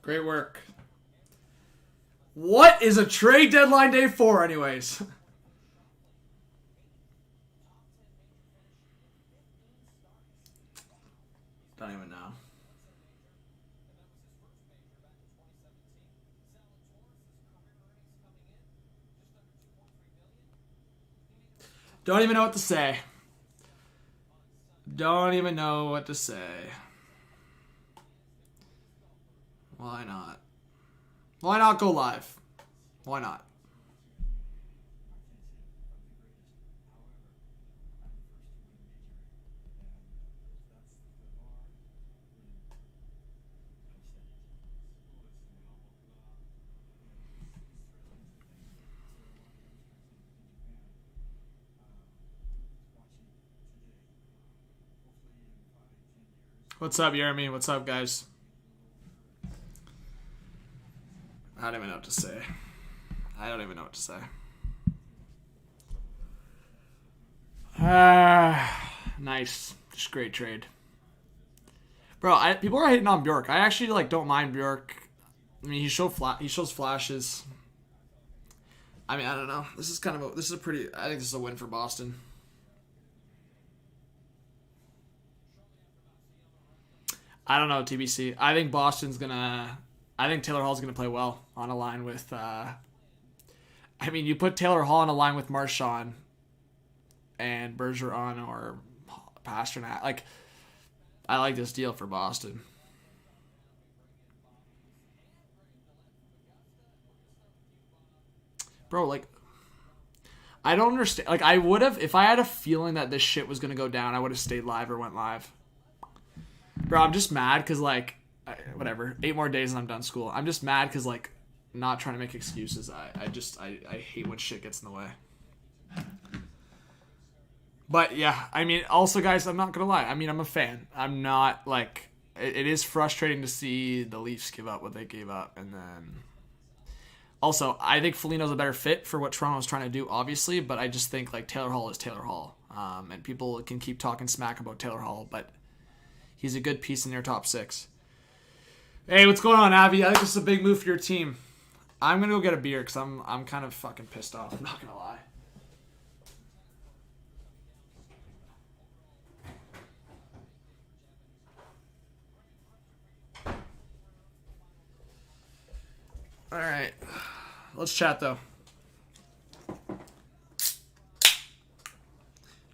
Great work. What is a trade deadline day for, anyways? Don't even know. Don't even know what to say. Don't even know what to say. Why not? Why not go live? Why not? What's up, Jeremy? What's up, guys? I don't even know what to say. I don't even know what to say. Nice. Just great trade. Bro, people are hating on Bjork. I actually don't mind Bjork. I mean, he shows flashes. I mean, I don't know. This is I think this is a win for Boston. I don't know, TBC. I think Taylor Hall's gonna play well on a line with. I mean, you put Taylor Hall on a line with Marchand and Bergeron or Pastrnak. I like this deal for Boston. Bro, I don't understand. I would have, if I had a feeling that this shit was gonna go down, I would have stayed live or went live. Bro, I'm just mad because, whatever. 8 more days and I'm done school. I'm just mad because, not trying to make excuses. I hate when shit gets in the way. But, yeah. I mean, also, guys, I'm not going to lie. I mean, I'm a fan. I'm not, it is frustrating to see the Leafs give up what they gave up. And then... Also, I think Foligno's a better fit for what Toronto's trying to do, obviously. But I just think, Taylor Hall is Taylor Hall. And people can keep talking smack about Taylor Hall, but... He's a good piece in your top 6. Hey, what's going on, Abby? I think this is a big move for your team. I'm going to go get a beer because I'm kind of fucking pissed off. I'm not going to lie. All right. Let's chat, though.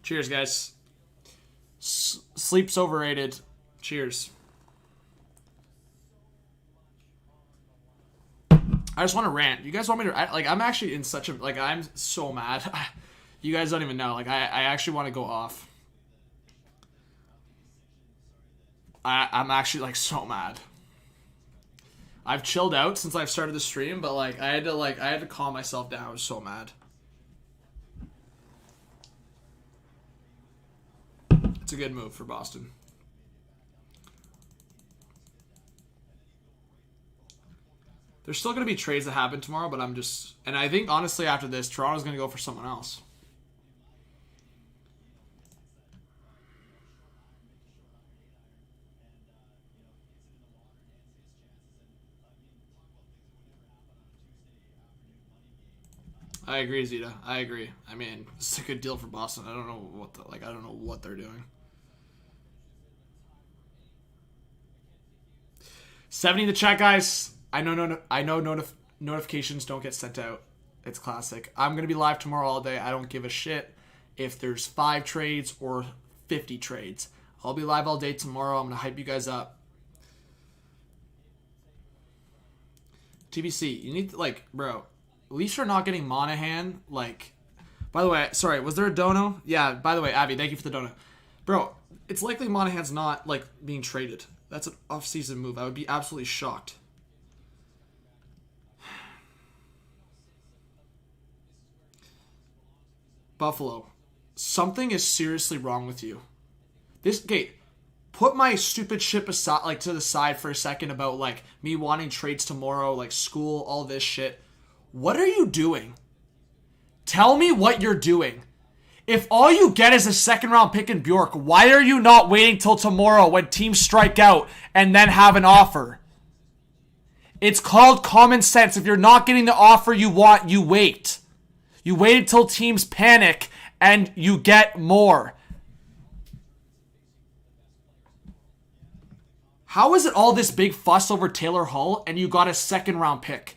Cheers, guys. Sleep's overrated. Cheers. I just want to rant. You guys want me to... I'm actually in such a... I'm so mad. You guys don't even know. I actually want to go off. I'm actually, so mad. I've chilled out since I've started the stream, but, I had to calm myself down. I was so mad. It's a good move for Boston. There's still going to be trades that happen tomorrow, but I'm just... And I think, honestly, after this, Toronto's going to go for someone else. I agree, Zeta. I agree. I mean, it's a good deal for Boston. I don't know what I don't know what they're doing. 70 in the chat, guys. I know notifications don't get sent out. It's classic. I'm going to be live tomorrow all day. I don't give a shit if there's 5 trades or 50 trades. I'll be live all day tomorrow. I'm going to hype you guys up. TBC, you need to, bro, Leafs are not getting Monahan. By the way, sorry, was there a dono? Yeah, by the way, Abby, thank you for the dono. Bro, it's likely Monahan's not, being traded. That's an off-season move. I would be absolutely shocked. Buffalo, something is seriously wrong with you. Put my stupid shit aside, to the side for a second about, me wanting trades tomorrow, school, all this shit. What are you doing? Tell me what you're doing. If all you get is a second-round pick in Bjork, why are you not waiting till tomorrow when teams strike out and then have an offer? It's called common sense. If you're not getting the offer you want, you wait. You wait until teams panic and you get more. How is it all this big fuss over Taylor Hall and you got a second round pick?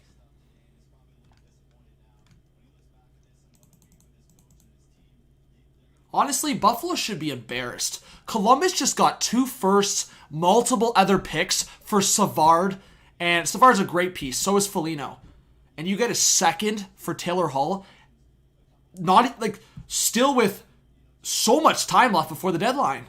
Honestly, Buffalo should be embarrassed. Columbus just got 2 firsts, multiple other picks for Savard. And Savard's a great piece. So is Foligno. And you get a second for Taylor Hall. Not like still with so much time left before the deadline.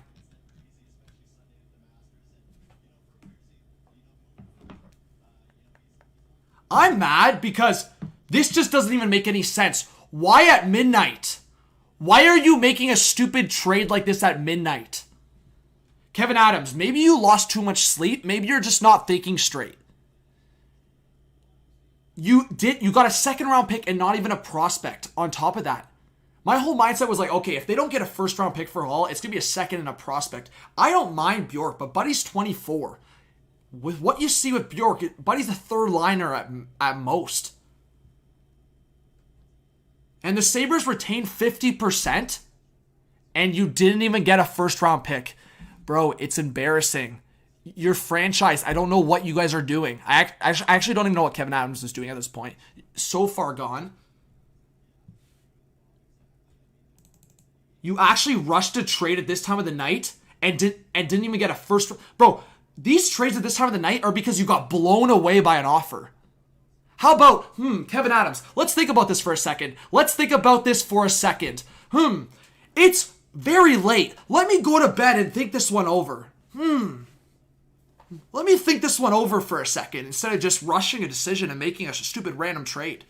I'm mad because this just doesn't even make any sense. Why at midnight? Why are you making a stupid trade like this at midnight? Kevin Adams, maybe you lost too much sleep. Maybe you're just not thinking straight. You got a second round pick and not even a prospect on top of that. My whole mindset was like, okay, if they don't get a first round pick for Hall, it's going to be a second and a prospect. I don't mind Bjork, but Buddy's 24. With what you see with Bjork, Buddy's a third liner at most. And the Sabres retained 50%, and you didn't even get a first round pick. Bro, it's embarrassing. Your franchise, I don't know what you guys are doing. I actually don't even know what Kevin Adams is doing at this point. So far gone. You actually rushed a trade at this time of the night and didn't even get a first. Bro, these trades at this time of the night are because you got blown away by an offer. How about, Kevin Adams? Let's think about this for a second. It's very late. Let me go to bed and think this one over. Let me think this one over for a second instead of just rushing a decision and making a stupid random trade.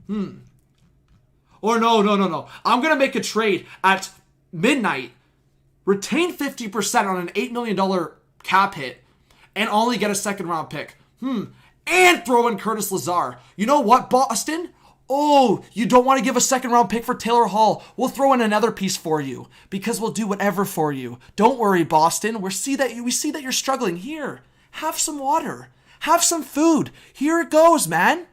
Or no. I'm going to make a trade at midnight, retain 50% on an $8 million cap hit, and only get a second round pick. And throw in Curtis Lazar. You know what, Boston? Oh, you don't want to give a second round pick for Taylor Hall? We'll throw in another piece for you because we'll do whatever for you. Don't worry, Boston. We see that you're struggling. Here, have some water. Have some food. Here it goes, man.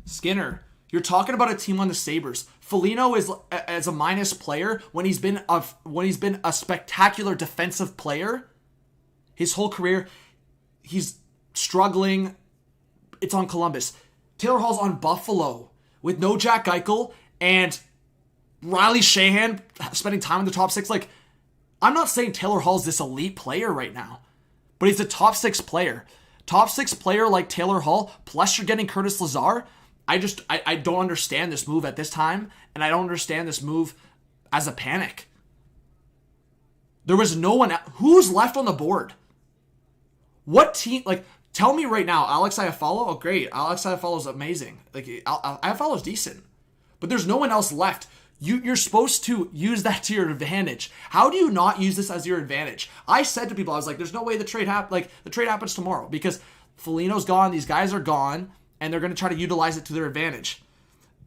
Skinner, you're talking about a team on the Sabres. Foligno is as a minus player when he's been a spectacular defensive player. His whole career, he's struggling. It's on Columbus. Taylor Hall's on Buffalo with no Jack Eichel and Riley Sheahan spending time in the top 6. Like, I'm not saying Taylor Hall's this elite player right now, but he's a top 6 player. Top 6 player like Taylor Hall, plus you're getting Curtis Lazar. I don't understand this move at this time, and I don't understand this move as a panic. There was no one. Who's left on the board? What team? Like, tell me right now. Alex Iafallo? Oh, great. Alex Iafallo's amazing. Like, Iafallo's decent. But there's no one else left. You're supposed to use that to your advantage. How do you not use this as your advantage? I said to people, I was like, there's no way the trade happens tomorrow because Foligno's gone, these guys are gone, and they're going to try to utilize it to their advantage.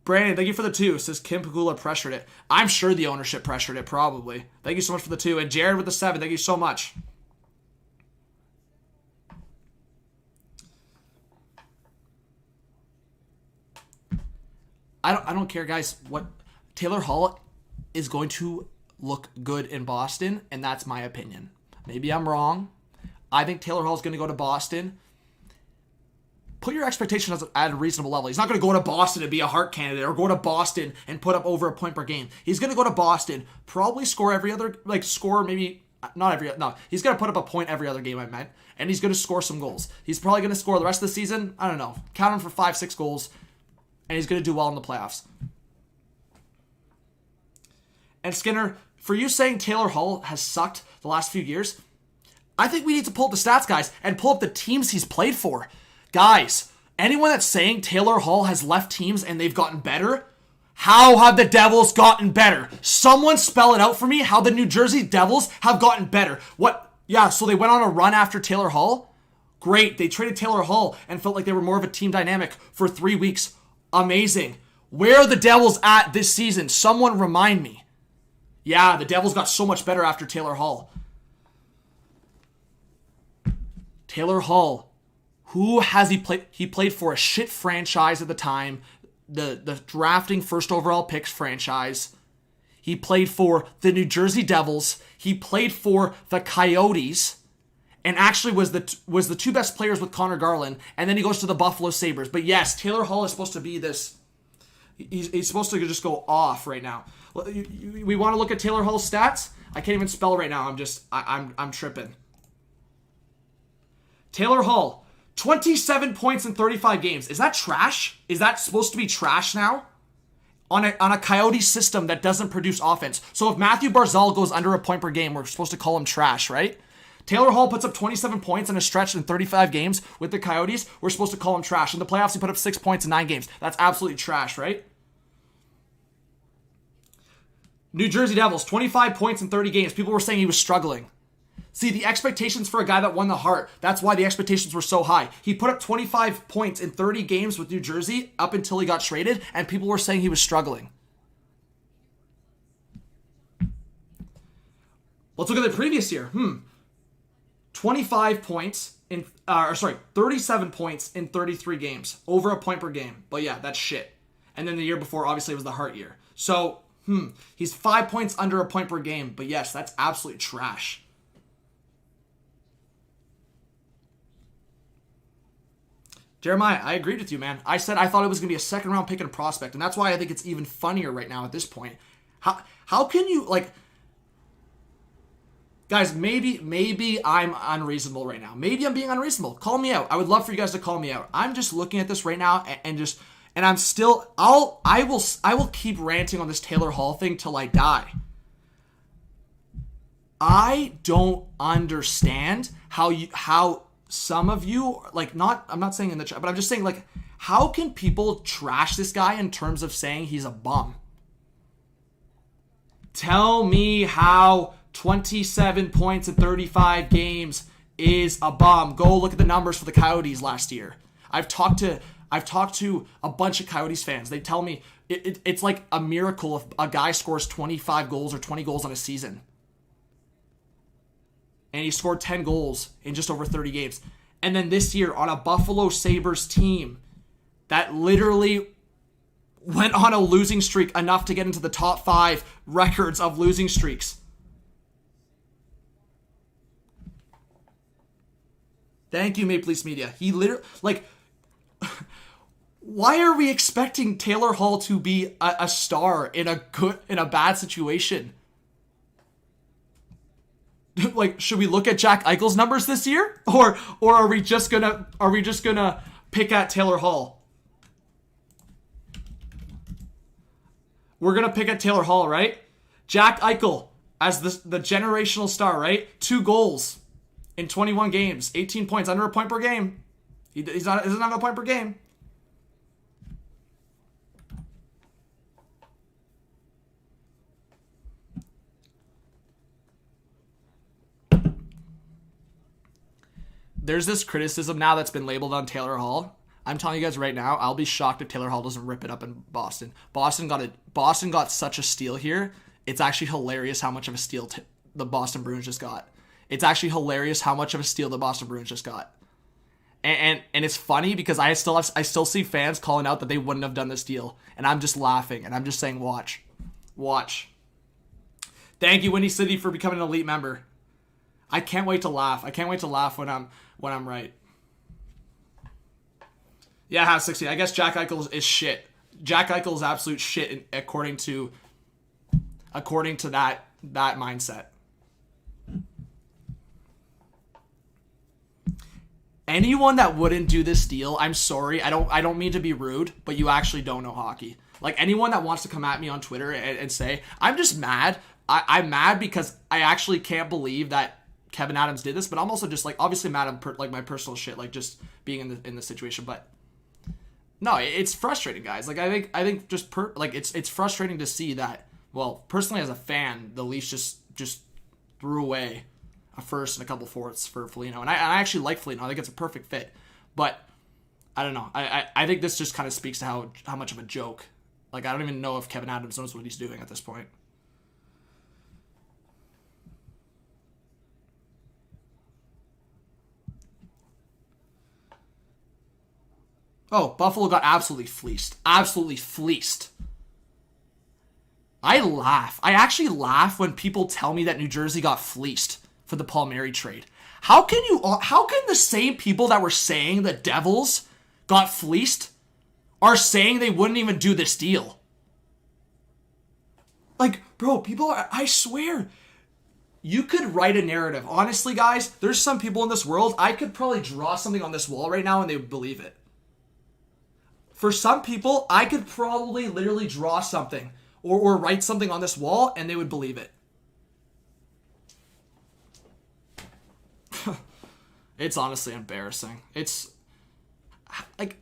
Brandon, thank you for the 2. Says Kim Pagula pressured it. I'm sure the ownership pressured it, probably. Thank you so much for the 2. And Jared with the 7. Thank you so much. I don't care, guys. What Taylor Hall is going to look good in Boston, and that's my opinion. Maybe I'm wrong. I think Taylor Hall is going to go to Boston. Put your expectations at a reasonable level. He's not going to go to Boston and be a Hart candidate or go to Boston and put up over a point per game. He's going to go to Boston, probably score he's going to put up a point every other game, I meant, and he's going to score some goals. He's probably going to score the rest of the season, I don't know, count him for 5-6 goals, and he's going to do well in the playoffs. And Skinner, for you saying Taylor Hall has sucked the last few years, I think we need to pull up the stats, guys, and pull up the teams he's played for. Guys, anyone that's saying Taylor Hall has left teams and they've gotten better, how have the Devils gotten better? Someone spell it out for me how the New Jersey Devils have gotten better. What? Yeah, so they went on a run after Taylor Hall? Great, they traded Taylor Hall and felt like they were more of a team dynamic for 3 weeks. Amazing. Where are the Devils at this season? Someone remind me. Yeah, the Devils got so much better after Taylor Hall. Taylor Hall, who has he played? He played for a shit franchise at the time, the drafting first overall picks franchise. He played for the New Jersey Devils. He played for the Coyotes, and actually was the two best players with Connor Garland. And then he goes to the Buffalo Sabres. But yes, Taylor Hall is supposed to be this. He's supposed to just go off right now. We want to look at Taylor Hall's stats. I can't even spell right now. I'm tripping. Taylor Hall, 27 points in 35 games. Is that trash? Is that supposed to be trash now? On a Coyote system that doesn't produce offense. So if Matthew Barzal goes under a point per game, we're supposed to call him trash, right? Taylor Hall puts up 27 points in a stretch in 35 games with the Coyotes. We're supposed to call him trash. In the playoffs, he put up 6 points in 9 games. That's absolutely trash, right? New Jersey Devils, 25 points in 30 games. People were saying he was struggling. See, the expectations for a guy that won the Hart, that's why the expectations were so high. He put up 25 points in 30 games with New Jersey up until he got traded, and people were saying he was struggling. Let's look at the previous year. 25 points in, 37 points in 33 games. Over a point per game. But yeah, that's shit. And then the year before, obviously, it was the Hart year. So, he's 5 points under a point per game. But yes, that's absolute trash. Jeremiah, I agreed with you, man. I said I thought it was going to be a second round pick and a prospect, and that's why I think it's even funnier right now at this point. How can you, like, guys, maybe I'm unreasonable right now. Maybe I'm being unreasonable. Call me out. I would love for you guys to call me out. I'm just looking at this right now and I'm still, I will keep ranting on this Taylor Hall thing till I die. I don't understand how some of you, like, I'm not saying in the chat, but I'm just saying, like, how can people trash this guy in terms of saying he's a bum? Tell me how 27 points in 35 games is a bum. Go look at the numbers for the Coyotes last year. I've talked to a bunch of Coyotes fans. They tell me it's like a miracle if a guy scores 25 goals or 20 goals on a season. And he scored 10 goals in just over 30 games. And then this year on a Buffalo Sabres team that literally went on a losing streak enough to get into the top 5 records of losing streaks. Thank you, Maple Leafs Media. He literally, like, why are we expecting Taylor Hall to be a star in a bad situation? Like, should we look at Jack Eichel's numbers this year, or are we just gonna pick at Taylor Hall? We're gonna pick at Taylor Hall, right? Jack Eichel as the generational star, right? 2 goals in 21 games, 18 points, under a point per game. He doesn't have a point per game. There's this criticism now that's been labeled on Taylor Hall. I'm telling you guys right now, I'll be shocked if Taylor Hall doesn't rip it up in Boston. Boston got such a steal here. It's actually hilarious how much of a steal the Boston Bruins just got. It's actually hilarious how much of a steal the Boston Bruins just got. And it's funny because I still see fans calling out that they wouldn't have done this deal, and I'm just laughing and I'm just saying, watch. Thank you, Windy City, for becoming an elite member. I can't wait to laugh. I can't wait to laugh when I'm right. Yeah, half 60. I guess Jack Eichel is shit. Jack Eichel is absolute shit according to that mindset. Anyone that wouldn't do this deal, I'm sorry. I don't mean to be rude, but you actually don't know hockey. Like, anyone that wants to come at me on Twitter and say, I'm just mad. I'm mad because I actually can't believe that Kevin Adams did this, but I'm also just, like, obviously mad at like my personal shit, like just being in the situation. But no, it's frustrating, guys. Like, I think just it's frustrating to see that. Well, personally as a fan, the Leafs just threw away a first and a couple fourths for Foligno, and I actually like Foligno. I think it's a perfect fit, but I don't know. I think this just kind of speaks to how much of a joke. Like, I don't even know if Kevin Adams knows what he's doing at this point. Oh, Buffalo got absolutely fleeced. Absolutely fleeced. I laugh. I actually laugh when people tell me that New Jersey got fleeced for the Palmieri trade. How can the same people that were saying the Devils got fleeced are saying they wouldn't even do this deal? Like, bro, people are, I swear, you could write a narrative. Honestly, guys, there's some people in this world, I could probably draw something on this wall right now and they would believe it. For some people, I could probably literally draw something or write something on this wall and they would believe it. It's honestly embarrassing. It's like,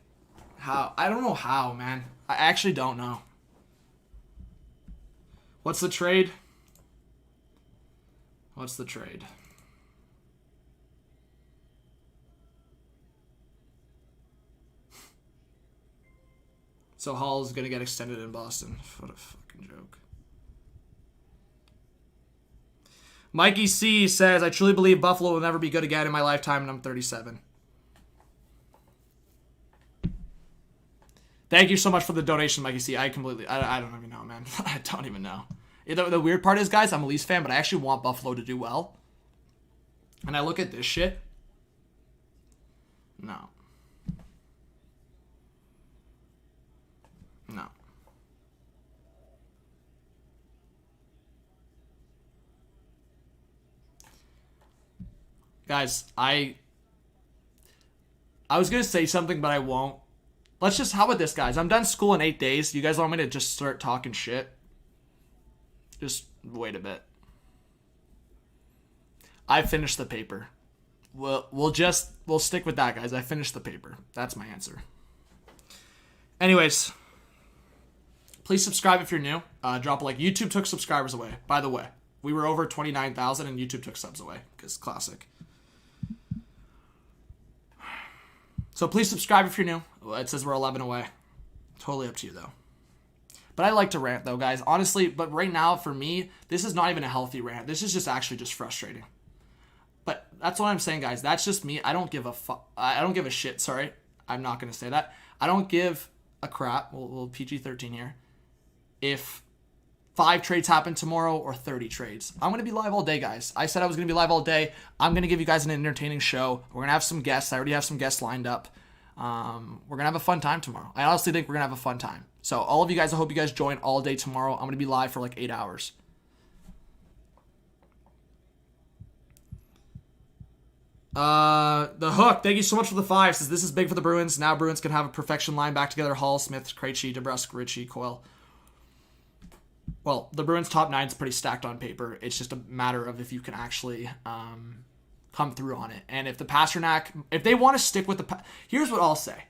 how? I don't know how, man. I actually don't know. What's the trade? What's the trade? So Hall's going to get extended in Boston. What a fucking joke. Mikey C says, I truly believe Buffalo will never be good again in my lifetime, and I'm 37. Thank you so much for the donation, Mikey C. I don't even know, man. I don't even know. The weird part is, guys, I'm a Leafs fan, but I actually want Buffalo to do well. And I look at this shit. No. No. Guys, I was going to say something, but I won't. Let's just, how about this, guys? I'm done school in 8 days. You guys want me to just start talking shit? Just wait a bit. I finished the paper. We'll stick with that, guys. I finished the paper. That's my answer. Anyways, please subscribe if you're new. Drop a like. YouTube took subscribers away, by the way. We were over 29,000 and YouTube took subs away. Because classic. So please subscribe if you're new. It says we're 11 away. Totally up to you, though. But I like to rant, though, guys. Honestly, but right now, for me, this is not even a healthy rant. This is just actually just frustrating. But that's what I'm saying, guys. That's just me. I don't give a I don't give a shit. Sorry. I'm not going to say that. I don't give a crap. We'll PG-13 here. If 5 trades happen tomorrow or 30 trades. I'm going to be live all day, guys. I said I was going to be live all day. I'm going to give you guys an entertaining show. We're going to have some guests. I already have some guests lined up. We're going to have a fun time tomorrow. I honestly think we're going to have a fun time. So all of you guys, I hope you guys join all day tomorrow. I'm going to be live for like 8 hours. The Hook, thank you so much for the 5. Says this is big for the Bruins. Now Bruins can have a perfection line back together. Hall, Smith, Krejci, DeBrusk, Ritchie, Coyle. Well, the Bruins top 9 is pretty stacked on paper. It's just a matter of if you can actually come through on it. And if the Pasternak, if they want to stick with the, here's what I'll say.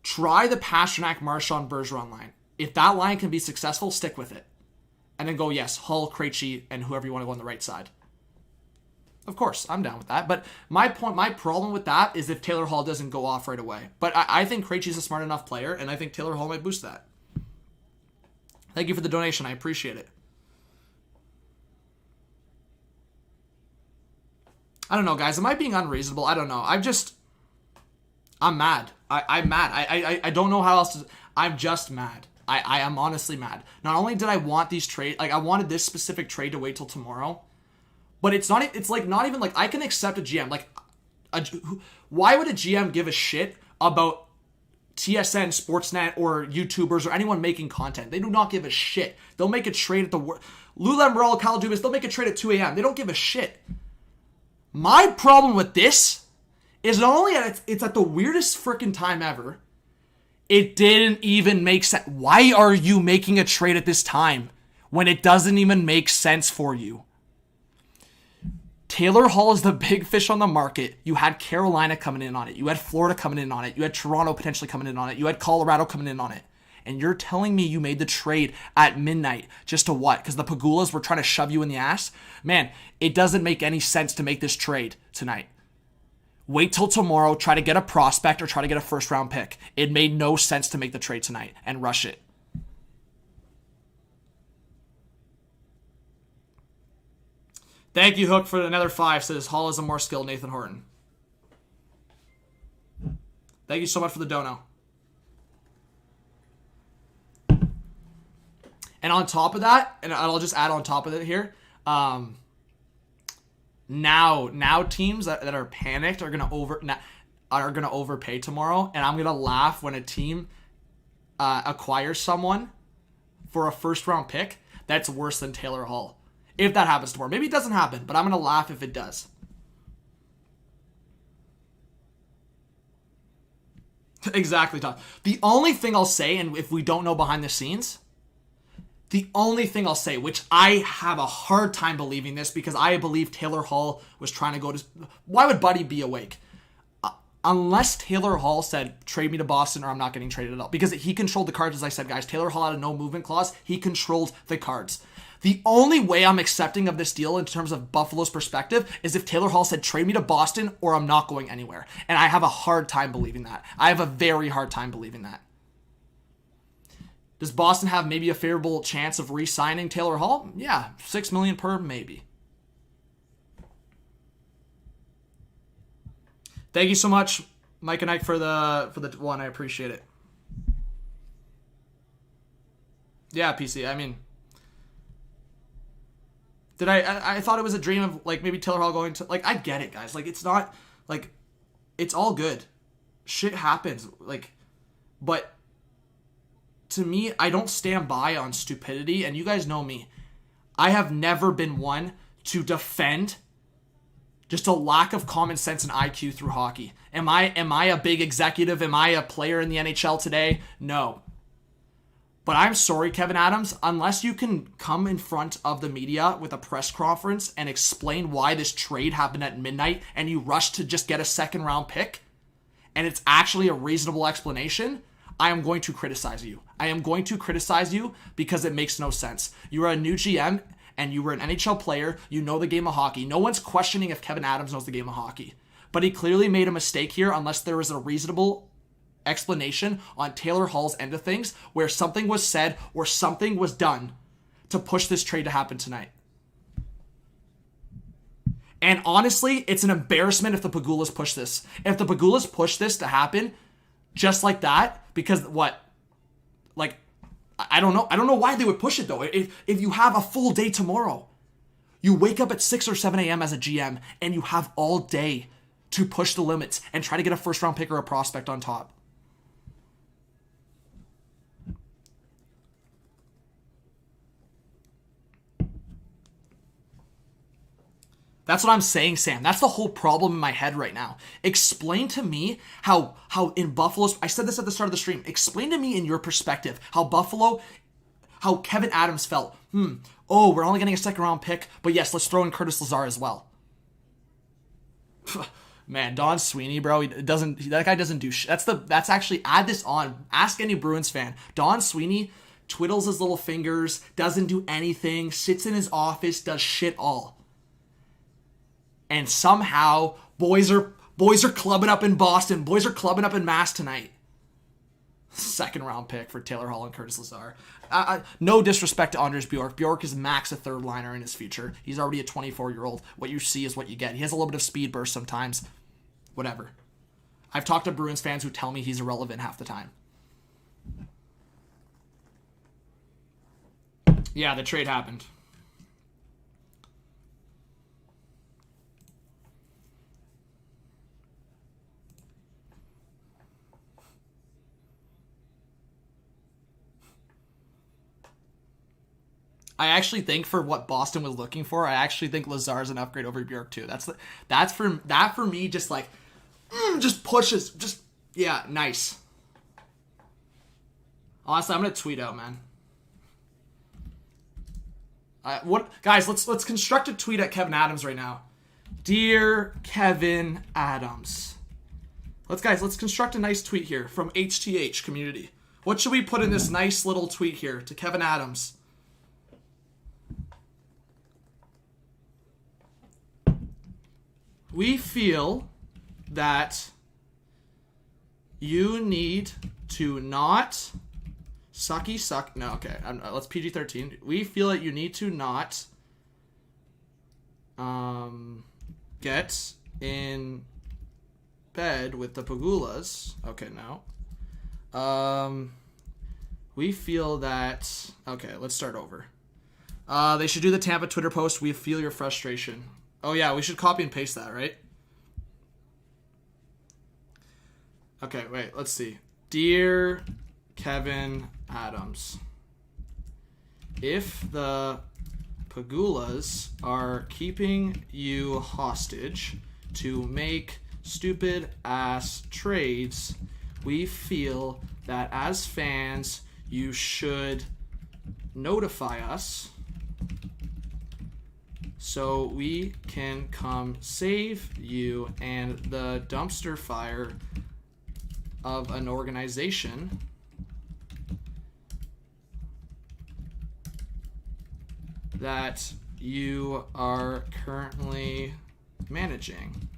Try the Pasternak, Marchand, Bergeron line. If that line can be successful, stick with it. And then go, yes, Hull, Krejci, and whoever you want to go on the right side. Of course, I'm down with that. But my problem with that is if Taylor Hall doesn't go off right away. But I think Krejci's a smart enough player, and I think Taylor Hall might boost that. Thank you for the donation. I appreciate it. I don't know, guys. Am I being unreasonable? I don't know. I'm mad. I'm mad. I don't know how else to... I'm just mad. I am honestly mad. Not only did I want these trade... Like, I wanted this specific trade to wait till tomorrow. But it's not... It's like not even like... I can accept a GM. Like, why would a GM give a shit about TSN, Sportsnet, or YouTubers, or anyone making content? They do not give a shit. They'll make a trade at the... Lou Lamoriello, Kyle Dubas, they'll make a trade at 2 a.m. They don't give a shit. My problem with this is not only it's at the weirdest freaking time ever, it didn't even make sense. Why are you making a trade at this time when it doesn't even make sense for you? Taylor Hall is the big fish on the market. You had Carolina coming in on it. You had Florida coming in on it. You had Toronto potentially coming in on it. You had Colorado coming in on it. And you're telling me you made the trade at midnight just to what? Because the Pagulas were trying to shove you in the ass? Man, it doesn't make any sense to make this trade tonight. Wait till tomorrow, try to get a prospect or try to get a first-round pick. It made no sense to make the trade tonight and rush it. Thank you, Hook, for another 5. Says Hall is a more skilled Nathan Horton. Thank you so much for the dono. And on top of that, and I'll just add on top of it here, now teams that are panicked are gonna overpay tomorrow, and I'm gonna laugh when a team acquires someone for a first round pick that's worse than Taylor Hall. If that happens tomorrow. Maybe it doesn't happen, but I'm gonna laugh if it does. Exactly, Tom. The only thing I'll say, and if we don't know behind the scenes, the only thing I'll say, which I have a hard time believing this because I believe Taylor Hall was trying to go to... Why would Buddy be awake? Unless Taylor Hall said, trade me to Boston or I'm not getting traded at all. Because he controlled the cards, as I said, guys. Taylor Hall had a no movement clause. He controlled the cards. The only way I'm accepting of this deal in terms of Buffalo's perspective is if Taylor Hall said, trade me to Boston or I'm not going anywhere. And I have a hard time believing that. I have a very hard time believing that. Does Boston have maybe a favorable chance of re-signing Taylor Hall? Yeah, $6 million per, maybe. Thank you so much, Mike and Ike, for the one. I appreciate it. Yeah, PC. I mean, did I thought it was a dream of like maybe Taylor Hall going to like I get it, guys. Like it's not like it's all good. Shit happens. Like, but to me, I don't stand by on stupidity, and you guys know me. I have never been one to defend just a lack of common sense and IQ through hockey. Am I a big executive? Am I a player in the NHL today? No. But I'm sorry, Kevin Adams, unless you can come in front of the media with a press conference and explain why this trade happened at midnight and you rushed to just get a second round pick, and it's actually a reasonable explanation, I am going to criticize you. I am going to criticize you because it makes no sense. You are a new GM and you were an NHL player. You know the game of hockey. No one's questioning if Kevin Adams knows the game of hockey. But he clearly made a mistake here unless there was a reasonable explanation on Taylor Hall's end of things where something was said or something was done to push this trade to happen tonight. And honestly, it's an embarrassment if the Pagulas push this. If the Pagulas push this to happen just like that, because what? Like, I don't know. I don't know why they would push it though. If you have a full day tomorrow, you wake up at 6 or 7 a.m. as a GM and you have all day to push the limits and try to get a first round pick or a prospect on top. That's what I'm saying, Sam. That's the whole problem in my head right now. Explain to me how in Buffalo's... I said this at the start of the stream. Explain to me in your perspective how Kevin Adams felt. Oh, we're only getting a second round pick, but yes, let's throw in Curtis Lazar as well. Man, Don Sweeney, bro, that guy doesn't do shit. That's actually, add this on. Ask any Bruins fan. Don Sweeney twiddles his little fingers, doesn't do anything, sits in his office, does shit all. And somehow, boys are clubbing up in Boston. Boys are clubbing up in Mass tonight. Second round pick for Taylor Hall and Curtis Lazar. No disrespect to Anders Bjork. Bjork is max a third liner in his future. He's already a 24-year-old. What you see is what you get. He has a little bit of speed burst sometimes. Whatever. I've talked to Bruins fans who tell me he's irrelevant half the time. Yeah, the trade happened. I actually think for what Boston was looking for, I actually think Lazar's an upgrade over Bjork too. That's for me just like just pushes, just yeah, nice. Honestly, I'm gonna tweet out, man. What guys? Let's construct a tweet at Kevin Adams right now. Dear Kevin Adams, let's construct a nice tweet here from HTH community. What should we put in this nice little tweet here to Kevin Adams? We feel that you need to not suck. No, okay. Let's PG-13. We feel that you need to not get in bed with the Pagulas. Okay, no. We feel that... Okay, let's start over. They should do the Tampa Twitter post. We feel your frustration. Oh, yeah, we should copy and paste that, right? Okay, wait, let's see. Dear Kevin Adams, if the Pagulas are keeping you hostage to make stupid-ass trades, we feel that as fans, you should notify us so we can come save you and the dumpster fire of an organization that you are currently managing.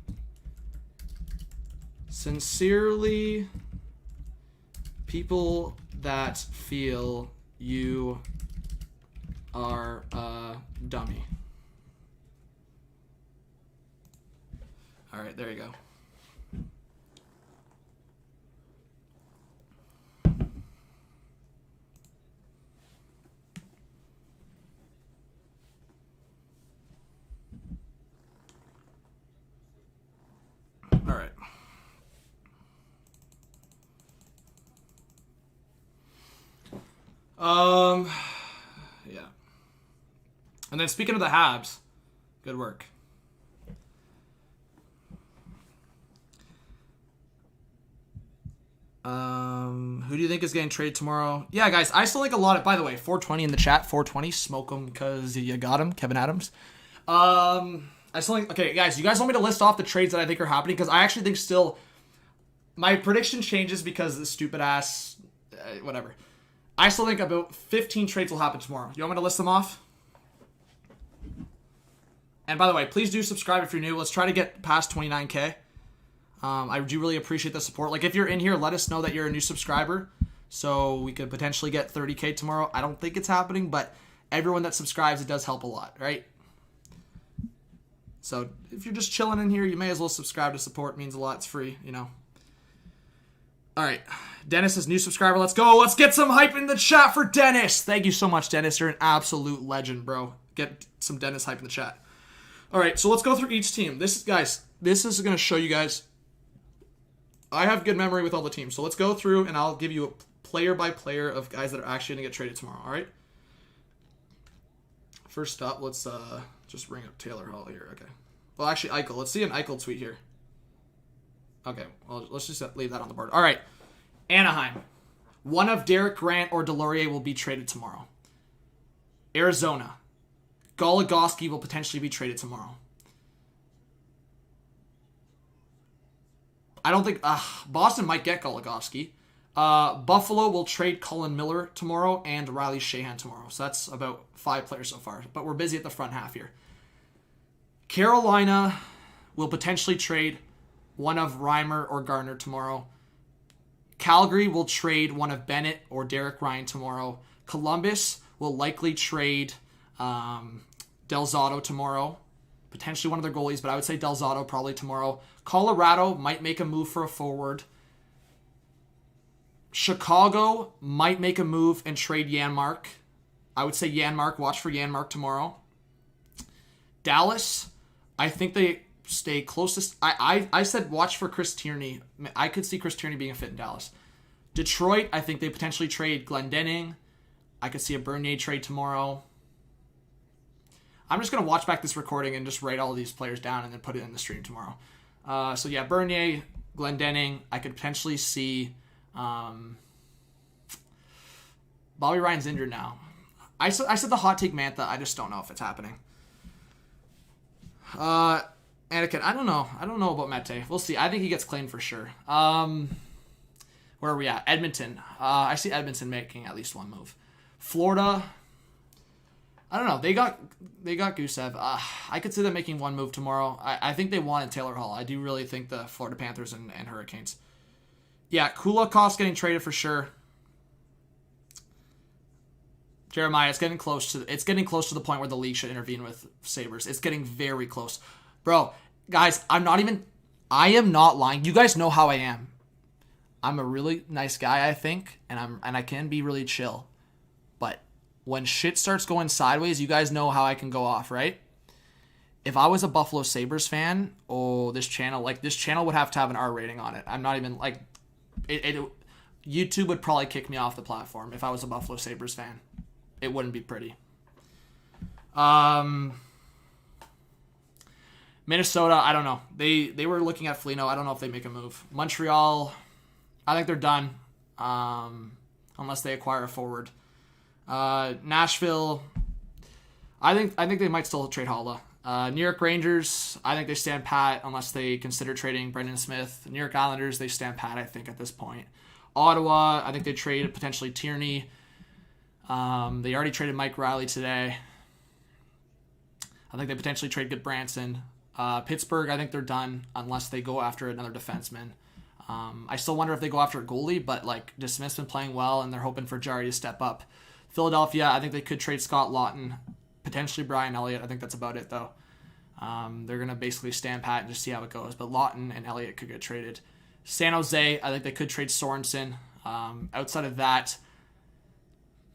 Sincerely, people that feel you are a dummy. All right, there you go. All right. Yeah. And then speaking of the Habs, good work. Who do you think is getting traded tomorrow? Yeah, guys, I still like a lot of, by the way, 420 in the chat, 420, smoke them because you got him, Kevin Adams. I still think, okay, guys, you guys want me to list off the trades that I think are happening? Because I actually think still, my prediction changes because of the stupid ass, whatever. I still think about 15 trades will happen tomorrow. You want me to list them off? And by the way, please do subscribe if you're new. Let's try to get past 29K. I do really appreciate the support. Like, if you're in here, let us know that you're a new subscriber so we could potentially get 30K tomorrow. I don't think it's happening, but everyone that subscribes, it does help a lot, right? So if you're just chilling in here, you may as well subscribe to support. It means a lot. It's free, you know. All right. Dennis is new subscriber. Let's go. Let's get some hype in the chat for Dennis. Thank you so much, Dennis. You're an absolute legend, bro. Get some Dennis hype in the chat. All right, so let's go through each team. This is going to show you guys. I have good memory with all the teams. So let's go through, and I'll give you a player by player of guys that are actually going to get traded tomorrow, all right? First up, let's just bring up Taylor Hall here. Okay. Well, actually, Eichel. Let's see an Eichel tweet here. Okay, well, let's just leave that on the board. All right, Anaheim. One of Derek Grant or Delorier will be traded tomorrow. Arizona. Goligoski will potentially be traded tomorrow. I don't think... Boston might get Goligoski. Buffalo will trade Colin Miller tomorrow and Riley Sheahan tomorrow. So that's about 5 players so far. But we're busy at the front half here. Carolina will potentially trade one of Reimer or Gardner tomorrow. Calgary will trade one of Bennett or Derek Ryan tomorrow. Columbus will likely trade Del Zotto tomorrow. Potentially one of their goalies, but I would say Del Zotto probably tomorrow. Colorado might make a move for a forward. Chicago might make a move and trade Janmark. I would say Janmark. Watch for Janmark tomorrow. Dallas, I think they stay closest. I said watch for Chris Tierney. I could see Chris Tierney being a fit in Dallas. Detroit, I think they potentially trade Glendening. I could see a Bernier trade tomorrow. I'm just going to watch back this recording and just write all of these players down and then put it in the stream tomorrow. So yeah, Bernier, Glendening. I could potentially see... Bobby Ryan's injured now. I said the hot take Mantha. I just don't know if it's happening. Anakin, I don't know. I don't know about Mete. We'll see. I think he gets claimed for sure. Where are we at? Edmonton. I see Edmonton making at least one move. Florida. I don't know. They got Gusev. I could see them making one move tomorrow. I think they wanted Taylor Hall. I do really think the Florida Panthers and Hurricanes. Yeah, Kulikov's getting traded for sure. Jeremiah, it's getting close to the point where the league should intervene with Sabres. It's getting very close. Bro, guys, I am not lying. You guys know how I am. I'm a really nice guy, I think, and I can be really chill. But when shit starts going sideways, you guys know how I can go off, right? If I was a Buffalo Sabres fan, this channel would have to have an R rating on it. I'm not even like YouTube would probably kick me off the platform if I was a Buffalo Sabres fan. It wouldn't be pretty. Minnesota, I don't know. They were looking at Foligno. I don't know if they make a move. Montreal, I think they're done, unless they acquire a forward. Nashville, I think they might still trade Holla. New York Rangers, I think they stand pat unless they consider trading Brendan Smith. New York Islanders, they stand pat, I think, at this point. Ottawa, I think they trade potentially Tierney. They already traded Mike Riley today. I think they potentially trade Goodbranson. Pittsburgh, I think they're done unless they go after another defenseman. I still wonder if they go after a goalie, but like DeSmith's been playing well and they're hoping for Jarry to step up. Philadelphia, I think they could trade Scott Lawton, potentially Brian Elliott. I think that's about it though. They're gonna basically stand pat and just see how it goes. But Lawton and Elliott could get traded. San Jose, I think they could trade Sorensen. Outside of that,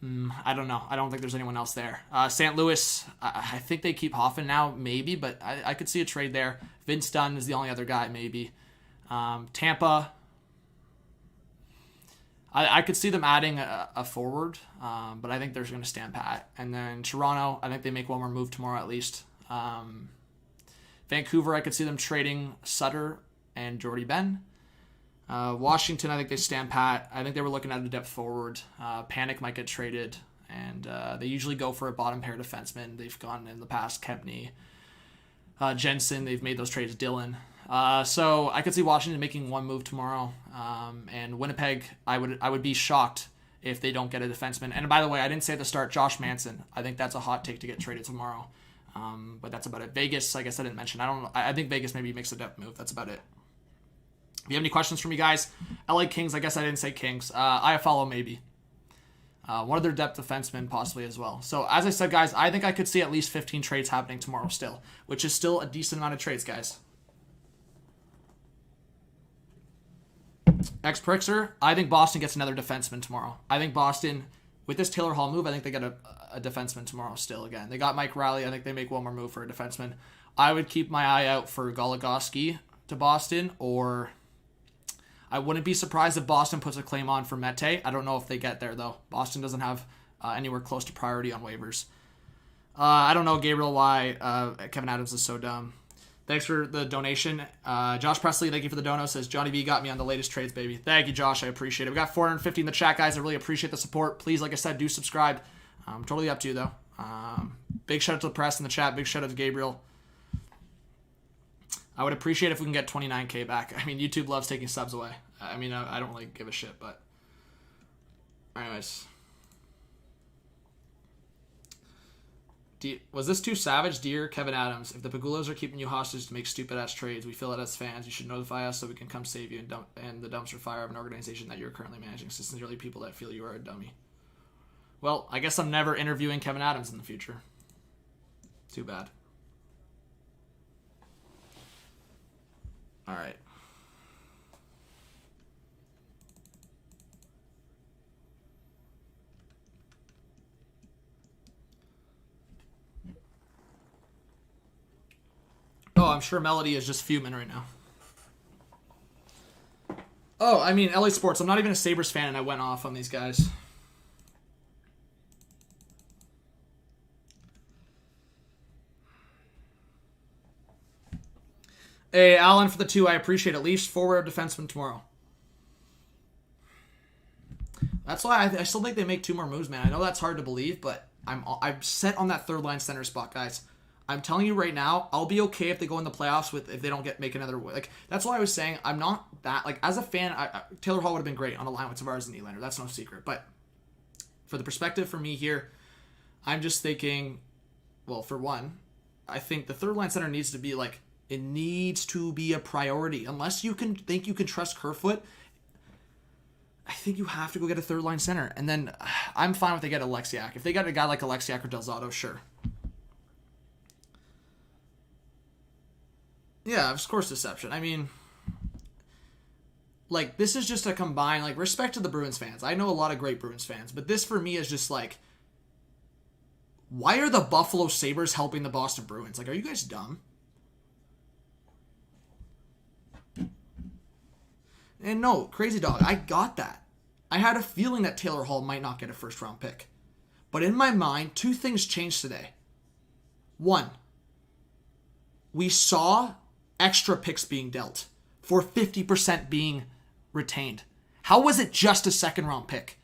I don't know. I don't think there's anyone else there. St. Louis, I think they keep Hoffman now, maybe, but I could see a trade there. Vince Dunn is the only other guy, maybe. Tampa, I could see them adding a forward, but I think they're going to stand pat. And then Toronto, I think they make one more move tomorrow at least. Vancouver, I could see them trading Sutter and Jordy Ben. Washington, I think they stand pat. I think they were looking at a depth forward. Panic might get traded, and they usually go for a bottom pair defenseman. They've gone in the past, Kempney, Jensen. They've made those trades, Dylan. So I could see Washington making one move tomorrow. And Winnipeg, I would be shocked if they don't get a defenseman. And by the way, I didn't say at the start, Josh Manson. I think that's a hot take to get traded tomorrow. But that's about it. Vegas, I guess I didn't mention. I don't know. I think Vegas maybe makes a depth move. That's about it. If you have any questions for me, guys, LA Kings, I guess I didn't say Kings. IFLO, maybe. One of their depth defensemen, possibly as well. So, as I said, guys, I think I could see at least 15 trades happening tomorrow still, which is still a decent amount of trades, guys. X-Prixer, I think Boston gets another defenseman tomorrow. I think Boston, with this Taylor Hall move, I think they get a defenseman tomorrow still again. They got Mike Riley. I think they make one more move for a defenseman. I would keep my eye out for Goligoski to Boston, or I wouldn't be surprised if Boston puts a claim on for Mete. I don't know if they get there, though. Boston doesn't have anywhere close to priority on waivers. I don't know, Gabriel, why Kevin Adams is so dumb. Thanks for the donation. Josh Presley, thank you for the dono. Says, Johnny B got me on the latest trades, baby. Thank you, Josh. I appreciate it. We got 450 in the chat, guys. I really appreciate the support. Please, like I said, do subscribe. Totally up to you, though. Big shout out to the press in the chat. Big shout out to Gabriel. I would appreciate if we can get 29K back. I mean, YouTube loves taking subs away. I mean, I don't really give a shit, but anyways. Was this too savage? Dear Kevin Adams, if the Pagulos are keeping you hostage to make stupid-ass trades, we feel it as fans. You should notify us so we can come save you and the dumpster fire of an organization that you're currently managing. Sincerely, people that feel you are a dummy. Well, I guess I'm never interviewing Kevin Adams in the future. Too bad. All right. Oh, I'm sure Melody is just fuming right now. Oh, I mean, LA Sports. I'm not even a Sabres fan, and I went off on these guys. Hey, Alan for the 2. I appreciate at least forward defenseman tomorrow. That's why I still think they make 2 more moves, man. I know that's hard to believe, but I'm set on that third line center spot, guys. I'm telling you right now, I'll be okay if they go in the playoffs if they don't make another. Like, that's why I was saying I'm not that, like, as a fan, Taylor Hall would have been great on the line with Tavares and Nylander. That's no secret. But for the perspective for me here, I'm just thinking, well, for one, I think the third line center needs to be like, it needs to be a priority. Unless you can think you can trust Kerfoot, I think you have to go get a third line center. And then I'm fine if they get Alexiak. If they got a guy like Alexiak or Del Zotto, sure. Yeah, of course, deception. I mean, like, this is just a combined, like, respect to the Bruins fans. I know a lot of great Bruins fans, but this for me is just like, why are the Buffalo Sabres helping the Boston Bruins? Like, are you guys dumb? And no, crazy dog, I got that. I had a feeling that Taylor Hall might not get a first-round pick. But in my mind, two things changed today. One, we saw extra picks being dealt for 50% being retained. How was it just a second-round pick?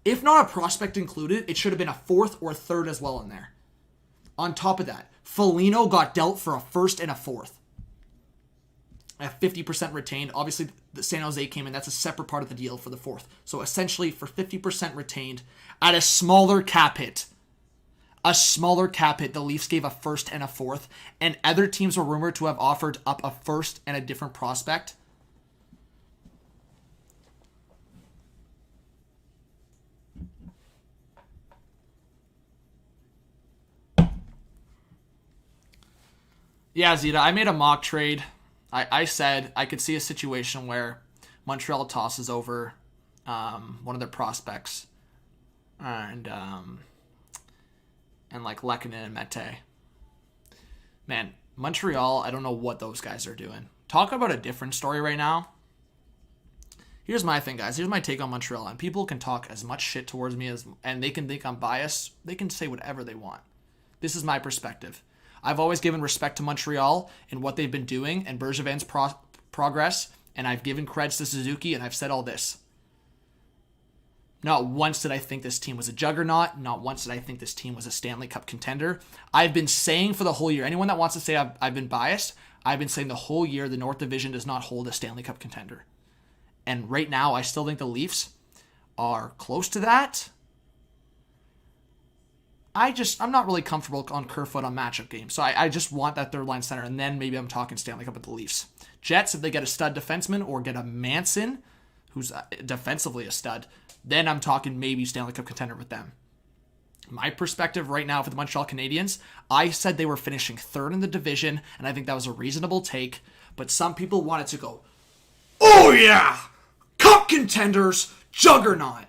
If not a prospect included, it should have been a fourth or third as well in there. On top of that, Foligno got dealt for a first and a fourth. At 50% retained. Obviously, the San Jose came in. That's a separate part of the deal for the fourth. So essentially, for 50% retained, at a smaller cap hit, the Leafs gave a first and a fourth, and other teams were rumored to have offered up a first and a different prospect. Yeah, Zeta, I made a mock trade. I said I could see a situation where Montreal tosses over one of their prospects and like Lehkonen and Mete. Man, Montreal, I don't know what those guys are doing. Talk about a different story right now. Here's my thing, guys. Here's my take on Montreal. And people can talk as much shit towards me and they can think I'm biased. They can say whatever they want. This is my perspective. I've always given respect to Montreal and what they've been doing and Bergevin's progress, and I've given creds to Suzuki, and I've said all this. Not once did I think this team was a juggernaut. Not once did I think this team was a Stanley Cup contender. I've been saying for the whole year, anyone that wants to say I've been biased, I've been saying the whole year the North Division does not hold a Stanley Cup contender. And right now, I still think the Leafs are close to that. I'm not really comfortable on Kerfoot on matchup games. So I just want that third line center, and then maybe I'm talking Stanley Cup with the Leafs. Jets, if they get a stud defenseman or get a Manson, who's defensively a stud, then I'm talking maybe Stanley Cup contender with them. My perspective right now for the Montreal Canadiens, I said they were finishing third in the division, and I think that was a reasonable take, but some people wanted to go, oh yeah, Cup contenders, juggernaut.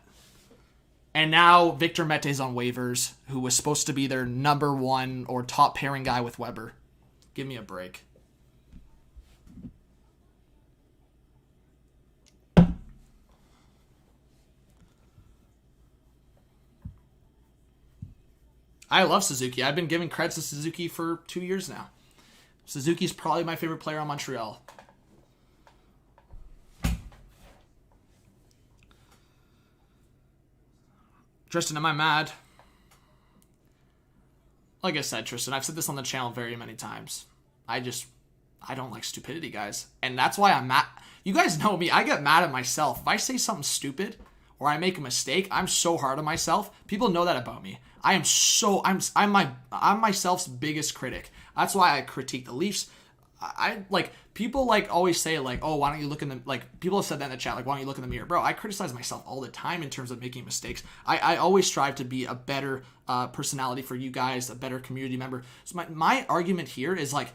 And now Victor Mete's on waivers, who was supposed to be their number one or top pairing guy with Weber. Give me a break. I love Suzuki. I've been giving credits to Suzuki for 2 years now. Suzuki's probably my favorite player on Montreal. Tristan, am I mad? Like I said, Tristan, I've said this on the channel very many times. I don't like stupidity, guys. And that's why I'm mad. You guys know me. I get mad at myself. If I say something stupid or I make a mistake, I'm so hard on myself. People know that about me. I'm myself's biggest critic. That's why I critique the Leafs. I like people like always say like, oh, why don't you look in the, like people have said that in the chat, like, why don't you look in the mirror? Bro, I criticize myself all the time in terms of making mistakes. I always strive to be a better personality for you guys, a better community member. So my argument here is like,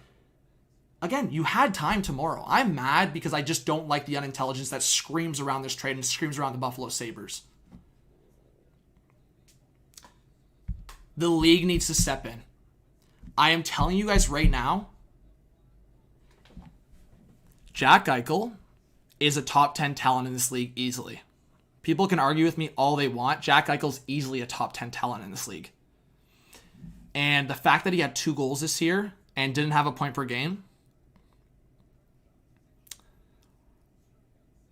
again, you had time tomorrow. I'm mad because I just don't like the unintelligence that screams around this trade and screams around the Buffalo Sabres. The league needs to step in. I am telling you guys right now, Jack Eichel is a top 10 talent in this league easily. People can argue with me all they want. Jack Eichel's easily a top 10 talent in this league. And the fact that he had 2 goals this year and didn't have a point per game,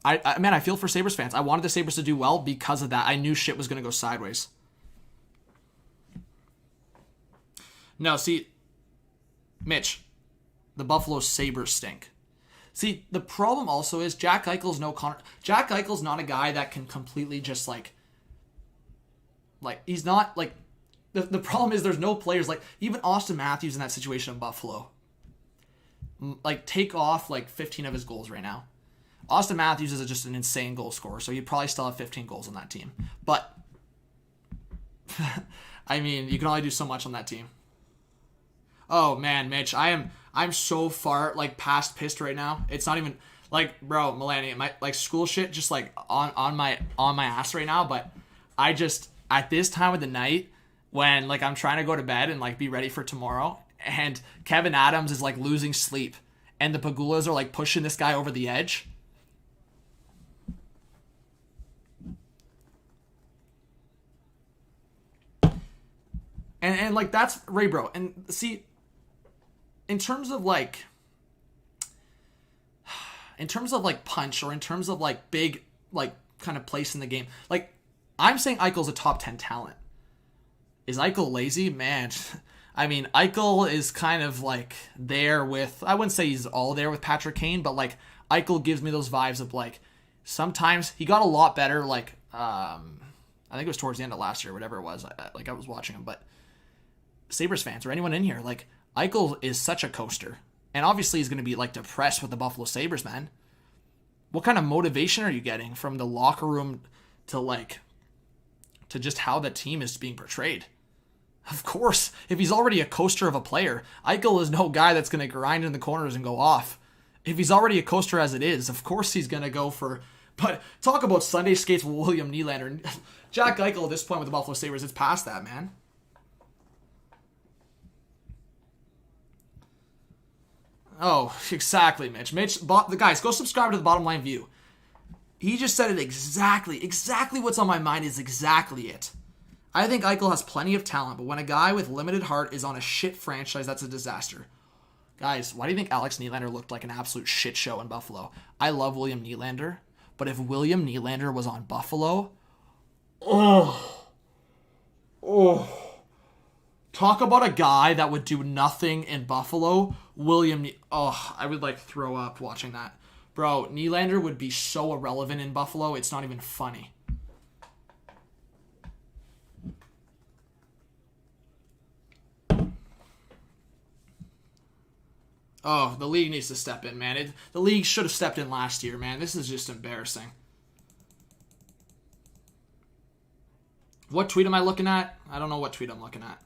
I feel for Sabres fans. I wanted the Sabres to do well because of that. I knew shit was going to go sideways. No, see, Mitch, the Buffalo Sabres stink. See, the problem also is Jack Eichel's Jack Eichel's not a guy that can completely just like he's not like the problem is there's no players like even Austin Matthews in that situation in Buffalo. Like take off like 15 of his goals right now. Austin Matthews is just an insane goal scorer, so he'd probably still have 15 goals on that team. But I mean, you can only do so much on that team. Oh man, Mitch, I'm so far like past pissed right now. It's not even Like, bro, Melania, my like school shit just like on my ass right now. But I just at this time of the night when like I'm trying to go to bed and like be ready for tomorrow, and Kevin Adams is like losing sleep, and the Pagulas are like pushing this guy over the edge. And like that's Ray, bro. And see, in terms of like punch, or in terms of like big like kind of place in the game, like I'm saying Eichel's a top 10 talent. Is Eichel lazy? Man, I mean, Eichel is kind of like there with, I wouldn't say he's all there with Patrick Kane, but like Eichel gives me those vibes of like sometimes he got a lot better. Like I think it was towards the end of last year, whatever it was. I was watching him, but Sabres fans or anyone in here, like Eichel is such a coaster. And obviously he's going to be like depressed with the Buffalo Sabres, man. What kind of motivation are you getting from the locker room to just how the team is being portrayed? Of course, if he's already a coaster of a player, Eichel is no guy that's going to grind in the corners and go off. If he's already a coaster as it is, of course he's going to go for... But talk about Sunday skates with William Nylander. Jack Eichel at this point with the Buffalo Sabres, it's past that, man. Oh, exactly, Mitch. The guys, go subscribe to the Bottom Line View. He just said it exactly. Exactly what's on my mind is exactly it. I think Eichel has plenty of talent, but when a guy with limited heart is on a shit franchise, that's a disaster. Guys, why do you think Alex Nylander looked like an absolute shit show in Buffalo? I love William Nylander, but if William Nylander was on Buffalo, talk about a guy that would do nothing in Buffalo. I would like throw up watching that. Bro, Nylander would be so irrelevant in Buffalo, it's not even funny. Oh, the league needs to step in, man. The league should have stepped in last year, man. This is just embarrassing. What tweet am I looking at? I don't know what tweet I'm looking at.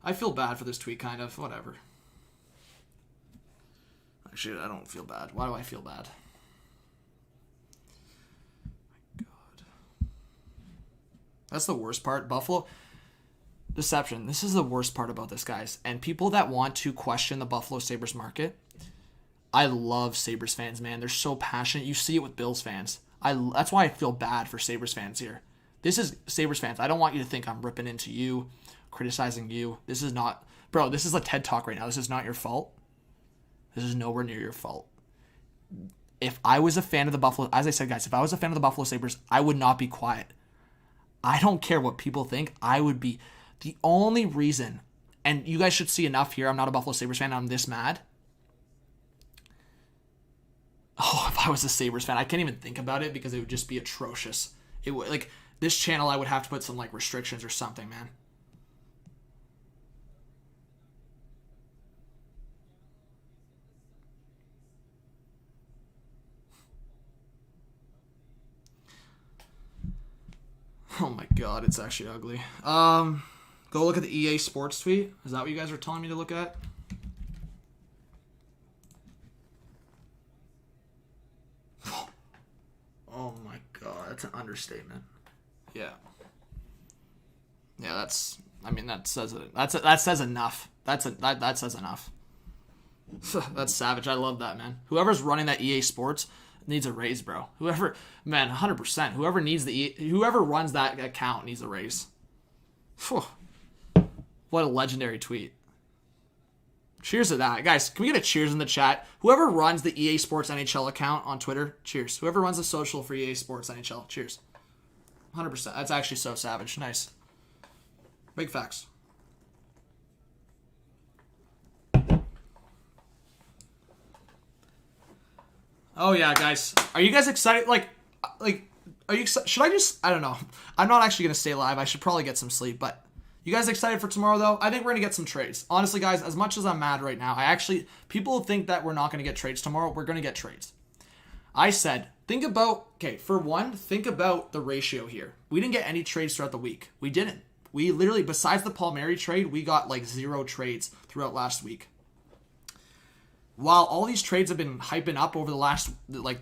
I feel bad for this tweet, kind of. Whatever. Actually, I don't feel bad. Why do I feel bad? My God. That's the worst part. Buffalo. Deception. This is the worst part about this, guys. And people that want to question the Buffalo Sabres market, I love Sabres fans, man. They're so passionate. You see it with Bills fans. That's why I feel bad for Sabres fans here. This is Sabres fans. I don't want you to think I'm ripping into you, criticizing you. This is not... Bro, this is a TED Talk right now. This is not your fault. This is nowhere near your fault. If I was a fan of the Buffalo... As I said, guys, if I was a fan of the Buffalo Sabres, I would not be quiet. I don't care what people think. I would be... The only reason... And you guys should see enough here. I'm not a Buffalo Sabres fan. I'm this mad. Oh, if I was a Sabres fan, I can't even think about it because it would just be atrocious. It would... Like, this channel, I would have to put some, like, restrictions or something, man. Oh my God, it's actually ugly. Go look at the EA Sports tweet. Is that what you guys are telling me to look at? Oh my God, that's an understatement. Yeah. Yeah, that's... I mean, that says it. That says enough. That says enough. That's savage. I love that, man. Whoever's running that EA Sports needs a raise, bro. Whoever, man, 100%. Whoever runs that account needs a raise. Whew. What a legendary tweet. Cheers to that. Guys, can we get a cheers in the chat? Whoever runs the EA Sports NHL account on Twitter, cheers. Whoever runs the social for EA Sports NHL, cheers. 100%. That's actually so savage. Nice. Big facts. Oh yeah, guys. Are you guys excited? Like, are you excited? Should I just, I don't know. I'm not actually going to stay live. I should probably get some sleep, but you guys excited for tomorrow though? I think we're going to get some trades. Honestly, guys, as much as I'm mad right now, people think that we're not going to get trades tomorrow. We're going to get trades. I said, think about the ratio here. We didn't get any trades throughout the week. We didn't. We literally, besides the Palmieri trade, we got like 0 trades throughout last week. while all these trades have been hyping up over the last, like,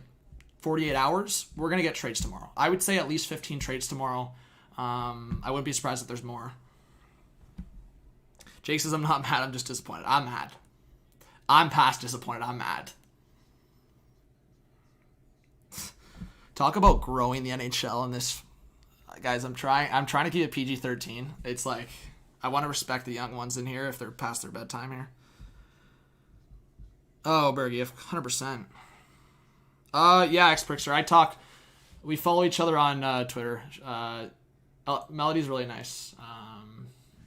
48 hours, we're going to get trades tomorrow. I would say at least 15 trades tomorrow. I wouldn't be surprised if there's more. Jake says, I'm not mad. I'm just disappointed. I'm mad. I'm past disappointed. I'm mad. Talk about growing the NHL in this. Guys, I'm trying to keep it PG-13. It's like, I want to respect the young ones in here if they're past their bedtime here. Oh, Bergie, 100%. Yeah, X-Prixer. We follow each other on Twitter. Melody's really nice.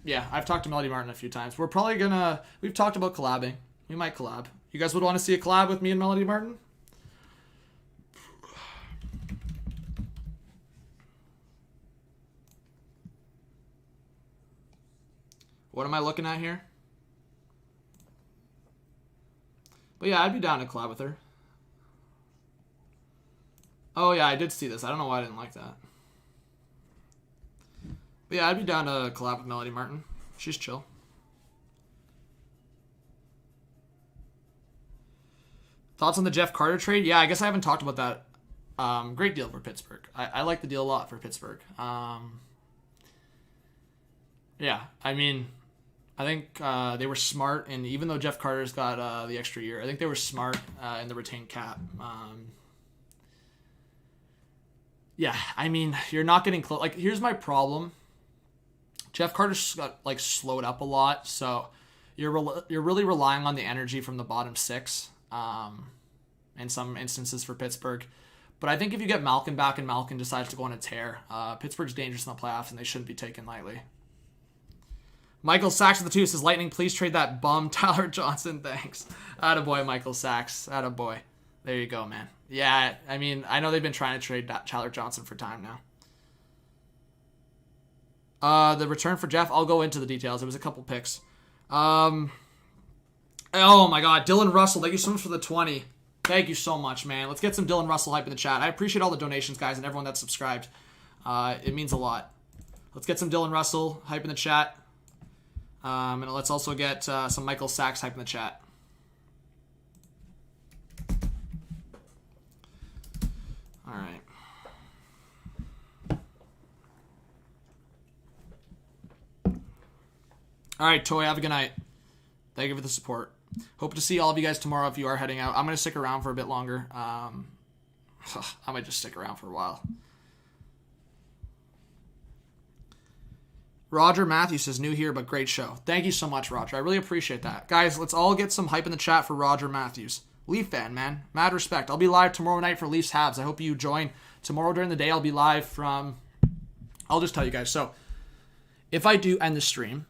Yeah, I've talked to Melody Martin a few times. We've talked about collabing. We might collab. You guys would want to see a collab with me and Melody Martin? What am I looking at here? But yeah, I'd be down to collab with her. Oh yeah, I did see this. I don't know why I didn't like that. But yeah, I'd be down to collab with Melody Martin. She's chill. Thoughts on the Jeff Carter trade? Yeah, I guess I haven't talked about that. Great deal for Pittsburgh. I like the deal a lot for Pittsburgh. Yeah, I mean, I think they were smart, and even though Jeff Carter's got the extra year, I think they were smart in the retained cap. Yeah, I mean, you're not getting close. Like, here's my problem. Jeff Carter's got, like, slowed up a lot, so you're really relying on the energy from the bottom six in some instances for Pittsburgh. But I think if you get Malkin back and Malkin decides to go on a tear, Pittsburgh's dangerous in the playoffs, and they shouldn't be taken lightly. Michael Sachs of the 2 says, Lightning, please trade that bum Tyler Johnson. Thanks. Attaboy, Michael Sachs. Attaboy. There you go, man. Yeah, I mean, I know they've been trying to trade Tyler Johnson for time now. The return for Jeff, I'll go into the details. It was a couple picks. Oh my God, Dylan Russell, thank you so much for the 20. Thank you so much, man. Let's get some Dylan Russell hype in the chat. I appreciate all the donations, guys, and everyone that's subscribed. It means a lot. Let's get some Dylan Russell hype in the chat. And let's also get some Michael Sachs hype in the chat. All right. All right, Toy, have a good night. Thank you for the support. Hope to see all of you guys tomorrow if you are heading out. I'm going to stick around for a bit longer. I might just stick around for a while. Roger Matthews says, new here, but great show. Thank you so much, Roger. I really appreciate that. Guys, let's all get some hype in the chat for Roger Matthews. Leaf fan, man. Mad respect. I'll be live tomorrow night for Leafs Habs. I hope you join. Tomorrow during the day, I'll be live from... I'll just tell you guys. So, if I do end the stream,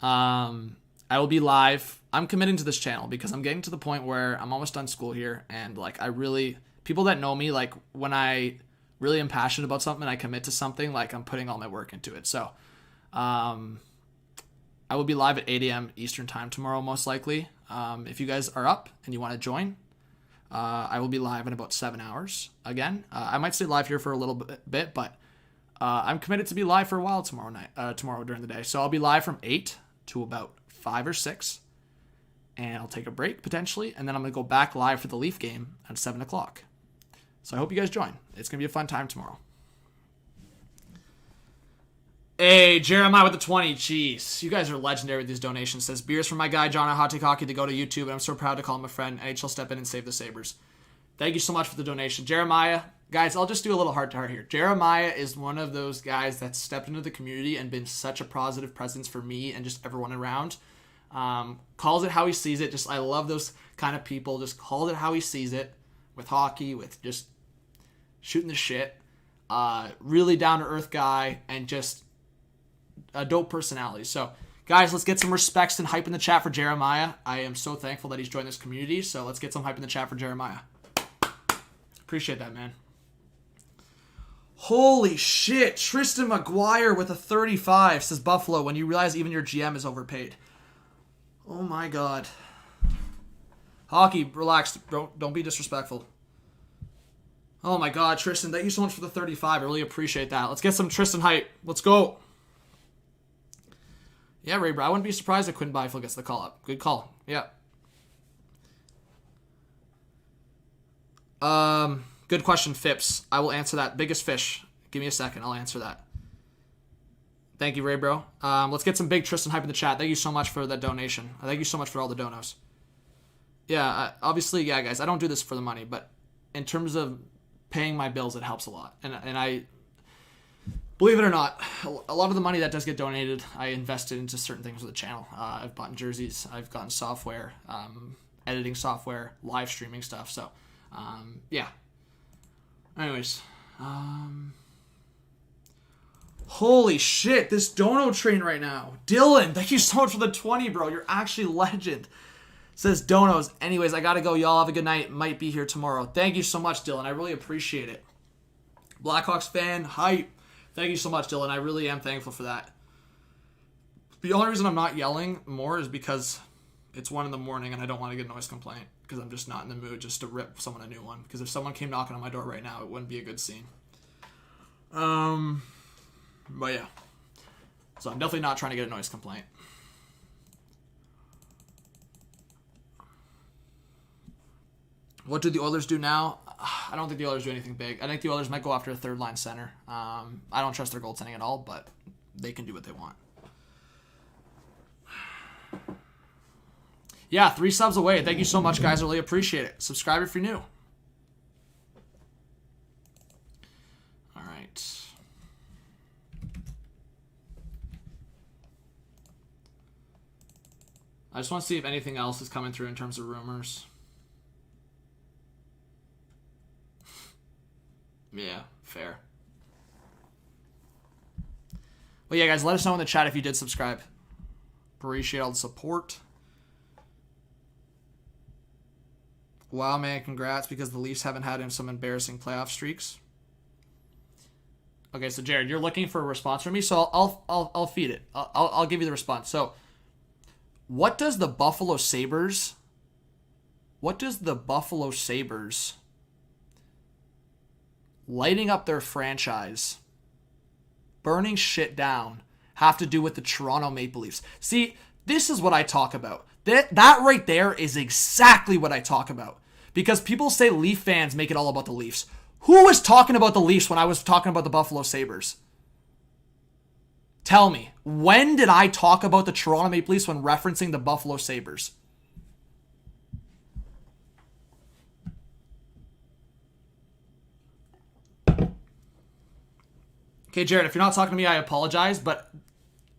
I will be live. I'm committing to this channel because I'm getting to the point where I'm almost done school here. And, like, I really... People that know me, like, when I really am passionate about something and I commit to something, like, I'm putting all my work into it. So, I will be live at 8 a.m. Eastern time tomorrow, most likely. If you guys are up and you want to join, I will be live in about 7 hours again. I might stay live here for a little bit, but I'm committed to be live for a while tomorrow during the day. So I'll be live from 8 to about 5 or 6, and I'll take a break potentially, and then I'm going to go back live for the Leaf game at 7 o'clock. So I hope you guys join. It's going to be a fun time tomorrow. Hey, Jeremiah with the 20. Jeez, you guys are legendary with these donations. Says, beers from my guy, John at Hockey to go to YouTube, and I'm so proud to call him a friend. NHL step in and save the Sabres. Thank you so much for the donation. Jeremiah, guys, I'll just do a little heart-to-heart here. Jeremiah is one of those guys that stepped into the community and been such a positive presence for me and just everyone around. Calls it how he sees it. Just I love those kind of people. Just calls it how he sees it with hockey, with just shooting the shit. Really down-to-earth guy, and just a dope personality. So, guys, let's get some respects and hype in the chat for Jeremiah. I am so thankful that he's joined this community, so let's get some hype in the chat for Jeremiah. Appreciate that, man. Holy shit. Tristan McGuire with a 35 says, Buffalo, when you realize even your GM is overpaid. Oh my God. Hockey, relax. Don't be disrespectful. Oh my God, Tristan, thank you so much for the 35. I really appreciate that. Let's get some Tristan hype. Let's go. Yeah, Ray, bro. I wouldn't be surprised if Quinn Byfield gets the call up. Good call. Yeah. Good question, Phipps. I will answer that. Biggest fish. Give me a second. I'll answer that. Thank you, Ray Bro. Let's get some big Tristan hype in the chat. Thank you so much for that donation. Thank you so much for all the donos. Yeah, obviously, yeah, guys, I don't do this for the money, but in terms of paying my bills, it helps a lot. And I, believe it or not, a lot of the money that does get donated, I invested into certain things with the channel. I've bought jerseys, I've gotten software, editing software, live streaming stuff. So, yeah. Anyways, holy shit, this dono train right now. Dylan, thank you so much for the 20, bro. You're actually legend. Says donos. Anyways, I gotta go. Y'all have a good night. Might be here tomorrow. Thank you so much, Dylan. I really appreciate it. Blackhawks fan, hype. Thank you so much, Dylan. I really am thankful for that. The only reason I'm not yelling more is because it's 1 in the morning and I don't want to get a noise complaint because I'm just not in the mood just to rip someone a new one. Because if someone came knocking on my door right now, it wouldn't be a good scene. But yeah. So I'm definitely not trying to get a noise complaint. What do the Oilers do now? I don't think the Oilers do anything big. I think the Oilers might go after a third-line center. I don't trust their goaltending at all, but they can do what they want. Yeah, 3 subs away. Thank you so much, guys. I really appreciate it. Subscribe if you're new. All right. I just want to see if anything else is coming through in terms of rumors. Yeah, fair. Well, yeah, guys, let us know in the chat if you did subscribe. Appreciate all the support. Wow, man, congrats, because the Leafs haven't had some embarrassing playoff streaks. Okay, so Jared, you're looking for a response from me, so I'll feed it. I'll give you the response. So, what does the Buffalo Sabres lighting up their franchise, burning shit down, have to do with the Toronto Maple Leafs? See, this is what I talk about. That right there is exactly what I talk about. Because people say Leaf fans make it all about the Leafs. Who was talking about the Leafs when I was talking about the Buffalo Sabres? Tell me, when did I talk about the Toronto Maple Leafs when referencing the Buffalo Sabres? Okay, Jared, if you're not talking to me, I apologize, but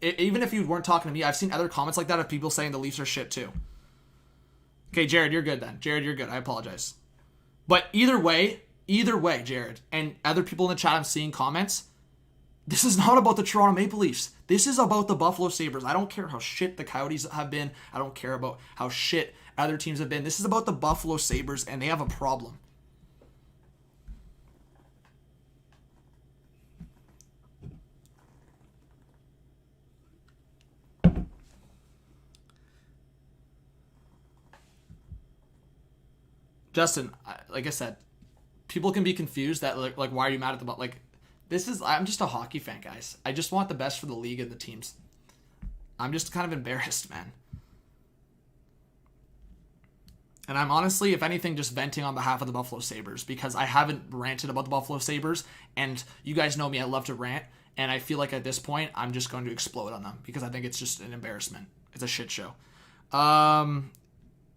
even if you weren't talking to me, I've seen other comments like that of people saying the Leafs are shit too. Okay, Jared, you're good then. Jared, you're good. I apologize. But either way, Jared, and other people in the chat I'm seeing comments, this is not about the Toronto Maple Leafs. This is about the Buffalo Sabres. I don't care how shit the Coyotes have been. I don't care about how shit other teams have been. This is about the Buffalo Sabres, and they have a problem. Justin, like I said, people can be confused that like why are you mad at the like I'm just a hockey fan, guys. I just want the best for the league and the teams. I'm just kind of embarrassed, man. And I'm honestly, if anything, just venting on behalf of the Buffalo Sabres because I haven't ranted about the Buffalo Sabres, and you guys know me, I love to rant, and I feel like at this point I'm just going to explode on them because I think it's just an embarrassment. It's a shit show.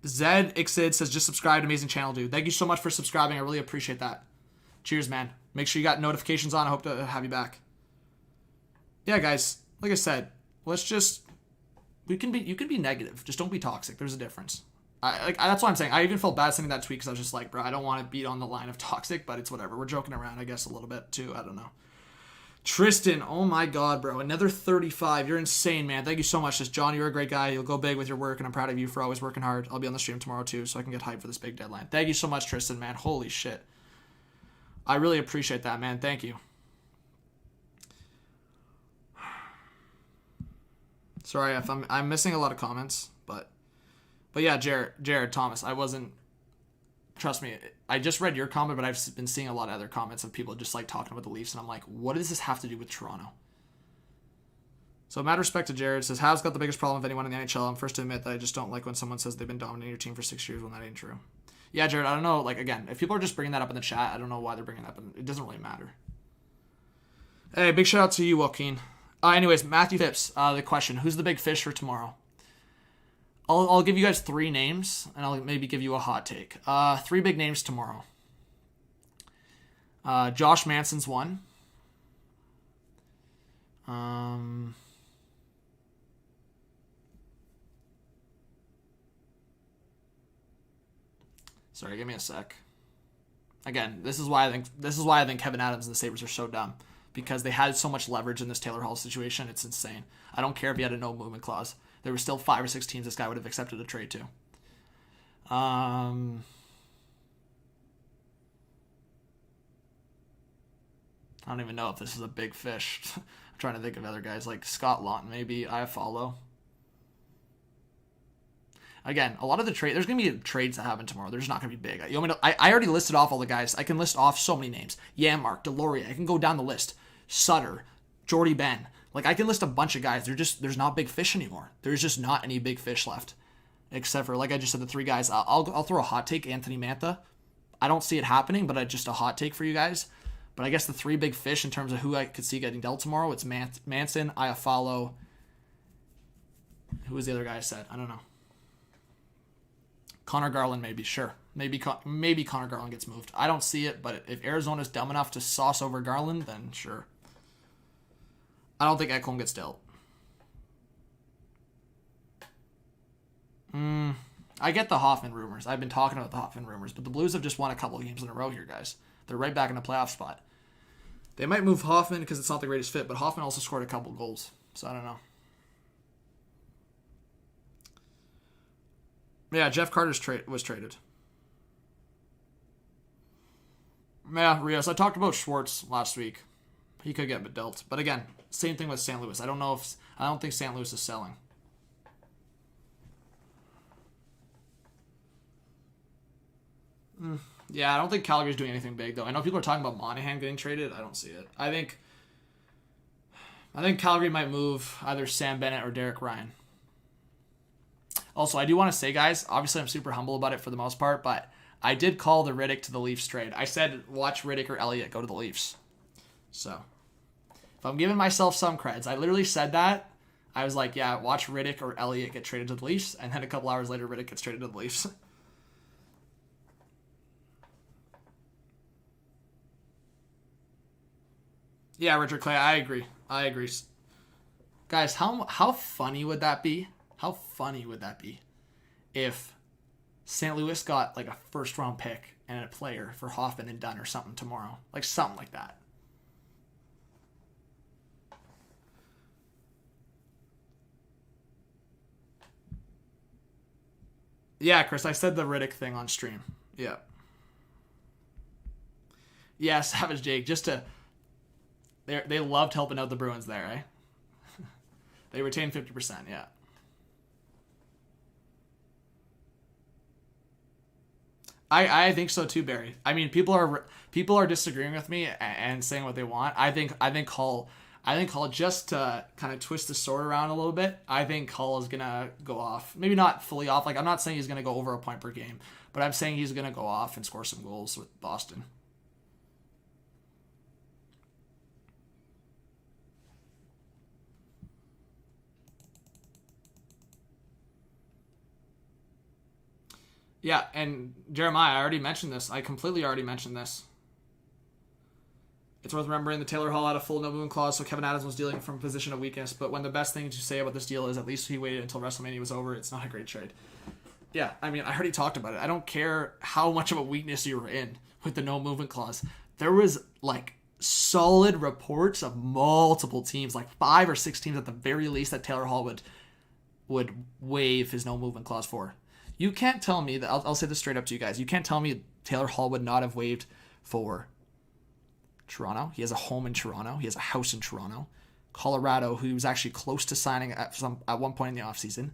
Zed Ixid says, just subscribe. Amazing channel, dude. Thank you so much for subscribing. I really appreciate that. Cheers, man. Make sure you got notifications on. I hope to have you back. Yeah, guys. Like I said, let's just... You can be negative. Just don't be toxic. There's a difference. That's what I'm saying. I even felt bad sending that tweet because I was just like, bro, I don't want to beat on the line of toxic, but it's whatever. We're joking around, I guess, a little bit, too. I don't know. Tristan, oh my god, bro. Another 35. You're insane, man. Thank you so much. Just John, you're a great guy. You'll go big with your work, and I'm proud of you for always working hard. I'll be on the stream tomorrow, too, so I can get hyped for this big deadline. Thank you so much, Tristan, man. Holy shit. I really appreciate that, man. Thank you. Sorry if I'm missing a lot of comments, but yeah, Jared Thomas, I wasn't... Trust me, I just read your comment, but I've been seeing a lot of other comments of people just like talking about the Leafs, and I'm like, what does this have to do with Toronto? So, mad respect to Jared. Says, Habs got the biggest problem of anyone in the NHL. I'm first to admit that I just don't like when someone says they've been dominating your team for 6 years when that ain't true. Yeah, Jared, I don't know. Like, again, if people are just bringing that up in the chat, I don't know why they're bringing that up. It doesn't really matter. Hey, big shout out to you, Joaquin. Anyways, Matthew Phipps, the question, who's the big fish for tomorrow? I'll give you guys 3 names, and I'll maybe give you a hot take. 3 big names tomorrow. Josh Manson's one. Sorry, give me a sec. Again, this is why I think Kevin Adams and the Sabres are so dumb, because they had so much leverage in this Taylor Hall situation. It's insane. I don't care if he had a no movement clause. There were still 5 or 6 teams this guy would have accepted a trade to. I don't even know if this is a big fish. I'm trying to think of other guys like Scott Lawton, maybe. I follow. Again, a lot of the trade, there's going to be trades that happen tomorrow. They're just not going to be big. You want me to, I already listed off all the guys. I can list off so many names. Janmark, Deloria. I can go down the list. Sutter, Jordy Ben. Like, I can list a bunch of guys. There's not big fish anymore. There's just not any big fish left. Except for, like I just said, the 3 guys. I'll throw a hot take, Anthony Mantha. I don't see it happening, but just a hot take for you guys. But I guess the 3 big fish in terms of who I could see getting dealt tomorrow, it's Manson, Iafallo. Who was the other guy I said? I don't know. Connor Garland, maybe. Sure. Maybe Connor Garland gets moved. I don't see it, but if Arizona's dumb enough to sauce over Garland, then sure. I don't think Ekholm gets dealt. I get the Hoffman rumors. I've been talking about the Hoffman rumors, but the Blues have just won a couple of games in a row here, guys. They're right back in the playoff spot. They might move Hoffman because it's not the greatest fit, but Hoffman also scored a couple goals, so I don't know. Yeah, Jeff Carter's was traded. Yeah, Rios. I talked about Schwartz last week. He could get dealt, but again, same thing with St. Louis. I don't think St. Louis is selling. Yeah, I don't think Calgary's doing anything big though. I know people are talking about Monahan getting traded. I don't see it. I think Calgary might move either Sam Bennett or Derek Ryan. Also, I do want to say, guys, obviously I'm super humble about it for the most part, but I did call the Riddick to the Leafs trade. I said, watch Riddick or Elliott go to the Leafs. So, if I'm giving myself some creds, I literally said that. I was like, yeah, watch Riddick or Elliott get traded to the Leafs, and then a couple hours later, Riddick gets traded to the Leafs. Yeah, Richard Clay, I agree. Guys, how funny would that be? How funny would that be if St. Louis got like a first-round pick and a player for Hoffman and Dunn or something tomorrow? Like something like that. Yeah, Chris, I said the Riddick thing on stream. Yeah. Yeah, Savage Jake, they loved helping out the Bruins there, eh? They retained 50%, yeah. I think so too, Barry. I mean, people are disagreeing with me and saying what they want. I think Hull just to kind of twist the sword around a little bit. I think Hull is gonna go off. Maybe not fully off. Like I'm not saying he's gonna go over a point per game, but I'm saying he's gonna go off and score some goals with Boston. Yeah, and Jeremiah, I already mentioned this. I completely already mentioned this. It's worth remembering the Taylor Hall had a full no movement clause, so Kevin Adams was dealing from a position of weakness. But when the best thing to say about this deal is at least he waited until WrestleMania was over, it's not a great trade. Yeah, I mean, I already talked about it. I don't care how much of a weakness you were in with the no movement clause. There was, like, solid reports of multiple teams, like 5 or 6 teams at the very least that Taylor Hall would waive his no movement clause for. You can't tell me that, I'll say this straight up to you guys, you can't tell me Taylor Hall would not have waived for Toronto. He has a home in Toronto. He has a house in Toronto. Colorado, who was actually close to signing at one point in the offseason.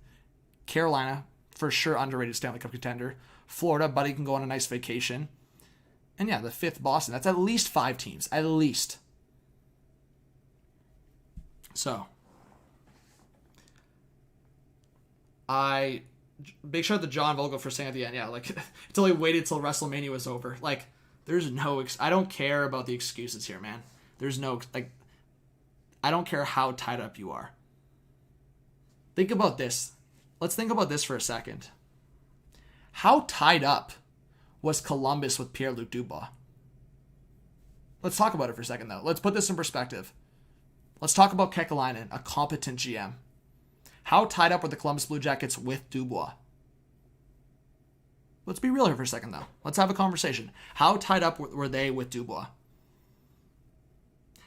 Carolina, for sure underrated Stanley Cup contender. Florida, buddy can go on a nice vacation. And yeah, the 5th, Boston. That's at least 5 teams. At least. So, I big shout out to John Vogel for saying at the end, yeah, like, until he waited till WrestleMania was over. Like, there's no, I don't care about the excuses here, man. There's no, like, I don't care how tied up you are. Think about this. Let's think about this for a second. How tied up was Columbus with Pierre-Luc Dubois? Let's talk about it for a second, though. Let's put this in perspective. Let's talk about Kekalainen, a competent GM. How tied up were the Columbus Blue Jackets with Dubois? Let's be real here for a second, though. Let's have a conversation. How tied up were they with Dubois?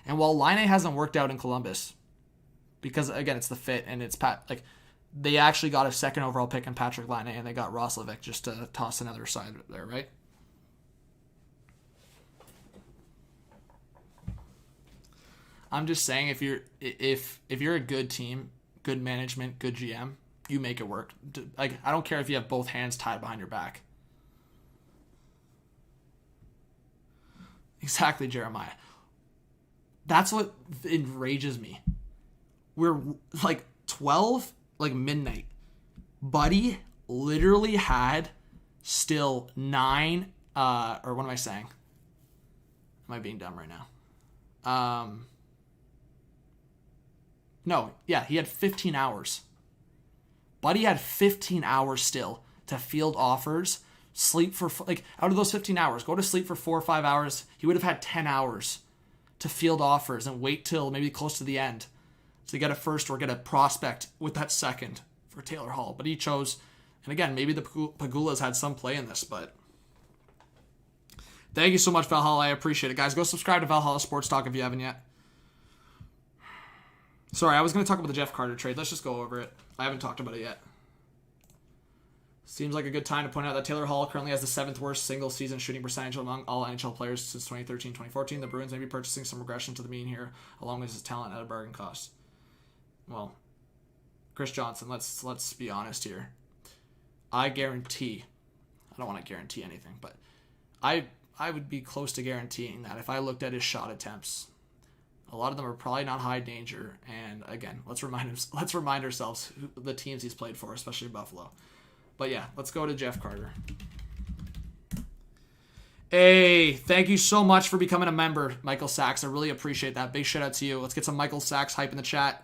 And while Laine hasn't worked out in Columbus, because, again, it's the fit, and it's like, they actually got a second overall pick in Patrick Laine, and they got Roslovic just to toss another side there, right? I'm just saying, if you're a good team, good management, good GM, you make it work. Like, I don't care if you have both hands tied behind your back. Exactly, Jeremiah. That's what enrages me. We're like 12, like midnight. Buddy literally had still 9, or what am I saying? Am I being dumb right now? No, yeah, he had 15 hours. Buddy had 15 hours still to field offers, sleep for, like, out of those 15 hours, go to sleep for 4 or 5 hours. He would have had 10 hours to field offers and wait till maybe close to the end to get a first or get a prospect with that second for Taylor Hall. But he chose, and again, maybe the Pagulas had some play in this, but thank you so much, Valhalla. I appreciate it. Guys, go subscribe to Valhalla Sports Talk if you haven't yet. Sorry, I was going to talk about the Jeff Carter trade. Let's just go over it. I haven't talked about it yet. Seems like a good time to point out that Taylor Hall currently has the 7th worst single-season shooting percentage among all NHL players since 2013-2014. The Bruins may be purchasing some regression to the mean here, along with his talent at a bargain cost. Well, Chris Johnson, let's be honest here. I guarantee, I don't want to guarantee anything, but I would be close to guaranteeing that if I looked at his shot attempts, a lot of them are probably not high danger. And again, let's remind ourselves the teams he's played for, especially Buffalo. But yeah, let's go to Jeff Carter. Hey, thank you so much for becoming a member, Michael Sachs. I really appreciate that. Big shout out to you. Let's get some Michael Sachs hype in the chat.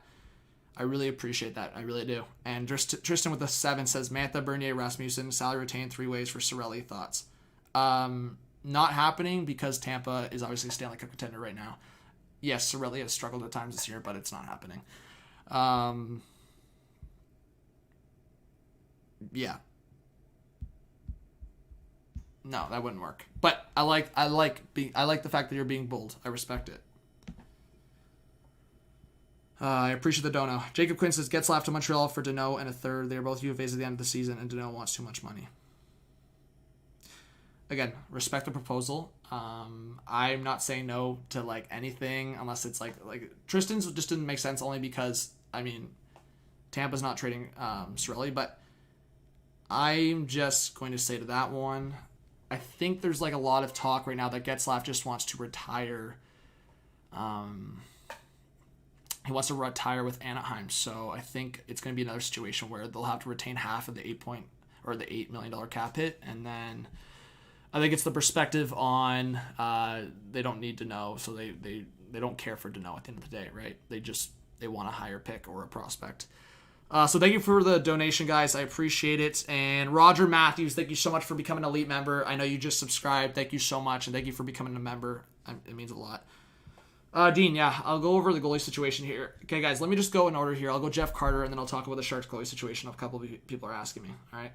I really appreciate that. I really do. And Tristan with a 7 says, Mantha, Bernier, Rasmussen, salary retained 3 ways for Cirelli. Thoughts? Not happening because Tampa is obviously staying like a contender right now. Yes, Cirelli has struggled at times this year, but it's not happening. Yeah. No, that wouldn't work. But I like the fact that you're being bold. I respect it. I appreciate the dono. Jacob Quinn says, Getzlaf to Montreal for Danault and a third. They are both UFAs at the end of the season, and Danault wants too much money. Again, respect the proposal. I'm not saying no to like anything unless it's like Tristan's just didn't make sense only because, I mean, Tampa's not trading Cirelli, but I'm just going to say to that one, I think there's like a lot of talk right now that Getzlaf just wants to retire. He wants to retire with Anaheim, so I think it's going to be another situation where they'll have to retain half of the $8 million cap hit, and then I think it's the perspective on they don't need to know, so they don't care for Danault at the end of the day, right? They want a higher pick or a prospect. So thank you for the donation, guys. I appreciate it. And Roger Matthews, thank you so much for becoming an elite member. I know you just subscribed. Thank you so much, and thank you for becoming a member. It means a lot. Dean, yeah, I'll go over the goalie situation here. Okay, guys, let me just go in order here. I'll go Jeff Carter, and then I'll talk about the Sharks goalie situation. A couple of people are asking me. All right.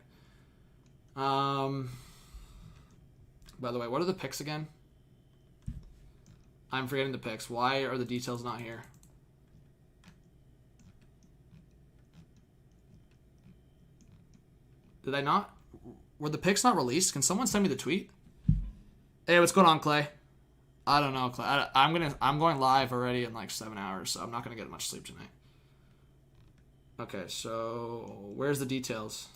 By the way, what are the picks again? I'm forgetting the picks. Why are the details not here? Did I not? Were the picks not released? Can someone send me the tweet? Hey, what's going on, Clay? I don't know, Clay. I'm going live already in like 7 hours, so I'm not gonna get much sleep tonight. Okay, so where's the details?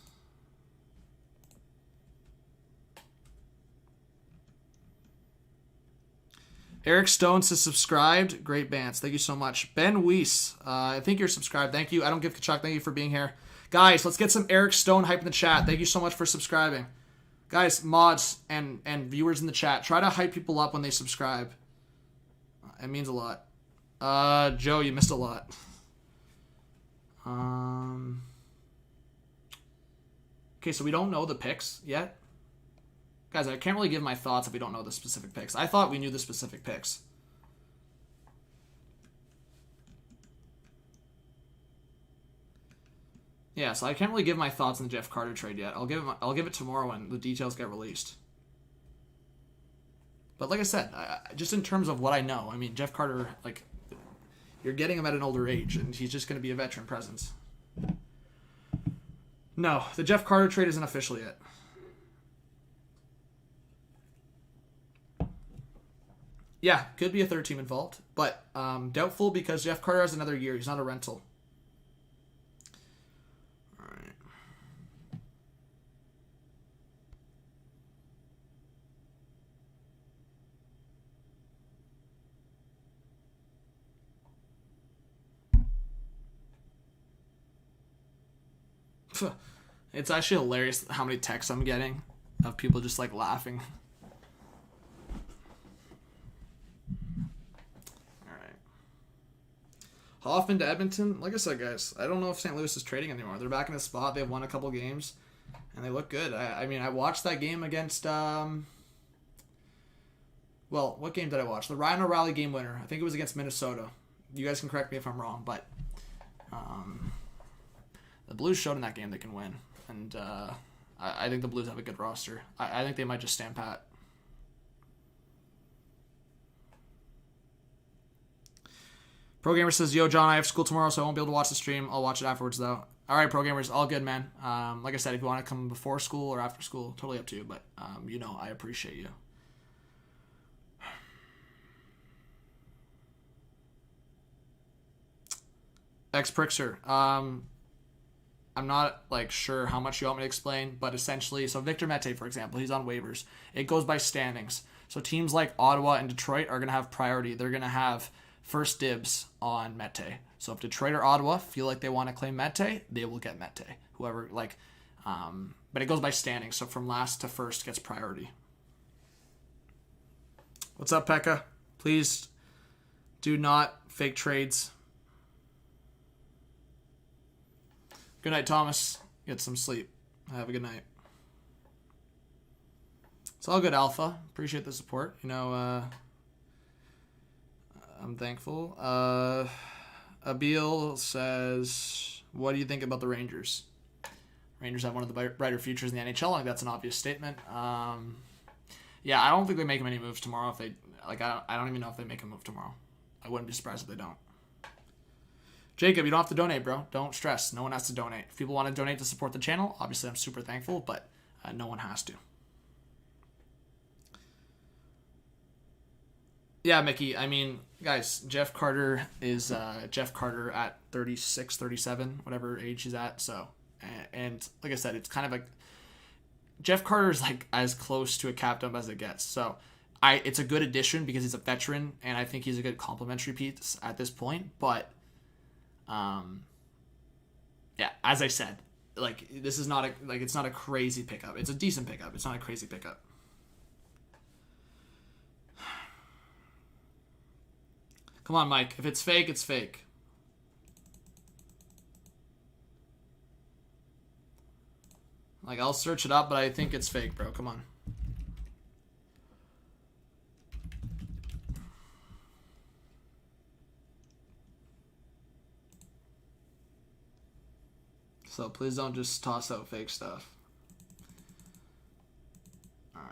Eric Stone says subscribed. Great bands. Thank you so much. Ben Weiss, I think you're subscribed. Thank you. I don't give Kachuk. Thank you for being here. Guys, let's get some Eric Stone hype in the chat. Thank you so much for subscribing. Guys, mods and viewers in the chat, try to hype people up when they subscribe. It means a lot. Joe, you missed a lot. Okay, so we don't know the picks yet. Guys, I can't really give my thoughts if we don't know the specific picks. I thought we knew the specific picks. Yeah, so I can't really give my thoughts on the Jeff Carter trade yet. I'll give it tomorrow when the details get released. But like I said, just in terms of what I know, I mean, Jeff Carter, like, you're getting him at an older age, and he's just going to be a veteran presence. No, the Jeff Carter trade isn't official yet. Yeah, could be a third team involved, but doubtful because Jeff Carter has another year. He's not a rental. It's actually hilarious how many texts I'm getting of people just like laughing. Alright. Hoffman to Edmonton. Like I said, guys, I don't know if St. Louis is trading anymore. They're back in the spot. They've won a couple games, and they look good. I mean, I watched that game against... Well, what game did I watch? The Ryan O'Reilly game winner. I think it was against Minnesota. You guys can correct me if I'm wrong, but... the Blues showed in that game they can win. And I think the Blues have a good roster. I think they might just stand pat. Pro Gamer says, yo, John, I have school tomorrow, so I won't be able to watch the stream. I'll watch it afterwards, though. All right, Pro Gamers, all good, man. Like I said, if you want to come before school or after school, totally up to you. But, you know, I appreciate you. X-Prixer. I'm not, like, sure how much you want me to explain, but essentially, so Victor Mete, for example, he's on waivers. It goes by standings. So teams like Ottawa and Detroit are going to have priority. They're going to have first dibs on Mete. So if Detroit or Ottawa feel like they want to claim Mete, they will get Mete. Whoever, like, but it goes by standings. So from last to first gets priority. What's up, Pekka? Please do not fake trades. Good night, Thomas. Get some sleep. Have a good night. It's all good, Alpha. Appreciate the support. You know, I'm thankful. Abil says, what do you think about the Rangers? Rangers have one of the brighter futures in the NHL. I think that's an obvious statement. Yeah, I don't think they make many moves tomorrow. If they, like, I don't even know if they make a move tomorrow. I wouldn't be surprised if they don't. Jacob, you don't have to donate, bro. Don't stress. No one has to donate. If people want to donate to support the channel, obviously I'm super thankful, but no one has to. Yeah, Mickey, I mean, guys, Jeff Carter is Jeff Carter at 36, 37, whatever age he's at. So, and like I said, it's kind of like Jeff Carter is like as close to a cap dump as it gets. So, it's a good addition because he's a veteran, and I think he's a good complementary piece at this point, but yeah, as I said, like, this is not it's not a crazy pickup. It's a decent pickup. It's not a crazy pickup. Come on, Mike. If it's fake, it's fake. Like, I'll search it up, but I think it's fake, bro. Come on. So please don't just toss out fake stuff. Alright.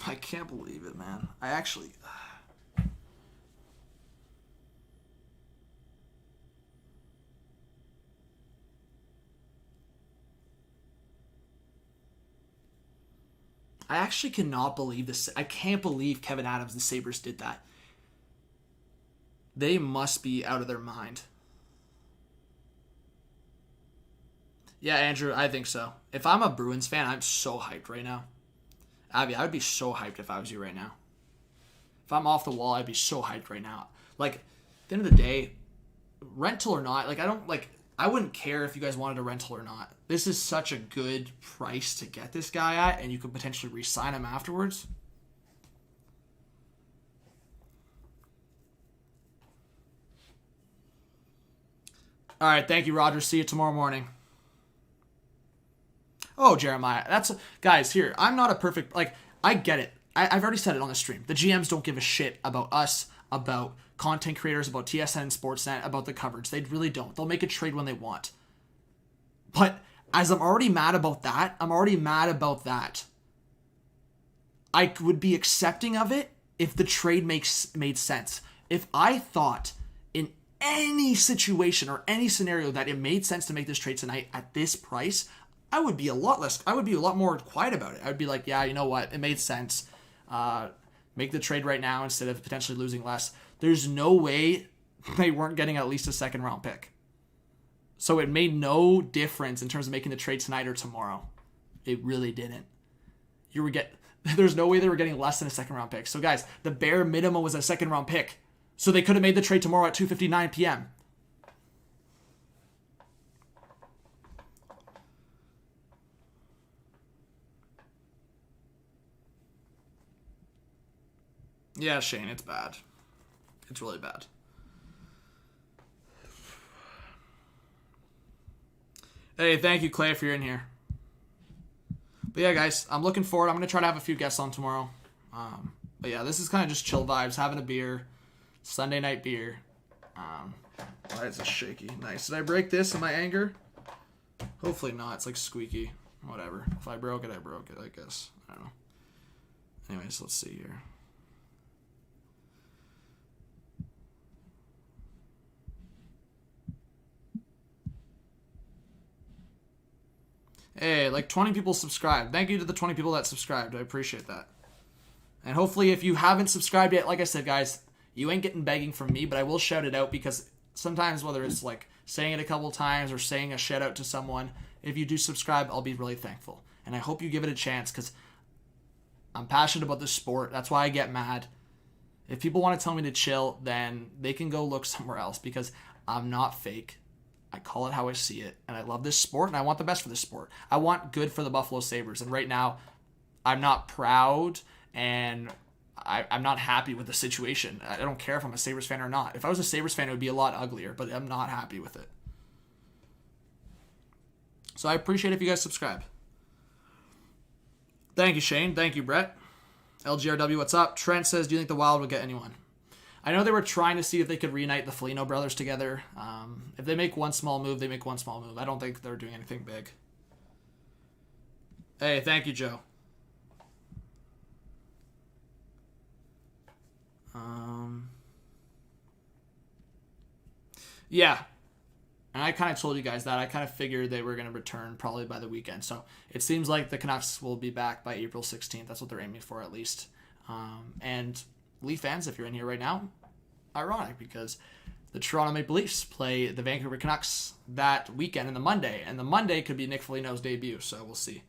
I can't believe it, man. I actually... I actually cannot believe this. I can't believe Kevin Adams and the Sabres did that. They must be out of their mind. Yeah, Andrew, I think so. If I'm a Bruins fan, I'm so hyped right now. Abby, I would be so hyped if I was you right now. If I'm off the wall, I'd be so hyped right now. Like, at the end of the day, rental or not, like, I wouldn't care if you guys wanted a rental or not. This is such a good price to get this guy at, and you could potentially re-sign him afterwards. All right, thank you, Roger. See you tomorrow morning. Oh, Jeremiah, guys, here, I'm not a perfect, like, I get it. I've already said it on the stream. The GMs don't give a shit about us, about content creators, about TSN and Sportsnet, about the coverage. They really don't. They'll make a trade when they want. But as I'm already mad about that, I would be accepting of it if the trade made sense. If I thought in any situation or any scenario that it made sense to make this trade tonight at this price, I would be a lot more quiet about it. I would be like, yeah, you know what? It made sense. Make the trade right now instead of potentially losing less. There's no way they weren't getting at least a second round pick. So it made no difference in terms of making the trade tonight or tomorrow. It really didn't. There's no way they were getting less than a second round pick. So guys, the bare minimum was a second round pick. So they could have made the trade tomorrow at 2:59 p.m. Yeah, Shane, it's bad. It's really bad. Hey, thank you, Clay, if you're in here. But yeah, guys, I'm looking forward. I'm going to try to have a few guests on tomorrow. But yeah, this is kind of just chill vibes, having a beer. Sunday night beer. Why is it shaky? Nice. Did I break this in my anger? Hopefully not. It's like squeaky. Whatever. If I broke it, I broke it, I guess. I don't know. Anyways, let's see here. Hey, like 20 people subscribed. Thank you to the 20 people that subscribed. I appreciate that. And hopefully if you haven't subscribed yet, like I said, guys, you ain't getting begging from me, but I will shout it out because sometimes whether it's like saying it a couple times or saying a shout out to someone, if you do subscribe, I'll be really thankful. And I hope you give it a chance because I'm passionate about this sport. That's why I get mad. If people want to tell me to chill, then they can go look somewhere else because I'm not fake. I call it how I see it, and I love this sport, and I want the best for this sport. I want good for the Buffalo Sabres, and right now, I'm not proud, and I'm not happy with the situation. I don't care if I'm a Sabres fan or not. If I was a Sabres fan, it would be a lot uglier, but I'm not happy with it. So I appreciate if you guys subscribe. Thank you, Shane. Thank you, Brett. LGRW, what's up? Trent says, do you think the Wild would get anyone? I know they were trying to see if they could reunite the Foligno brothers together. If they make one small move, they make one small move. I don't think they're doing anything big. Hey, thank you, Joe. Yeah. And I kind of told you guys that. I kind of figured they were going to return probably by the weekend. So it seems like the Canucks will be back by April 16th. That's what they're aiming for, at least. And Leaf fans, if you're in here right now, ironic because the Toronto Maple Leafs play the Vancouver Canucks that weekend in the Monday, and the Monday could be Nick Foligno's debut, so we'll see.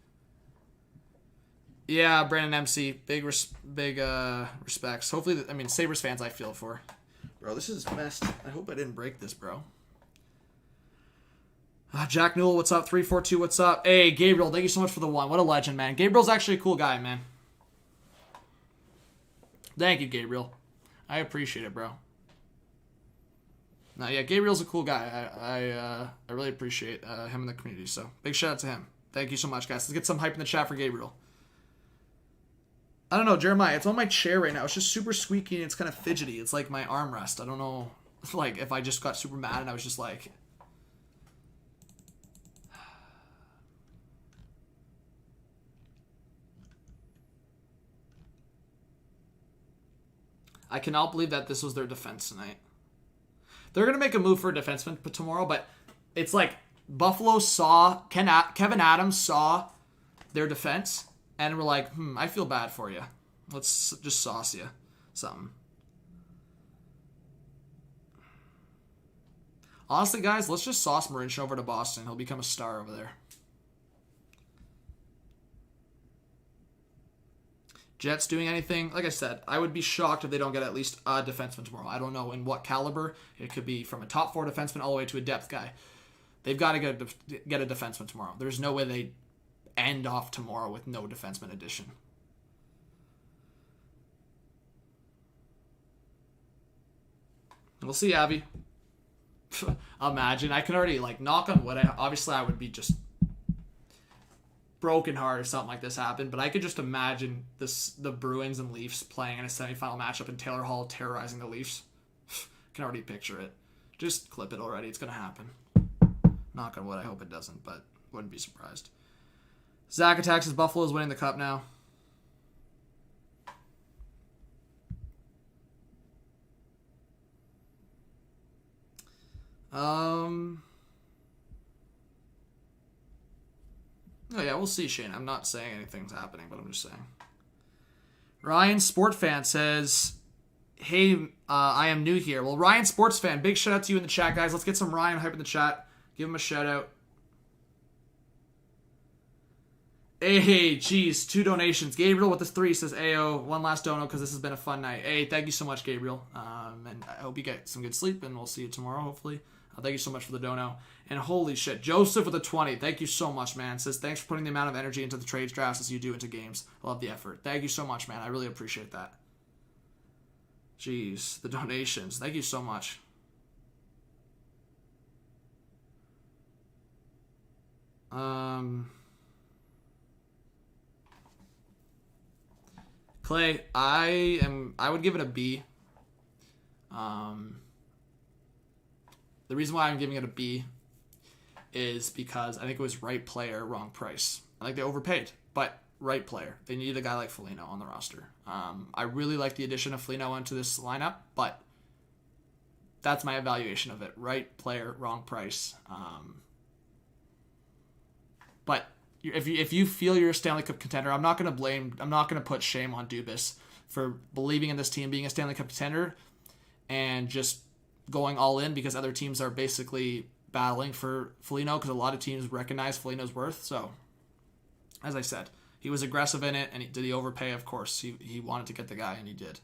Yeah, Brandon MC, big respects. Hopefully, Sabres fans I feel for. Bro, this is messed. I hope I didn't break this, bro. Jack Newell, what's up? 342, what's up? Hey, Gabriel, thank you so much for the one. What a legend, man. Gabriel's actually a cool guy, man. Thank you, Gabriel. I appreciate it, bro. No, yeah, Gabriel's a cool guy. I really appreciate him in the community. So big shout out to him. Thank you so much, guys. Let's get some hype in the chat for Gabriel. I don't know, Jeremiah. It's on my chair right now. It's just super squeaky and it's kind of fidgety. It's like my armrest. I don't know, like if I just got super mad and I was just like. I cannot believe that this was their defense tonight. They're going to make a move for a defenseman tomorrow, but it's like Buffalo saw, Kevin Adams saw their defense, and we're like, I feel bad for you. Let's just sauce you something. Honestly, guys, let's just sauce Marinch over to Boston. He'll become a star over there. Jets doing anything. Like I said, I would be shocked if they don't get at least a defenseman tomorrow. I don't know in what caliber. It could be from a top 4 defenseman all the way to a depth guy. They've got to get a defenseman tomorrow. There's no way they end off tomorrow with no defenseman addition. We'll see, Abby. Imagine. I can already, like, knock on wood. Obviously, I would be just broken heart if something like this happened, but I could just imagine the Bruins and Leafs playing in a semifinal matchup and Taylor Hall terrorizing the Leafs. Can already picture it. Just clip it already. It's going to happen. Knock on wood. I hope it doesn't, but wouldn't be surprised. Zach attacks his Buffalo's winning the cup now. Oh yeah, we'll see, Shane. I'm not saying anything's happening, but I'm just saying. Ryan Sport Fan says, hey, I am new here. Well, Ryan Sports Fan, big shout out to you in the chat, guys. Let's get some Ryan hype in the chat. Give him a shout out. Hey, geez, 2 donations. Gabriel with the 3 says, Ayo, one last dono because this has been a fun night. Hey, thank you so much, Gabriel. And I hope you get some good sleep, and we'll see you tomorrow, hopefully. Thank you so much for the dono. And holy shit, Joseph with a 20. Thank you so much, man. Says, thanks for putting the amount of energy into the trades drafts as you do into games. I love the effort. Thank you so much, man. I really appreciate that. Jeez, the donations. Thank you so much. Clay, I would give it a B. The reason why I'm giving it a B is because I think it was right player, wrong price. I think they overpaid, but right player. They needed a guy like Foligno on the roster. I really like the addition of Foligno into this lineup, but that's my evaluation of it. Right player, wrong price. But if you feel you're a Stanley Cup contender, I'm not going to put shame on Dubas for believing in this team being a Stanley Cup contender and just going all in because other teams are basically battling for Foligno because a lot of teams recognize Foligno's worth. So, as I said, he was aggressive in it, and did he overpay? Of course. He wanted to get the guy, and he did.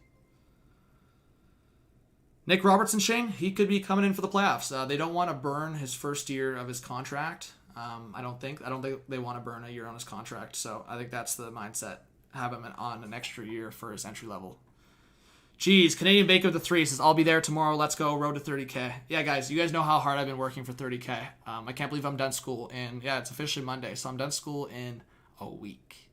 Nick Robertson, Shane, he could be coming in for the playoffs. They don't want to burn his first year of his contract. I don't think they want to burn a year on his contract. So I think that's the mindset. Have him on an extra year for his entry level. Jeez, Canadian Bacon with the 3 says, I'll be there tomorrow. Let's go. Road to 30K. Yeah, guys, you guys know how hard I've been working for 30K. I can't believe I'm done school. And yeah, it's officially Monday. So I'm done school in a week.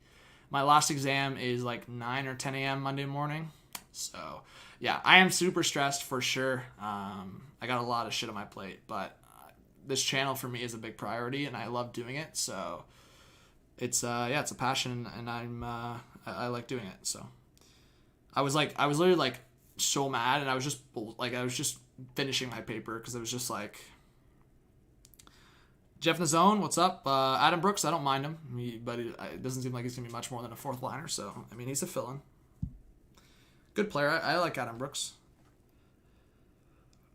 My last exam is like 9 or 10 a.m. Monday morning. So yeah, I am super stressed for sure. I got a lot of shit on my plate, but this channel for me is a big priority and I love doing it. So it's it's a passion and I like doing it. So I was literally like so mad and I was just finishing my paper because it was just like, Jeff in the zone, what's up? Adam Brooks, I don't mind him, but it doesn't seem like he's going to be much more than a 4th liner. So, I mean, he's a fill-in. Good player. I like Adam Brooks.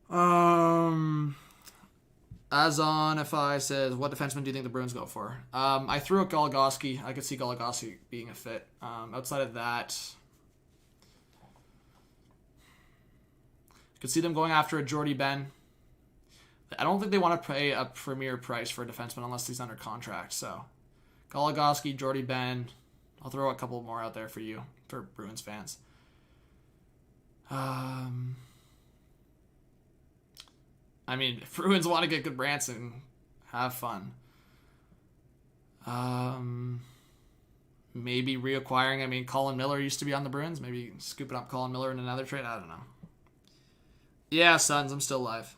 Azon FI says, what defenseman do you think the Bruins go for? I threw out Goligoski. I could see Goligoski being a fit. Outside of that, I could see them going after a Jordy Ben. I don't think they want to pay a premier price for a defenseman unless he's under contract. So, Goligoski, Jordy Ben. I'll throw a couple more out there for you, for Bruins fans. I mean, if Bruins want to get good Branson, have fun. Maybe reacquiring. I mean, Colin Miller used to be on the Bruins. Maybe scooping up Colin Miller in another trade. I don't know. Yeah, Sons, I'm still live.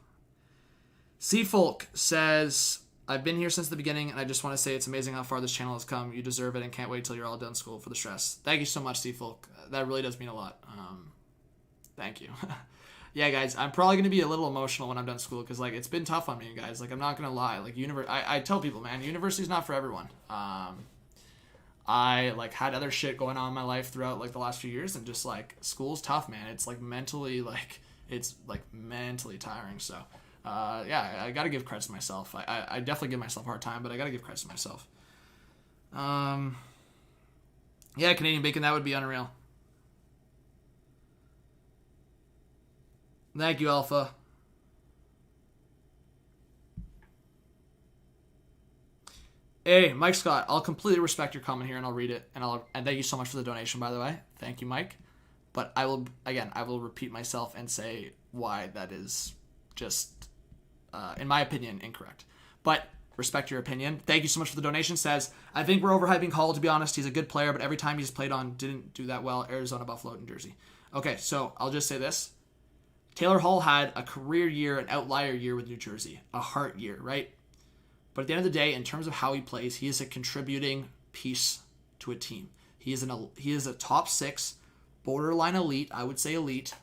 Seafolk says, I've been here since the beginning, and I just want to say it's amazing how far this channel has come. You deserve it and can't wait till you're all done school for the stress. Thank you so much, Seafolk. That really does mean a lot. Thank you. Yeah, guys, I'm probably going to be a little emotional when I'm done school because, like, it's been tough on me, guys. Like, I'm not going to lie. Like, I tell people, man, university's not for everyone. I, like, had other shit going on in my life throughout, like, the last few years, and just, like, school's tough, man. It's, like, mentally tiring, so... yeah, I gotta give credit to myself. I definitely give myself a hard time, but I gotta give credit to myself. Yeah, Canadian Bacon, that would be unreal. Thank you, Alpha. Hey, Mike Scott, I'll completely respect your comment here and I'll read it. And thank you so much for the donation, by the way. Thank you, Mike. But I will repeat myself and say why that is just, in my opinion, incorrect. But respect your opinion. Thank you so much for the donation. Says, I think we're overhyping Hall, to be honest. He's a good player, but every time he's played on, didn't do that well. Arizona, Buffalo, New Jersey. Okay, so I'll just say this. Taylor Hall had a career year, an outlier year with New Jersey. A heart year, right? But at the end of the day, in terms of how he plays, he is a contributing piece to a team. He is a top 6, borderline elite, I would say elite,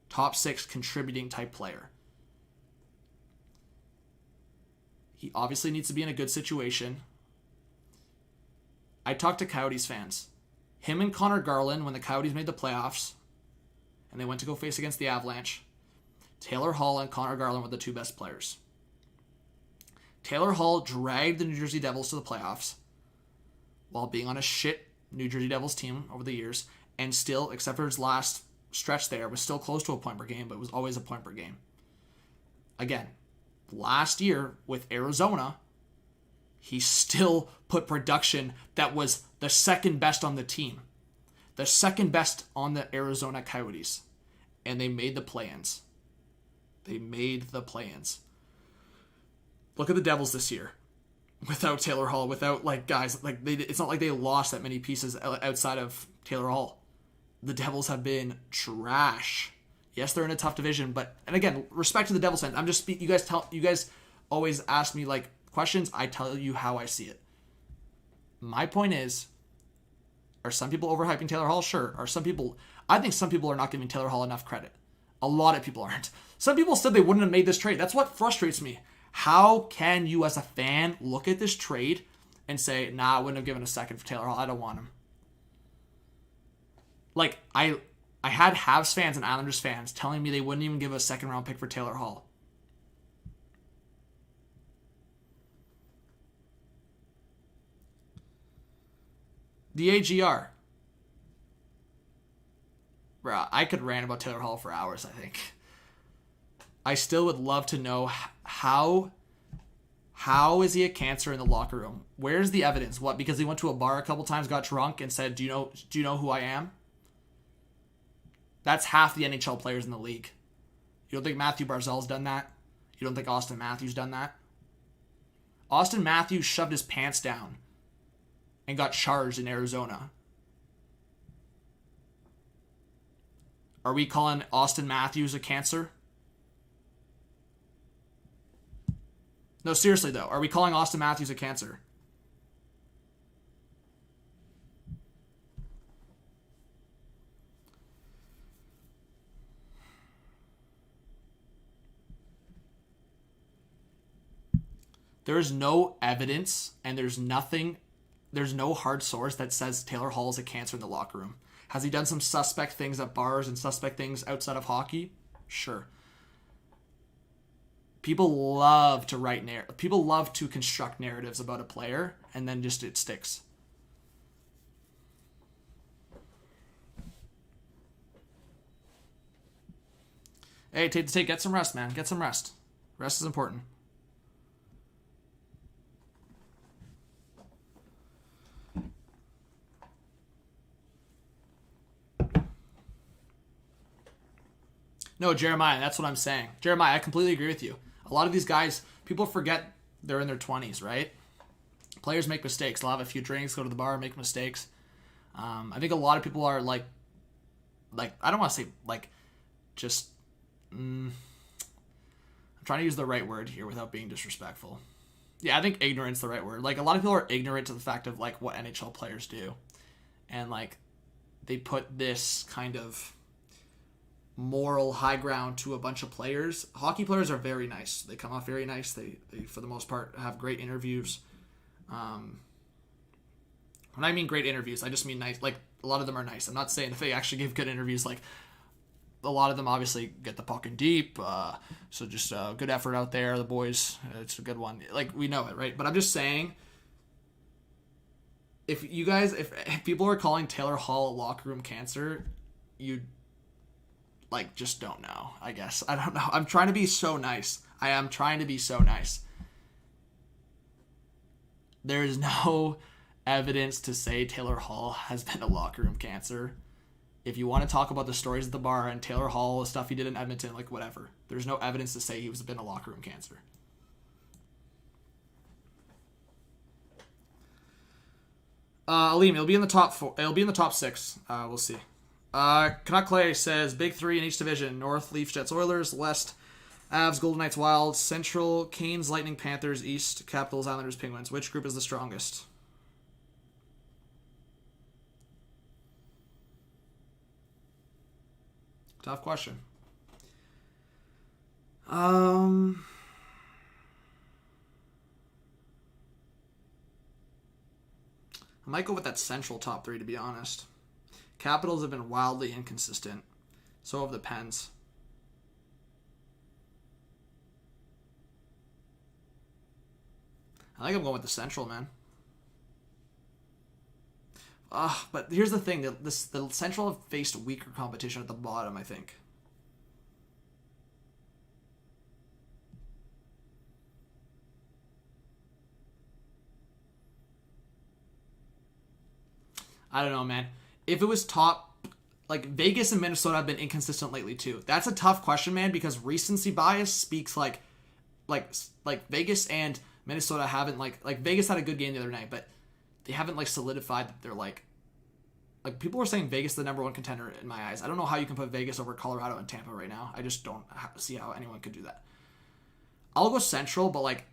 top 6 contributing type player. He obviously needs to be in a good situation. I talked to Coyotes fans. Him and Connor Garland, when the Coyotes made the playoffs, and they went to go face against the Avalanche, Taylor Hall and Connor Garland were the 2 best players. Taylor Hall dragged the New Jersey Devils to the playoffs while being on a shit New Jersey Devils team over the years, and still, except for his last stretch there, was still close to a point per game, but it was always a point per game. Again, last year with Arizona, he still put production that was the second best on the team. The second best on the Arizona Coyotes. And they made the play-ins. Look at the Devils this year. Without Taylor Hall, without guys, it's not like they lost that many pieces outside of Taylor Hall. The Devils have been trash. Yes, they're in a tough division, and again, respect to the Devils fans. I'm just you guys always ask me questions. I tell you how I see it. My point is, are some people overhyping Taylor Hall? Sure. I think some people are not giving Taylor Hall enough credit. A lot of people aren't. Some people said they wouldn't have made this trade. That's what frustrates me. How can you as a fan look at this trade and say, nah, I wouldn't have given a second for Taylor Hall. I don't want him. I had Habs fans and Islanders fans telling me they wouldn't even give a second round pick for Taylor Hall. The AGR. Bruh, I could rant about Taylor Hall for hours, I think. I still would love to know how is he a cancer in the locker room? Where's the evidence? What, because he went to a bar a couple times, got drunk, and said, do you know who I am? That's half the NHL players in the league. You don't think Matthew Barzal's done that? You don't think Austin Matthews done that? Austin Matthews shoved his pants down and got charged in Arizona. Are we calling Austin Matthews a cancer? No, seriously though, are we calling Austin Matthews a cancer? There is no evidence and there's no hard source that says Taylor Hall is a cancer in the locker room. Has he done some suspect things at bars and suspect things outside of hockey? Sure. People love to people love to construct narratives about a player, and then just it sticks. Hey, take get some rest, man. Get some rest. Rest is important. No, Jeremiah, that's what I'm saying. Jeremiah, I completely agree with you. A lot of these guys, people forget they're in their 20s, right? Players make mistakes. They'll have a few drinks, go to the bar, make mistakes. I think a lot of people are I don't want to say I'm trying to use the right word here without being disrespectful. Yeah, I think ignorant's the right word. A lot of people are ignorant to the fact of what NHL players do. And they put this kind of moral high ground to a bunch of players. Hockey players are very nice. They come off very nice. They for the most part have great interviews. When I mean great interviews, I just mean nice. A lot of them are nice. I'm not saying if they actually give good interviews. A lot of them obviously get the puck in deep. So just good effort out there, the boys. It's a good one. We know it, right? But I'm just saying, if people are calling Taylor Hall a locker room cancer, like, just don't know, I guess. I don't know. I'm trying to be so nice. I am trying to be so nice. There is no evidence to say Taylor Hall has been a locker room cancer. If you want to talk about the stories at the bar and Taylor Hall, the stuff he did in Edmonton, like, whatever. There's no evidence to say he's been a locker room cancer. Aleem, it'll be in the top 4. It'll be in the top 6. We'll see. Canuck Clay says Big 3 in each division: North, Leafs, Jets, Oilers; West, Avs, Golden Knights, Wild; Central, Canes, Lightning, Panthers; East, Capitals, Islanders, Penguins. Which group is the strongest? Tough question. I might go with that Central top 3, to be honest. Capitals have been wildly inconsistent. So have the Pens. I think I'm going with the Central, man. But here's the thing. The Central have faced weaker competition at the bottom, I think. I don't know, man. If it was top, like, Vegas and Minnesota have been inconsistent lately too. That's a tough question, man, because recency bias speaks like Vegas and Minnesota haven't like Vegas had a good game the other night, but they haven't like solidified that they're like people were saying Vegas is the number 1 contender in my eyes. I don't know how you can put Vegas over Colorado and Tampa right now. I just don't see how anyone could do that. I'll go Central, but like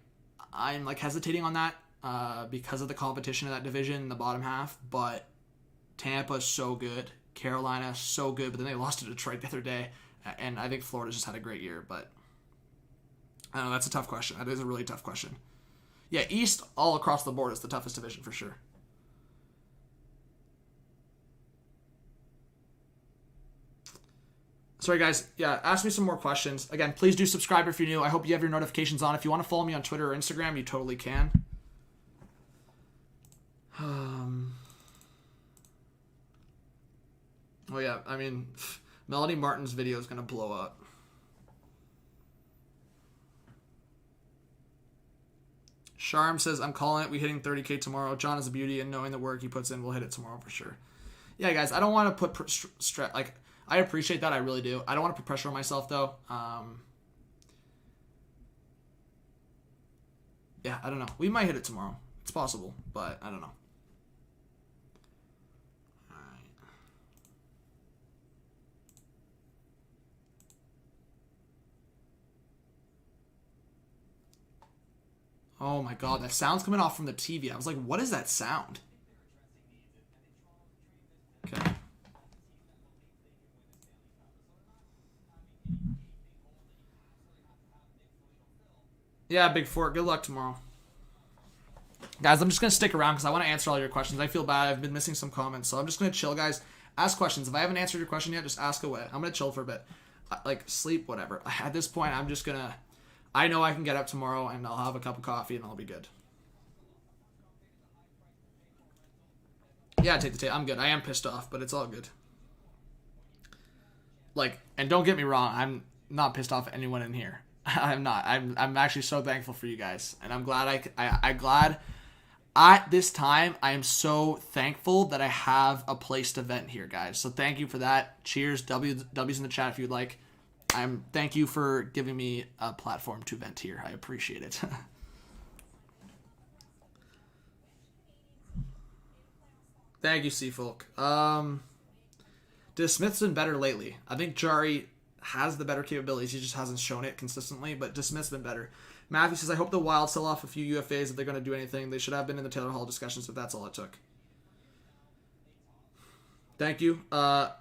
I'm like hesitating on that because of the competition in that division in the bottom half, but Tampa's so good. Carolina, so good. But then they lost to Detroit the other day. And I think Florida's just had a great year. But I don't know. That's a tough question. That is a really tough question. Yeah, East all across the board is the toughest division for sure. Sorry, guys. Yeah, ask me some more questions. Again, please do subscribe if you're new. I hope you have your notifications on. If you want to follow me on Twitter or Instagram, you totally can. Oh, yeah. I mean, Melody Martin's video is going to blow up. Sharm says, I'm calling it. We hitting 30K tomorrow. John is a beauty, and knowing the work he puts in, we'll hit it tomorrow for sure. Yeah, guys, I don't want to put stress. Like, I appreciate that. I really do. I don't want to put pressure on myself, though. Yeah, I don't know. We might hit it tomorrow. It's possible, but I don't know. All right. Oh my god, that sound's coming off from the TV. I was like, what is that sound? Okay. Yeah, Big Fort. Good luck tomorrow. Guys, I'm just going to stick around because I want to answer all your questions. I feel bad. I've been missing some comments, so I'm just going to chill, guys. Ask questions. If I haven't answered your question yet, just ask away. I'm going to chill for a bit. Like, sleep, whatever. At this point, I'm just going to... I know I can get up tomorrow, and I'll have a cup of coffee, and I'll be good. Yeah, take the tape. I'm good. I am pissed off, but it's all good. Like, and don't get me wrong. I'm not pissed off at anyone in here. I'm not. I'm actually so thankful for you guys, and I'm glad I'm glad at this time I am so thankful that I have a place to vent here, guys. So thank you for that. Cheers. W's in the chat if you'd like. Thank you for giving me a platform to vent here. I appreciate it. Thank you, Seafolk. DeSmith's been better lately. I think Jari has the better capabilities. He just hasn't shown it consistently, but DeSmith's been better. Matthew says, I hope the Wild sell off a few UFAs if they're going to do anything. They should have been in the Taylor Hall discussions if that's all it took. Thank you. Abby,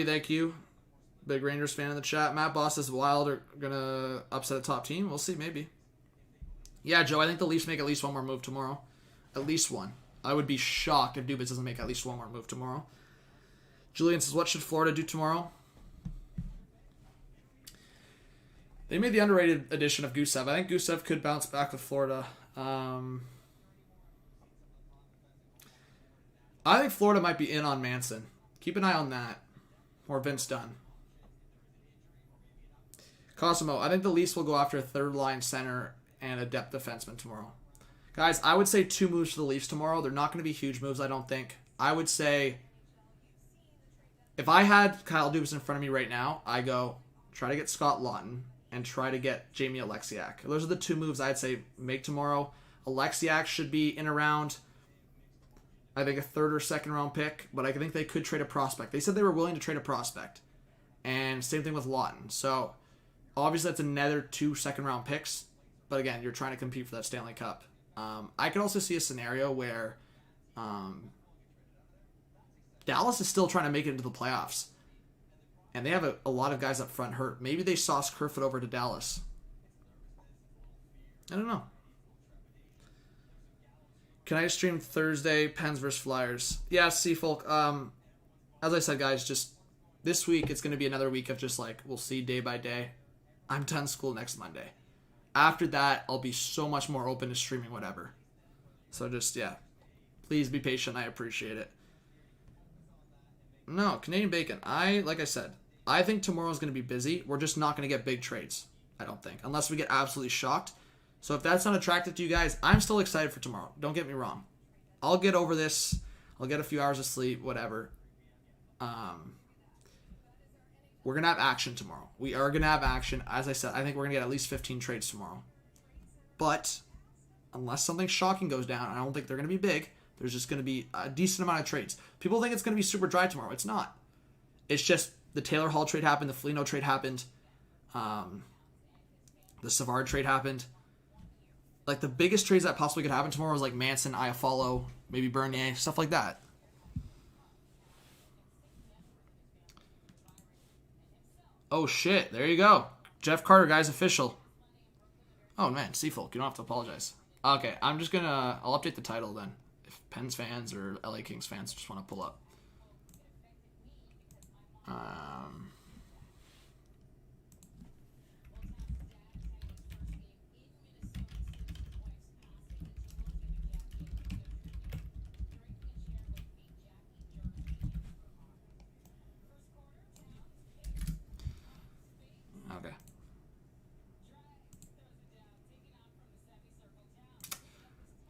thank you. Big Rangers fan in the chat. Matt Boss says Wild are going to upset a top team. We'll see, maybe. Yeah, Joe, I think the Leafs make at least one more move tomorrow. At least one. I would be shocked if Dubas doesn't make at least one more move tomorrow. Julian says, what should Florida do tomorrow? They made the underrated addition of Gusev. I think Gusev could bounce back with Florida. I think Florida might be in on Manson. Keep an eye on that. Or Vince Dunn. Cosimo, I think the Leafs will go after a third-line center and a depth defenseman tomorrow. Guys, I would say 2 moves for the Leafs tomorrow. They're not going to be huge moves, I don't think. I would say, if I had Kyle Dubas in front of me right now, I go try to get Scott Laughton and try to get Jamie Alexiak. Those are the 2 moves I'd say make tomorrow. Alexiak should be in around, I think, a 3rd or 2nd round pick, but I think they could trade a prospect. They said they were willing to trade a prospect. And same thing with Laughton. So, obviously that's another 2 second round picks, but again, you're trying to compete for that Stanley Cup. I could also see a scenario where Dallas is still trying to make it into the playoffs. And they have a lot of guys up front hurt. Maybe they sauce Kerfoot over to Dallas. I don't know. Can I stream Thursday, Pens versus Flyers? Yeah, Seafolk. As I said, guys, just this week, it's going to be another week of just like, we'll see day by day. I'm done school next Monday. After that, I'll be so much more open to streaming whatever. So just, yeah. Please be patient. I appreciate it. No, Canadian Bacon. Like I said, I think tomorrow's going to be busy. We're just not going to get big trades, I don't think. Unless we get absolutely shocked. So if that's not attractive to you guys, I'm still excited for tomorrow. Don't get me wrong. I'll get over this. I'll get a few hours of sleep, whatever. We're going to have action tomorrow. We are going to have action. As I said, I think we're going to get at least 15 trades tomorrow. But unless something shocking goes down, I don't think they're going to be big. There's just going to be a decent amount of trades. People think it's going to be super dry tomorrow. It's not. It's just the Taylor Hall trade happened. The Foligno trade happened. The Savard trade happened. Like, the biggest trades that possibly could happen tomorrow was like Manson, Iafallo, maybe Bernier, stuff like that. Oh, shit. There you go. Jeff Carter, guys, official. Oh, man. Seafolk, you don't have to apologize. Okay, I'm just going to... I'll update the title then. If Pens fans or LA Kings fans just want to pull up. Okay.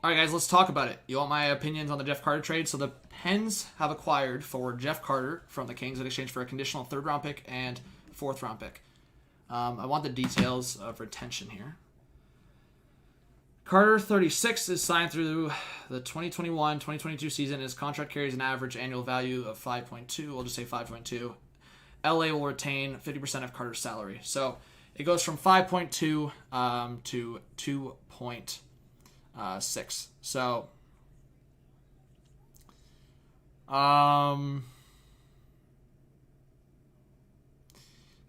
All right, guys, let's talk about it. You want my opinions on the Jeff Carter trade? So the Pens have acquired for Jeff Carter from the Kings in exchange for a conditional 3rd-round pick and 4th-round pick. I want the details of retention here. Carter, 36, is signed through the 2021-2022 season. His contract carries an average annual value of 5.2. We'll just say 5.2. LA will retain 50% of Carter's salary. So it goes from 5.2 to 2.6. So,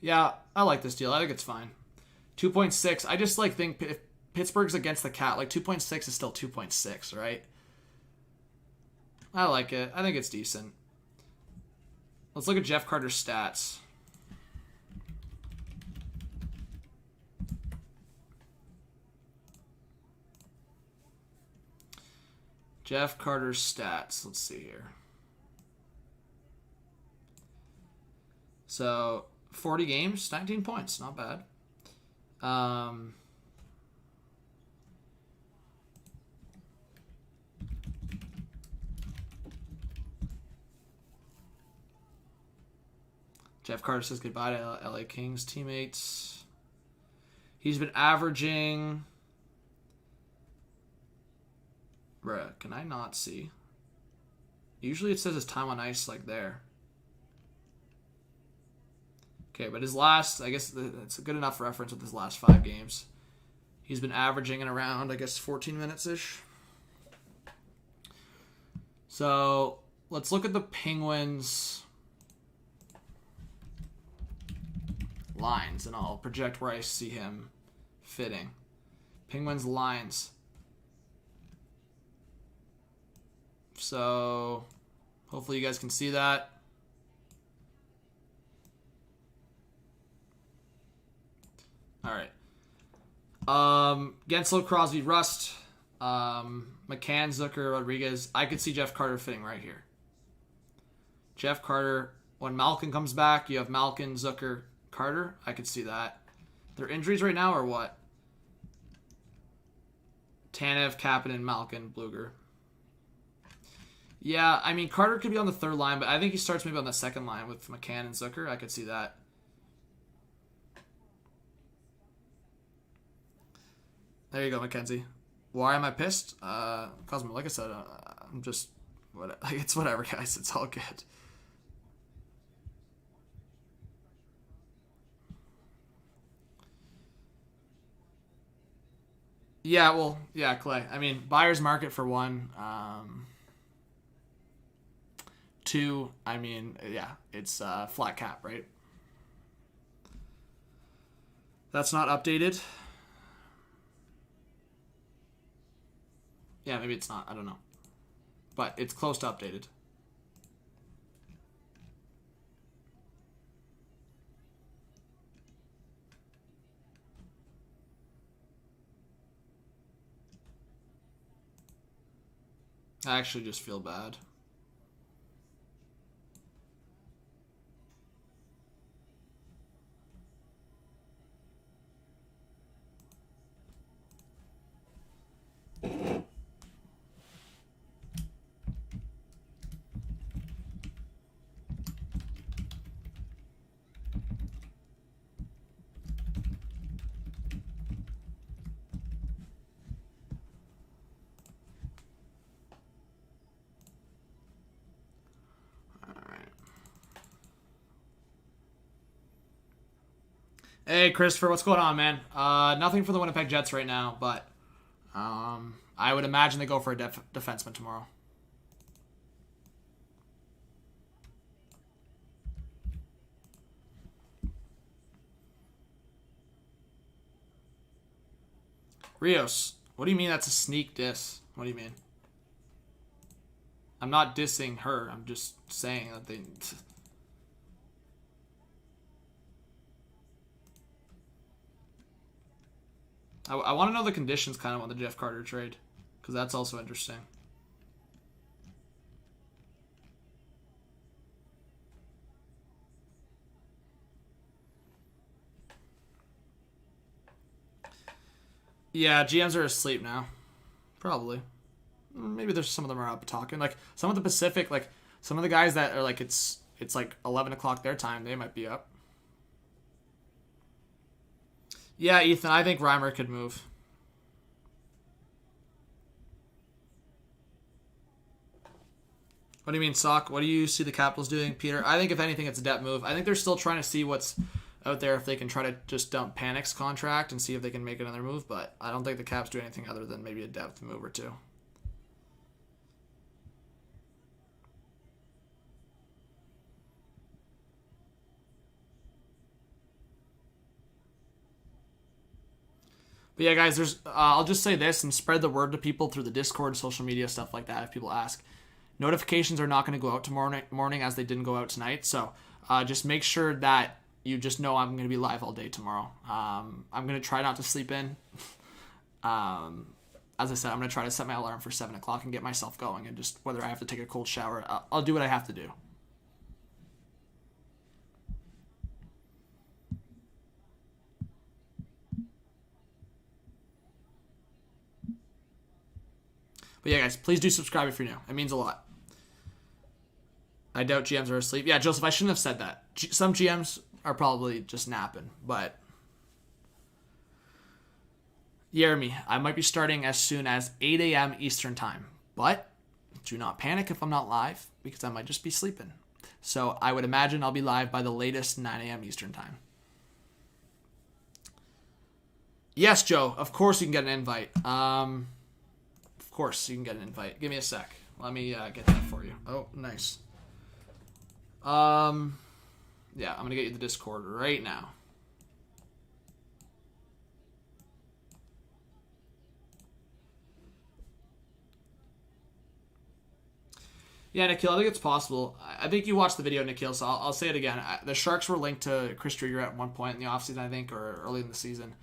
yeah, I like this deal. I think it's fine. 2.6. I just think if Pittsburgh's against the cap, 2.6 is still 2.6, right? I like it. I think it's decent. Let's look at Jeff Carter's stats. Jeff Carter's stats. Let's see here. So, 40 games, 19 points. Not bad. Jeff Carter says goodbye to LA Kings teammates. He's been averaging... Bruh, can I not see? Usually it says his time on ice there. Okay, but his last... I guess it's a good enough reference with his last 5 games. He's been averaging in around, 14 minutes-ish. So, let's look at the Penguins... lines, and I'll project where I see him fitting. Penguins lines. So hopefully you guys can see that. All right. Gensel, Crosby, Rust, McCann, Zucker, Rodriguez. I could see Jeff Carter fitting right here. Jeff Carter When Malkin comes back, you have Malkin, Zucker, Carter. I could see that. Their injuries right now are what? Tanev, Kapanen, Malkin, Bluger. Yeah, I mean, Carter could be on the third line, but I think he starts maybe on the second line with McCann and Zucker. I could see that. There you go, Mackenzie. Why am I pissed? Cosmo, like I said, I'm just... It's whatever, guys. It's all good. Yeah, well, yeah, Clay. I mean, buyer's market for one. Two, I mean, yeah, it's flat cap, right? That's not updated. Yeah, maybe it's not. I don't know. But it's close to updated. I actually just feel bad. Hey, Christopher, what's going on, man? Nothing for the Winnipeg Jets right now, but I would imagine they go for a defenseman tomorrow. Rios, what do you mean that's a sneak diss? What do you mean? I'm not dissing her. I'm just saying that they... I want to know the conditions kind of on the Jeff Carter trade, because that's also interesting. Yeah, GMs are asleep now. Probably. Maybe there's some of them are up talking. Like, some of the Pacific, like, some of the guys that are like, it's like 11 o'clock their time, they might be up. Yeah, Ethan, I think Reimer could move. What do you mean, Sock? What do you see the Capitals doing, Peter? I think, if anything, it's a depth move. I think they're still trying to see what's out there, if they can try to just dump Panic's contract and see if they can make another move, but I don't think the Caps do anything other than maybe a depth move or two. But yeah, guys, there's I'll just say this and spread the word to people through the Discord, social media, stuff like that if people ask. Notifications are not going to go out tomorrow morning as they didn't go out tonight. So just make sure that you just know I'm going to be live all day tomorrow. I'm going to try not to sleep in. As I said, I'm going to try to set my alarm for 7 o'clock and get myself going. And just whether I have to take a cold shower, I'll do what I have to do. But yeah, guys, please do subscribe if you're new. It means a lot. I doubt GMs are asleep. Yeah, Joseph, I shouldn't have said that. Some GMs are probably just napping, but... Jeremy, I might be starting as soon as 8 a.m. Eastern Time. But do not panic if I'm not live, because I might just be sleeping. So I would imagine I'll be live by the latest 9 a.m. Eastern Time. Yes, Joe, of course you can get an invite. Of course you can get an invite. Give me a sec. Let me get that for you. Oh, nice. Yeah, I'm going to get you the Discord right now. Yeah, Nikhil, I think it's possible. I think you watched the video, Nikhil, so I'll say it again. The Sharks were linked to Chris Drieger at one point in the offseason, I think, or early in the season.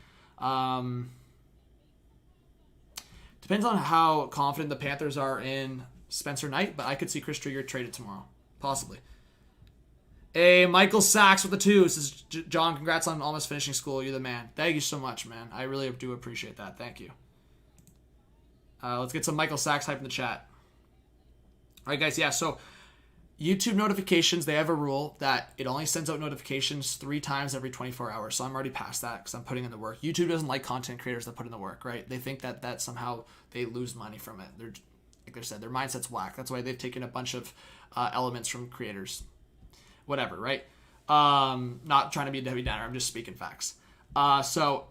Depends on how confident the Panthers are in Spencer Knight, but I could see Chris Drieger traded tomorrow. Possibly. Hey, Michael Sachs with the 2. This is John. Congrats on almost finishing school. You're the man. Thank you so much, man. I really do appreciate that. Thank you. Let's get some Michael Sachs hype in the chat. All right, guys. Yeah, so YouTube notifications, they have a rule that it only sends out notifications 3 times every 24 hours. So I'm already past that because I'm putting in the work. YouTube doesn't like content creators that put in the work, right? They think that somehow they lose money from it. They're, like I said, their mindset's whack. That's why they've taken a bunch of elements from creators. Whatever, right? Not trying to be a Debbie Downer. I'm just speaking facts. So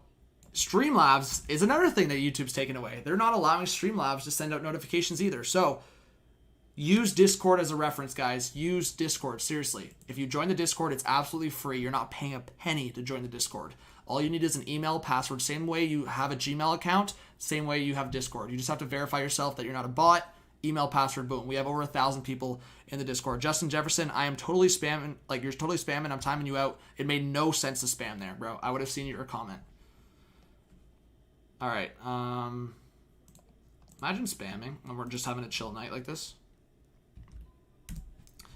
Streamlabs is another thing that YouTube's taken away. They're not allowing Streamlabs to send out notifications either. So use Discord as a reference, guys. Use Discord, seriously. If you join the Discord, it's absolutely free. You're not paying a penny to join the Discord. All you need is an email, password. Same way you have a Gmail account, same way you have Discord. You just have to verify yourself that you're not a bot. Email, password, boom. We have over 1,000 people in the Discord. Justin Jefferson, I am totally spamming. Like, you're totally spamming. I'm timing you out. It made no sense to spam there, bro. I would have seen your comment. All right. Imagine spamming when we're just having a chill night like this.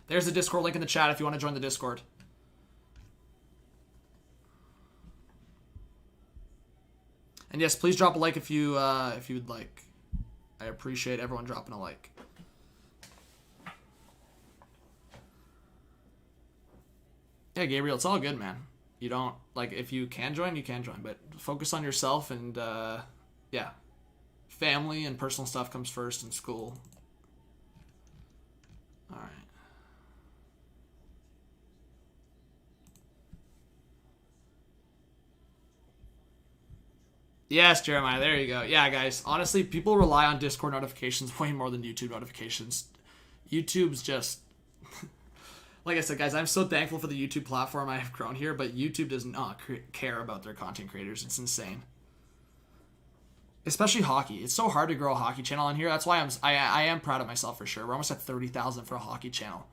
There's the Discord link in the chat if you want to join the Discord. And yes, please drop a like if you would like. I appreciate everyone dropping a like. Yeah, Gabriel, it's all good, man. You don't, like, if you can join, you can join. But focus on yourself and, yeah. Family and personal stuff comes first in school. All right. Yes, Jeremiah, there you go. Yeah, guys, honestly, people rely on Discord notifications way more than YouTube notifications. YouTube's just... like I said, guys, I'm so thankful for the YouTube platform I have grown here, but YouTube does not care about their content creators. It's insane. Especially hockey. It's so hard to grow a hockey channel on here. That's why I am proud of myself for sure. We're almost at 30,000 for a hockey channel.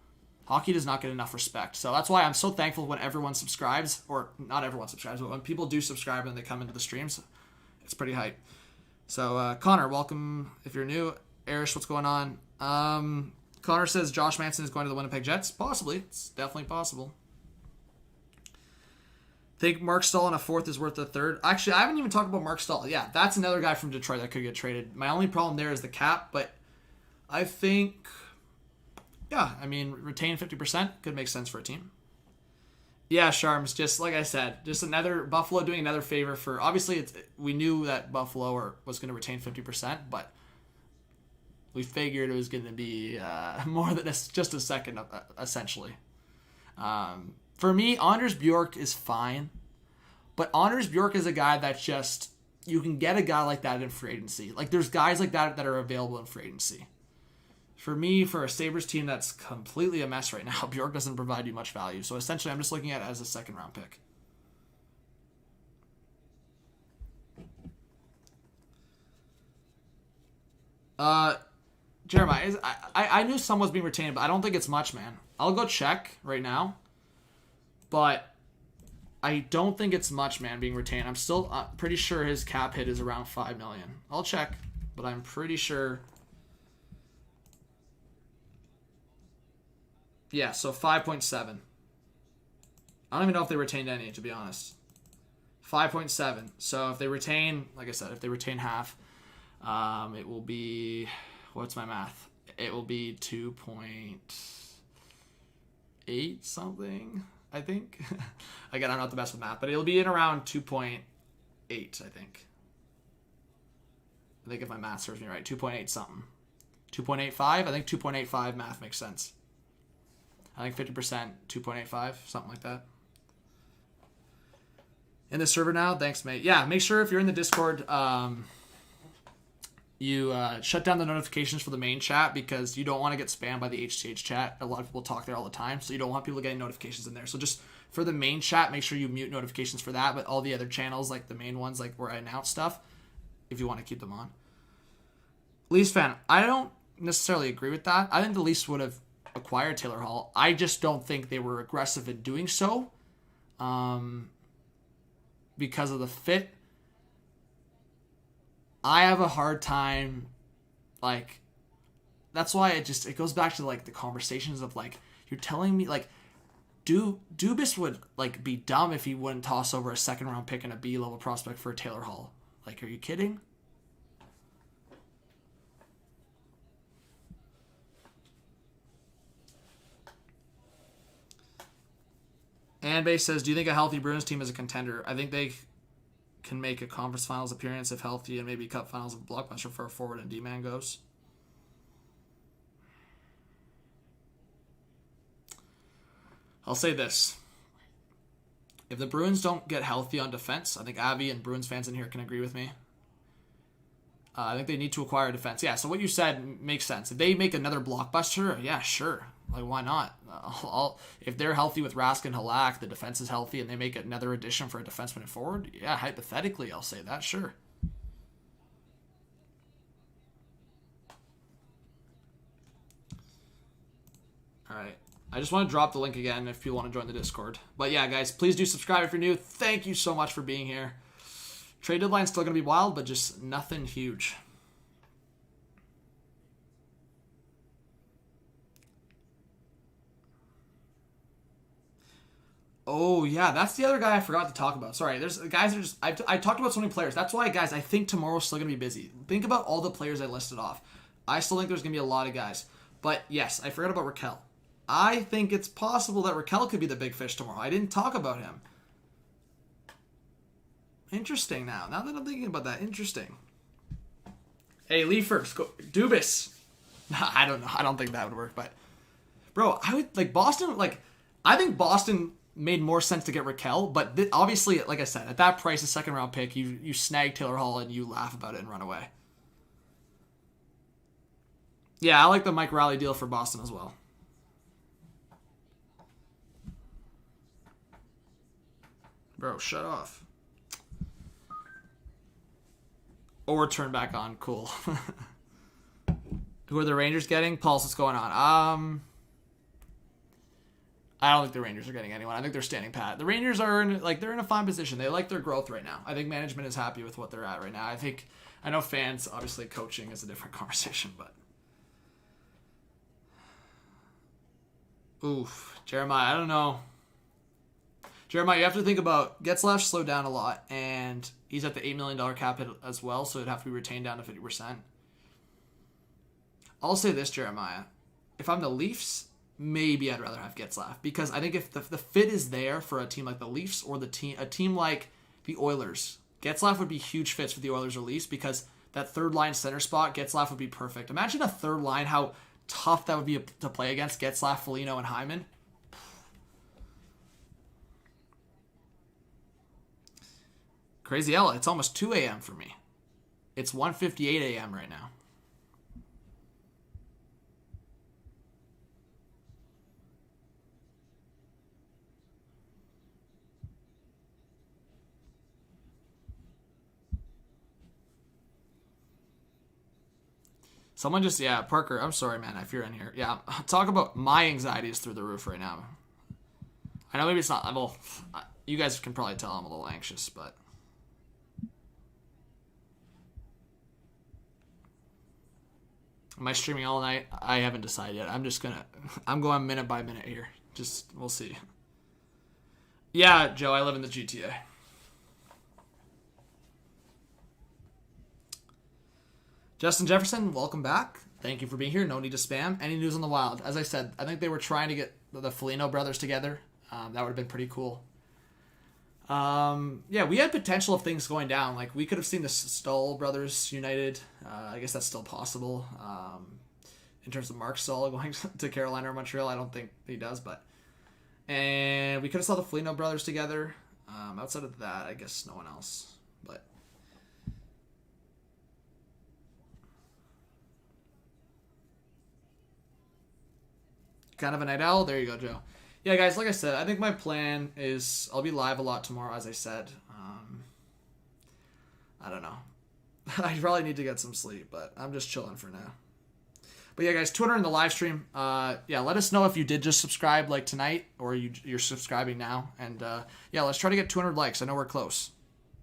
Hockey does not get enough respect. So that's why I'm so thankful when everyone subscribes, or not everyone subscribes, but when people do subscribe and they come into the streams, it's pretty hype. So, Connor, welcome if you're new. Arish, what's going on? Connor says Josh Manson is going to the Winnipeg Jets. Possibly. It's definitely possible. Think Mark Stahl in a 4th is worth a 3rd. Actually, I haven't even talked about Mark Stahl. Yeah, that's another guy from Detroit that could get traded. My only problem there is the cap, but I think, yeah, I mean, retain 50% could make sense for a team. Yeah, Sharms, just like I said, just another Buffalo doing another favor for, obviously we knew that Buffalo was going to retain 50%, but we figured it was going to be more than just a second, essentially. For me, Anders Bjork is fine, but Anders Bjork is a guy that's just, you can get a guy like that in free agency. Like, there's guys like that are available in free agency. For me, for a Sabres team that's completely a mess right now, Bjork doesn't provide you much value. So essentially, I'm just looking at it as a 2nd-round pick. Jeremiah, I knew some was being retained, but I don't think it's much, man. I'll go check right now. But I don't think it's much, man, being retained. I'm still pretty sure his cap hit is around $5 million. I'll check, but I'm pretty sure... Yeah, so 5.7. I don't even know if they retained any, to be honest. 5.7. So if they retain, like I said, if they retain half, it will be, what's my math? It will be 2.8 something, I think. Again, I'm not the best with math, but it'll be in around 2.8, I think. I think if my math serves me right, 2.8 something. 2.85? I think 2.85 math makes sense. I think 50%, 2.85, something like that. In the server now? Thanks, mate. Yeah, make sure if you're in the Discord, you shut down the notifications for the main chat because you don't want to get spammed by the HTH chat. A lot of people talk there all the time, so you don't want people getting notifications in there. So just for the main chat, make sure you mute notifications for that, but all the other channels, like the main ones, like where I announce stuff, if you want to keep them on. Leafs fan, I don't necessarily agree with that. I think the Leafs would have acquired Taylor Hall. I just don't think they were aggressive in doing so because of the fit. I have a hard time, like, that's why it goes back to, like, the conversations of, like, you're telling me, like, Dubas would like be dumb if he wouldn't toss over a second round pick and a B level prospect for a Taylor Hall. Like, are you kidding? And Base says, do you think a healthy Bruins team is a contender? I think they can make a conference finals appearance if healthy, and maybe cup finals if blockbuster for a forward and D-man goes. I'll say this. If the Bruins don't get healthy on defense, I think Avi and Bruins fans in here can agree with me. I think they need to acquire defense. Yeah, so what you said makes sense. If they make another blockbuster, yeah, sure. Like, why not? If they're healthy with Rask and Halak, the defense is healthy, and they make another addition for a defenseman and forward, yeah, hypothetically, I'll say that, sure. All right. I just want to drop the link again if you want to join the Discord. But yeah, guys, please do subscribe if you're new. Thank you so much for being here. Trade deadline's still going to be wild, but just nothing huge. Oh, yeah, that's the other guy I forgot to talk about. Sorry, there's guys are just... I talked about so many players. That's why, guys, I think tomorrow's still going to be busy. Think about all the players I listed off. I still think there's going to be a lot of guys. But, yes, I forgot about Raquel. I think it's possible that Raquel could be the big fish tomorrow. I didn't talk about him. Interesting now. Now that I'm thinking about that, interesting. Hey, Leafers, go Dubas. I don't know. I don't think that would work, but bro, I would like Boston. Like, I think Boston made more sense to get Raquel, but obviously, like I said, at that price, a second round pick, you snag Taylor Hall and you laugh about it and run away. Yeah, I like the Mike Riley deal for Boston as well. Bro, shut off. Or turn back on. Cool. Who are the Rangers getting? Pulse, what's going on? I don't think the Rangers are getting anyone. I think they're standing pat. The Rangers are they're in a fine position. They like their growth right now. I think management is happy with what they're at right now. I know fans, obviously coaching is a different conversation, but oof, Jeremiah, I don't know. Jeremiah, you have to think about Getzlaf slowed down a lot, and he's at the $8 million cap hit as well, so it'd have to be retained down to 50%. I'll say this, Jeremiah. If I'm the Leafs, maybe I'd rather have Getzlaf, because I think if the fit is there for a team like the Leafs or a team like the Oilers, Getzlaf would be huge fits for the Oilers or Leafs, because that third line center spot, Getzlaf would be perfect. Imagine a third line, how tough that would be to play against Getzlaf, Foligno, and Hyman. Crazy Ella, it's almost 2 a.m. for me. It's 1:58 a.m. right now. Someone just, yeah, Parker, I'm sorry, man, if you're in here. Yeah, talk about my anxiety is through the roof right now. I know maybe it's not, well, you guys can probably tell I'm a little anxious, but... Am I streaming all night? I haven't decided yet. I'm going minute by minute here. Just, we'll see. Yeah, Joe, I live in the GTA. Justin Jefferson, welcome back. Thank you for being here. No need to spam. Any news on the Wild? As I said, I think they were trying to get the Foligno brothers together. That would have been pretty cool. Yeah, we had potential of things going down. Like, we could have seen the Stahl brothers united. I guess that's still possible. In terms of Mark Stahl going to Carolina or Montreal, I don't think he does, but... And we could have saw the Foligno brothers together. Outside of that, I guess no one else. But... Kind of a night owl? There you go, Joe. Yeah, guys, like I said, I think my plan is I'll be live a lot tomorrow, as I said. I don't know. I probably need to get some sleep, but I'm just chilling for now. But yeah, guys, 200 in the live stream. Yeah, let us know if you did just subscribe like tonight or you're subscribing now. And yeah, let's try to get 200 likes. I know we're close.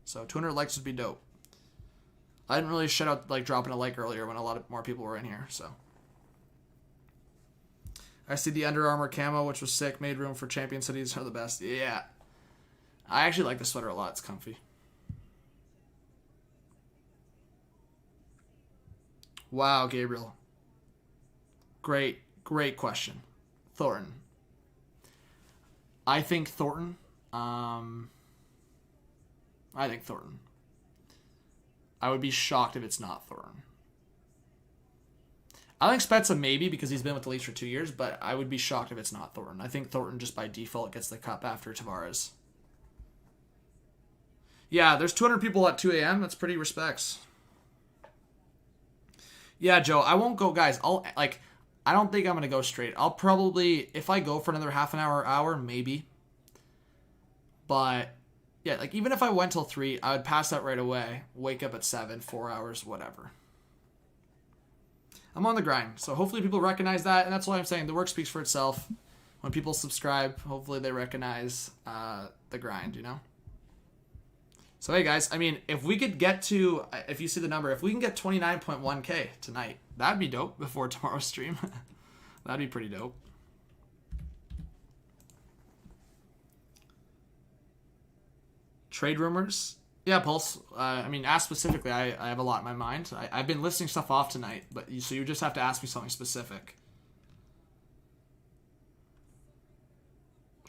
So 200 likes would be dope. I didn't really shout out like dropping a like earlier when a lot of more people were in here, so. I see the Under Armour camo, which was sick. Made room for Champion Cities are the best. Yeah. I actually like the sweater a lot. It's comfy. Wow, Gabriel. Great question. Thornton. I think Thornton. I think Thornton. I would be shocked if it's not Thornton. I think Spezza maybe because he's been with the Leafs for 2 years, but I would be shocked if it's not Thornton. I think Thornton just by default gets the cup after Tavares. Yeah, there's 200 people at 2 a.m. That's pretty respects. Yeah, Joe, I won't go, guys. I don't think I'm going to go straight. I'll probably, if I go for another half an hour, maybe. But, yeah, like, even if I went till 3, I would pass out right away, wake up at 7, 4 hours, whatever. I'm on the grind, so hopefully people recognize that, and that's why I'm saying the work speaks for itself. When people subscribe, hopefully they recognize the grind, you know? So, hey, guys, I mean, if we could get to, if you see the number, if we can get 29.1K tonight, that'd be dope before tomorrow's stream. That'd be pretty dope. Trade rumors? Yeah, Pulse. I mean, ask specifically. I have a lot in my mind. I've been listing stuff off tonight, but so you just have to ask me something specific.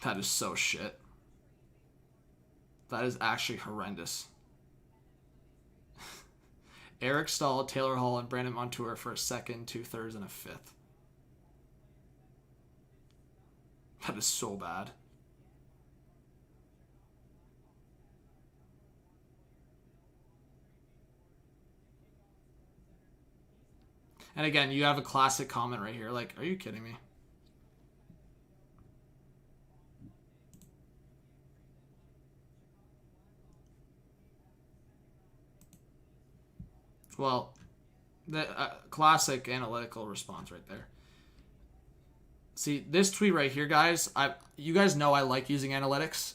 That is so shit. That is actually horrendous. Eric Stahl, Taylor Hall, and Brandon Montour for a second, 2 thirds, and a 5th. That is so bad. And again, you have a classic comment right here. Like, are you kidding me? Well, the classic analytical response right there. See, this tweet right here, guys, you guys know I like using analytics.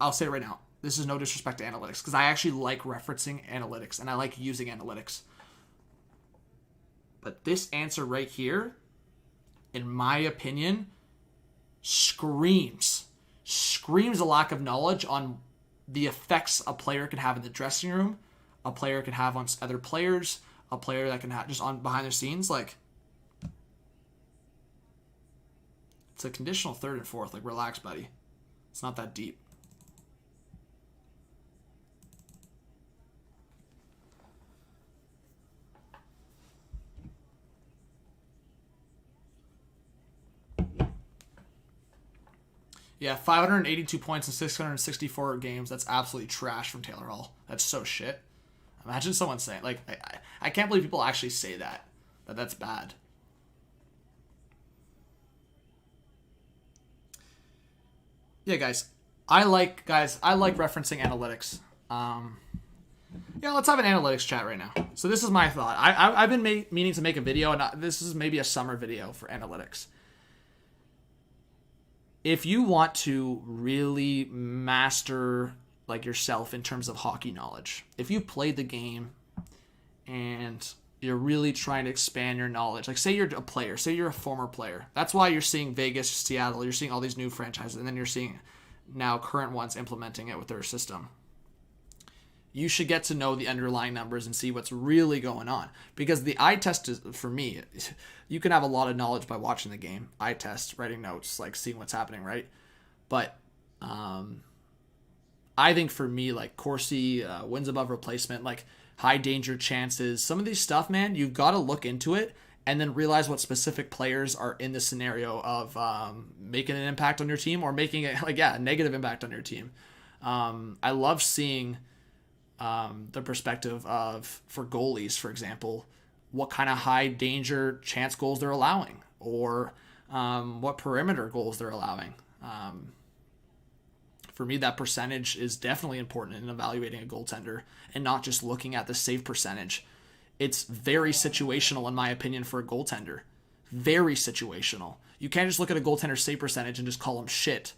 I'll say it right now. This is no disrespect to analytics, because I actually like referencing analytics, and I like using analytics. But this answer right here, in my opinion, screams a lack of knowledge on the effects a player can have in the dressing room, a player can have on other players, a player that can have just on behind the scenes. Like, it's a conditional 3rd and 4th. Like, relax, buddy. It's not that deep. Yeah, 582 points in 664 games. That's absolutely trash from Taylor Hall. That's so shit. Imagine someone saying, like, I can't believe people actually say that. That's bad. Yeah, guys, I like referencing analytics. Yeah, let's have an analytics chat right now. So this is my thought. I've been meaning to make a video, and this is maybe a summer video for analytics. If you want to really master like yourself in terms of hockey knowledge, if you played the game and you're really trying to expand your knowledge, like say you're a player, say you're a former player, that's why you're seeing Vegas, Seattle, you're seeing all these new franchises, and then you're seeing now current ones implementing it with their system. You should get to know the underlying numbers and see what's really going on. Because the eye test is, for me, you can have a lot of knowledge by watching the game. Eye test, writing notes, like seeing what's happening, right? But I think for me, like Corsi, wins above replacement, like high danger chances, some of these stuff, man, you've got to look into it and then realize what specific players are in the scenario of making an impact on your team or making it, like, yeah, a negative impact on your team. I love seeing the perspective of, for goalies, for example, what kind of high danger chance goals they're allowing, or what perimeter goals they're allowing. For me, that percentage is definitely important in evaluating a goaltender and not just looking at the save percentage. It's very situational, in my opinion, for a goaltender. Very situational. You can't just look at a goaltender's save percentage and just call him shit.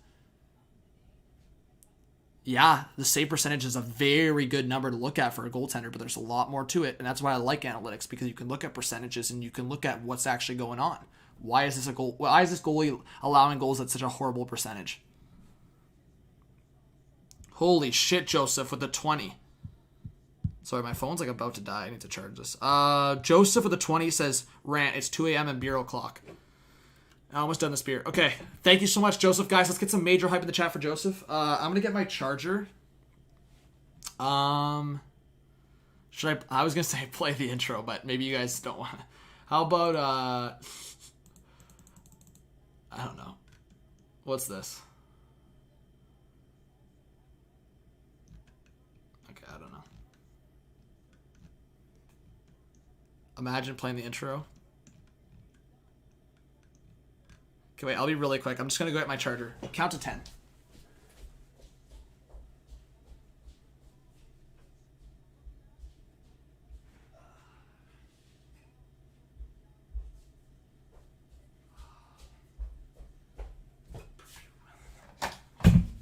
Yeah, the save percentage is a very good number to look at for a goaltender, but there's a lot more to it, and that's why I like analytics, because you can look at percentages and you can look at what's actually going on. Why is this a goal? Why is this goalie allowing goals at such a horrible percentage? Holy shit, Joseph with the 20. Sorry, my phone's like about to die. I need to charge this. Joseph with the 20 says, rant, it's 2 a.m. and beer o'clock. I almost done this beer. Okay, thank you so much, Joseph. Guys, let's get some major hype in the chat for Joseph. I'm going to get my charger. Should I was going to say play the intro, but maybe you guys don't want to. How about, I don't know. What's this? Okay, I don't know. Imagine playing the intro. Okay, wait, I'll be really quick. I'm just going to go get my charger. Count to 10.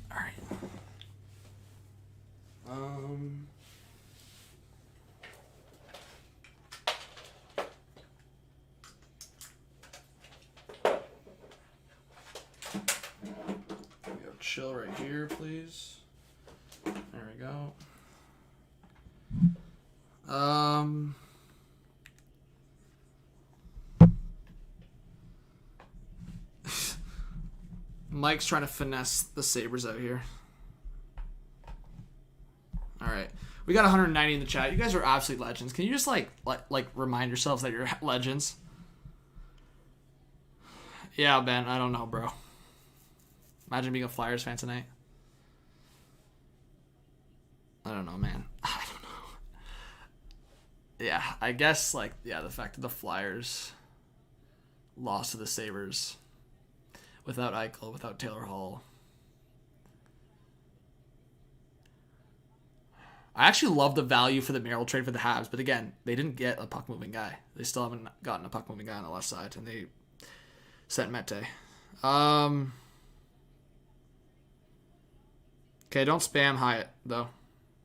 All right. Chill right here, please. There we go. Mike's trying to finesse the Sabres out here. All right. We got 190 in the chat. You guys are absolute legends. Can you just like remind yourselves that you're legends? Yeah, Ben. I don't know, bro. Imagine being a Flyers fan tonight. I don't know, man. I don't know. Yeah, I guess, like, yeah, the fact that the Flyers lost to the Sabres without Eichel, without Taylor Hall. I actually love the value for the Merrill trade for the Habs, but again, they didn't get a puck-moving guy. They still haven't gotten a puck-moving guy on the left side, and they sent Mete. Okay, don't spam Hyatt, though.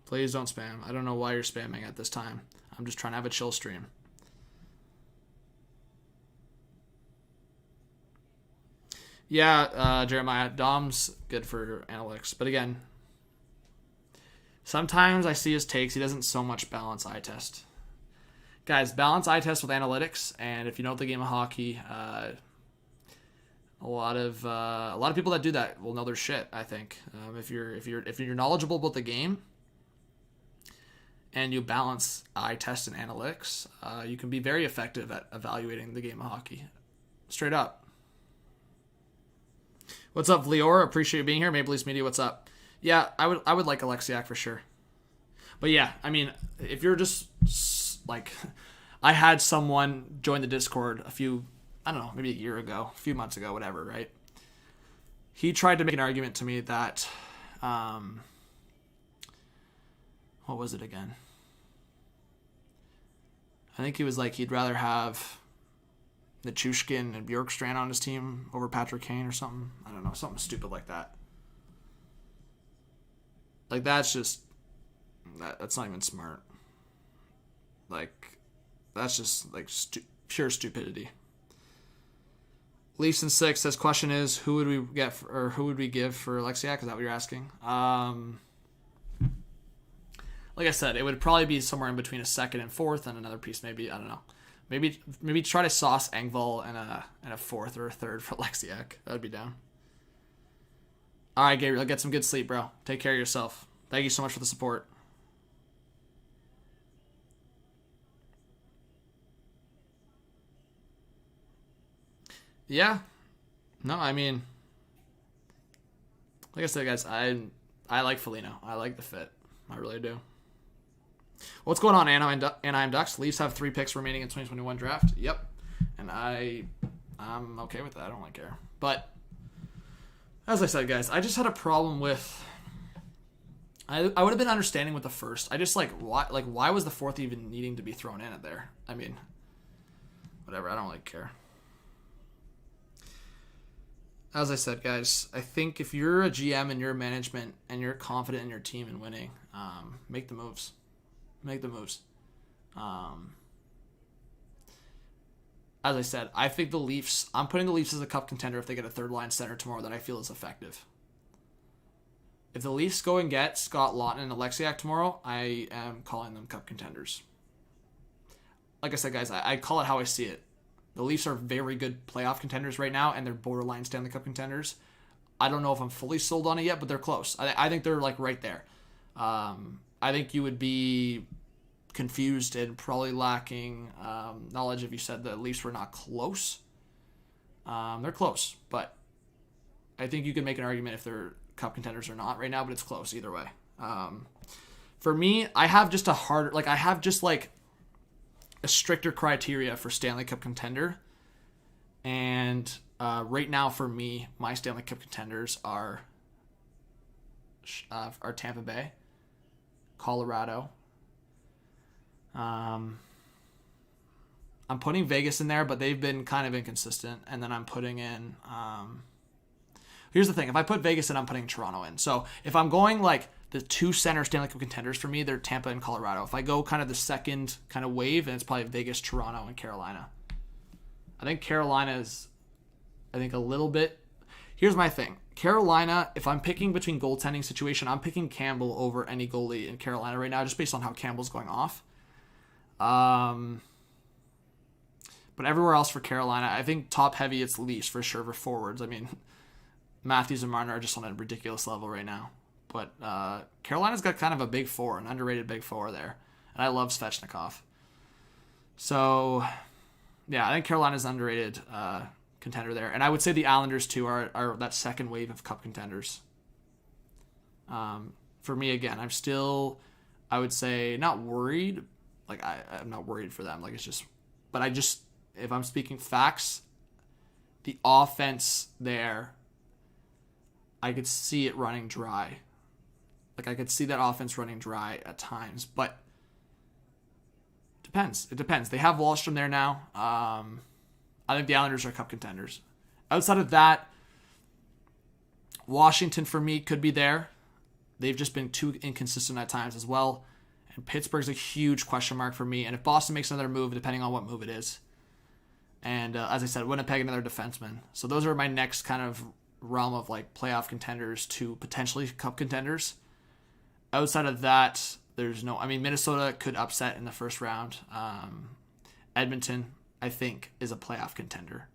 Please don't spam. I don't know why you're spamming at this time. I'm just trying to have a chill stream. Yeah, Jeremiah, Dom's good for analytics. But again, sometimes I see his takes. He doesn't so much balance eye test. Guys, balance eye test with analytics. And if you know the game of hockey, a lot of people that do that will know their shit. I think if you're knowledgeable about the game and you balance eye test and analytics, you can be very effective at evaluating the game of hockey. Straight up. What's up, Vlior? Appreciate you being here. Maple Leafs Media. What's up? Yeah, I would like Alexiak for sure. But yeah, I mean, if you're just like, I had someone join the Discord I don't know, maybe a year ago, a few months ago, whatever, right? He tried to make an argument to me that, what was it again? I think he was like, he'd rather have Nichushkin and Bjorkstrand on his team over Patrick Kane or something. I don't know, something stupid like that. Like, that's just, that's not even smart. Like, that's just like pure stupidity. Leafs in 6 says, question is, who would we get or who would we give for Alexiak? Is that what you're asking? Like I said, it would probably be somewhere in between a second and fourth, and another piece maybe, I don't know. Maybe try to sauce Engvall and a fourth or a third for Alexiak. That would be down. All right, Gabriel, get some good sleep, bro. Take care of yourself. Thank you so much for the support. Yeah. No, I mean, like I said, guys, I like Foligno. I like the fit. I really do. What's going on, Anaheim Ducks? Leafs have 3 picks remaining in 2021 draft. Yep. And I'm okay with that. I don't really care. But as I said, guys, I just had a problem with. I would have been understanding with the first. I just why was the fourth even needing to be thrown in at there? I mean, whatever. I don't really care. As I said, guys, I think if you're a GM and you're management and you're confident in your team and winning, make the moves. Make the moves. as I said, I think the Leafs, I'm putting the Leafs as a cup contender if they get a third line center tomorrow that I feel is effective. If the Leafs go and get Scott Laughton and Alexiak tomorrow, I am calling them cup contenders. Like I said, guys, I call it how I see it. The Leafs are very good playoff contenders right now, and they're borderline Stanley Cup contenders. I don't know if I'm fully sold on it yet, but they're close. I think they're like right there. I think you would be confused and probably lacking knowledge if you said the Leafs were not close. They're close, but I think you can make an argument if they're cup contenders or not right now, but it's close either way. For me, I have just a harder, like I have just like a stricter criteria for Stanley Cup contender. And right now for me, my Stanley Cup contenders are Tampa Bay, Colorado. I'm putting Vegas in there, but they've been kind of inconsistent. And then I'm putting in... here's the thing. If I put Vegas in, I'm putting Toronto in. So if I'm going like the two center Stanley Cup contenders for me, they're Tampa and Colorado. If I go kind of the second kind of wave, then it's probably Vegas, Toronto, and Carolina. I think Carolina is, a little bit... Here's my thing. Carolina, if I'm picking between goaltending situation, I'm picking Campbell over any goalie in Carolina right now, just based on how Campbell's going off. But everywhere else for Carolina, I think top heavy it's Leafs for sure for forwards. I mean, Matthews and Marner are just on a ridiculous level right now. But Carolina's got kind of a big four, an underrated big four there. And I love Svechnikov. So, yeah, I think Carolina's an underrated contender there. And I would say the Islanders, too, are that second wave of cup contenders. For me, again, I'm still, I would say, not worried. Like, I'm not worried for them. Like, it's just, but I just, if I'm speaking facts, the offense there, I could see it running dry. Like, I could see that offense running dry at times, but depends. It depends. They have Wallstrom there now. I think the Islanders are cup contenders. Outside of that, Washington, for me, could be there. They've just been too inconsistent at times as well. And Pittsburgh's a huge question mark for me. And if Boston makes another move, depending on what move it is. And as I said, Winnipeg, another defenseman. So those are my next kind of realm of like playoff contenders to potentially cup contenders. Outside of that, there's no... I mean, Minnesota could upset in the first round. Edmonton, I think, is a playoff contender.